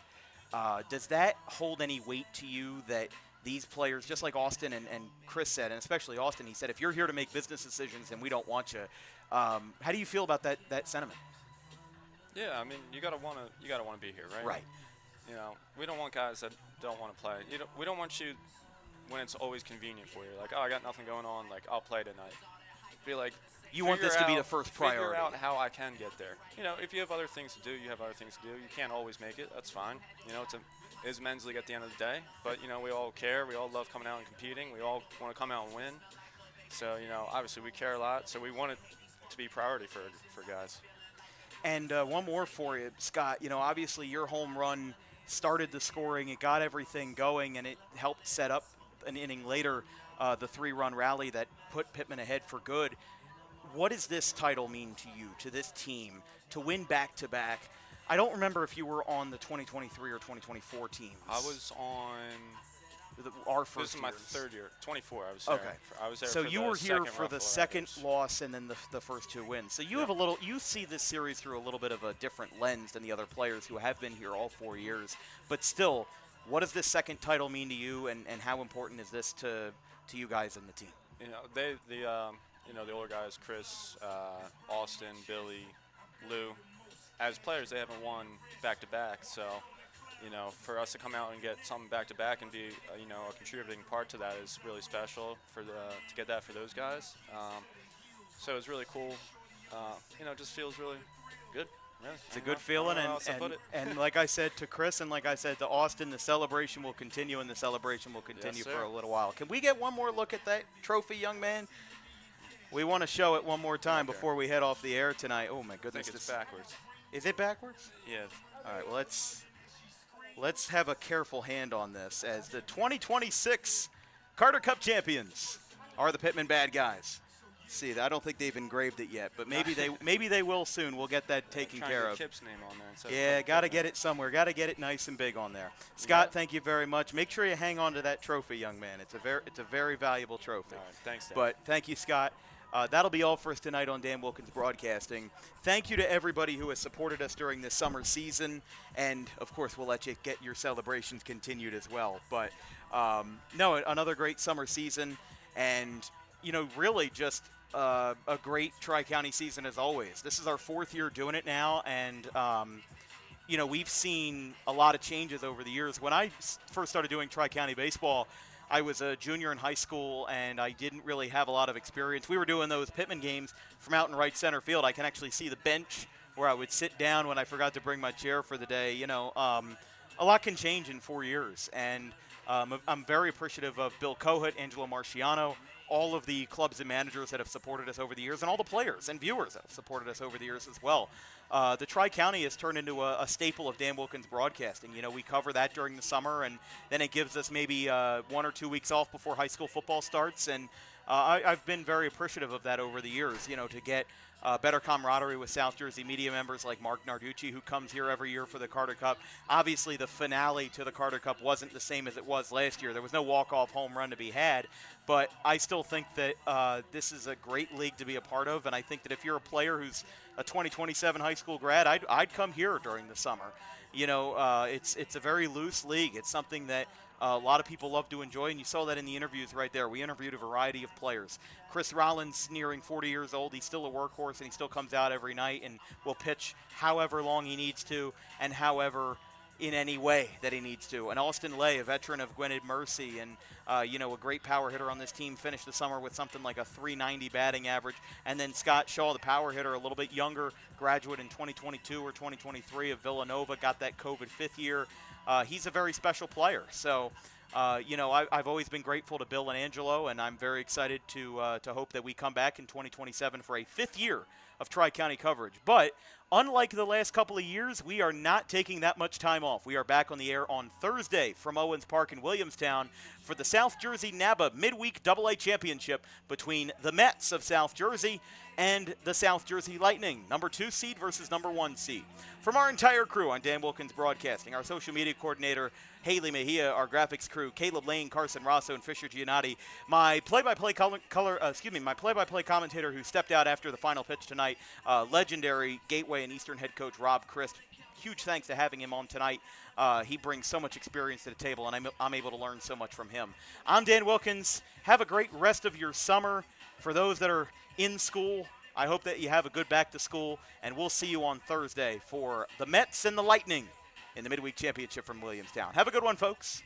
Does that hold any weight to you that these players, just like Austin and Chris said, and especially Austin, he said, if you're here to make business decisions and we don't want you, how do you feel about that sentiment? Yeah, I mean, you gotta wanna be here, right? Right. We don't want guys that don't want to play. We don't want you when it's always convenient for you. Like, oh, I got nothing going on. Like, I'll play tonight. Be like, you want this to be the first priority. Figure out how I can get there. If you have other things to do, you have other things to do. You can't always make it. That's fine. It's a men's league at the end of the day. But we all care. We all love coming out and competing. We all want to come out and win. So obviously we care a lot. So we want it to be priority for guys. And one more for you, Scott. Obviously your home run started the scoring. It got everything going, and it helped set up an inning later, the 3-run rally that put Pitman ahead for good. What does this title mean to you, to this team, to win back-to-back? I don't remember if you were on the 2023 or 2024 teams. I was on our first. This is my third year. 24. I was there. Okay. I was there. So for you the were here for the second Rapids. loss and then the first 2 wins. So you have you see this series through a little bit of a different lens than the other players who have been here all 4 years. But still, what does this second title mean to you, and how important is this to you guys and the team? The older guys, Chris, Austin, Billy, Lou, as players, they haven't won back-to-back. So, for us to come out and get something back-to-back and be, a contributing part to that is really special to get that for those guys. So it was really cool. It just feels really good. Yeah, it's a good feeling, and like I said to Chris and like I said to Austin, the celebration will continue, and the celebration will continue for a little while. Can we get one more look at that trophy, young man? We want to show it one more time before we head off the air tonight. Oh, my goodness. I think it's backwards. Is it backwards? Yeah. All right, well, let's have a careful hand on this, as the 2026 Carter Cup champions are the Pitman Bad Guys. See, I don't think they've engraved it yet, but maybe they will soon. We'll get that taken care of. Kip's name on there. Yeah, got to get it somewhere. Got to get it nice and big on there. Scott, thank you very much. Make sure you hang on to that trophy, young man. It's a very valuable trophy. All right, thanks, Dan. But thank you, Scott. That'll be all for us tonight on Dan Wilkins Broadcasting. Thank you to everybody who has supported us during this summer season, and of course we'll let you get your celebrations continued as well. But no, another great summer season, and really just a great Tri-County season as always. This is our 4th year doing it now, and we've seen a lot of changes over the years. When I first started doing Tri-County baseball, I was a junior in high school, and I didn't really have a lot of experience. We were doing those Pitman games from out in right center field. I can actually see the bench where I would sit down when I forgot to bring my chair for the day. A lot can change in 4 years, and I'm very appreciative of Bill Kohut, Angelo Marciano, all of the clubs and managers that have supported us over the years, and all the players and viewers that have supported us over the years as well. The Tri-County has turned into a staple of Dan Wilkins Broadcasting. We cover that during the summer, and then it gives us maybe 1 or 2 weeks off before high school football starts. And I've been very appreciative of that over the years, to get better camaraderie with South Jersey media members like Mark Narducci, who comes here every year for the Carter Cup. Obviously, the finale to the Carter Cup wasn't the same as it was last year. There was no walk-off home run to be had, but I still think that this is a great league to be a part of, and I think that if you're a player who's a 2027 high school grad, I'd come here during the summer. It's a very loose league. It's something that a lot of people love to enjoy, and you saw that in the interviews right there. We interviewed a variety of players. Chris Rollins, nearing 40 years old, he's still a workhorse, and he still comes out every night and will pitch however long he needs to and however in any way that he needs to. And Austin Lay, a veteran of Gwynedd Mercy and, a great power hitter on this team, finished the summer with something like a .390 batting average. And then Scott Shaw, the power hitter, a little bit younger, graduate in 2022 or 2023 of Villanova, got that COVID fifth year. He's a very special player. So, I've always been grateful to Bill and Angelo, and I'm very excited to hope that we come back in 2027 for a fifth year of Tri-County coverage. But unlike the last couple of years, we are not taking that much time off. We are back on the air on Thursday from Owens Park in Williamstown for the South Jersey NABA Midweek AA Championship between the Mets of South Jersey and the South Jersey Lightning, number 2 seed versus number 1 seed. From our entire crew on Dan Wilkins Broadcasting, our social media coordinator, Haley Mejia, our graphics crew, Caleb Lane, Carson Rosso, and Fisher Giannotti, my play-by-play commentator who stepped out after the final pitch tonight, legendary Gateway and Eastern head coach Rob Christ. Huge thanks to having him on tonight. He brings so much experience to the table, and I'm able to learn so much from him. I'm Dan Wilkins. Have a great rest of your summer. For those that are in school, I hope that you have a good back to school, and we'll see you on Thursday for the Mets and the Lightning in the Midweek Championship from Williamstown. Have a good one, folks.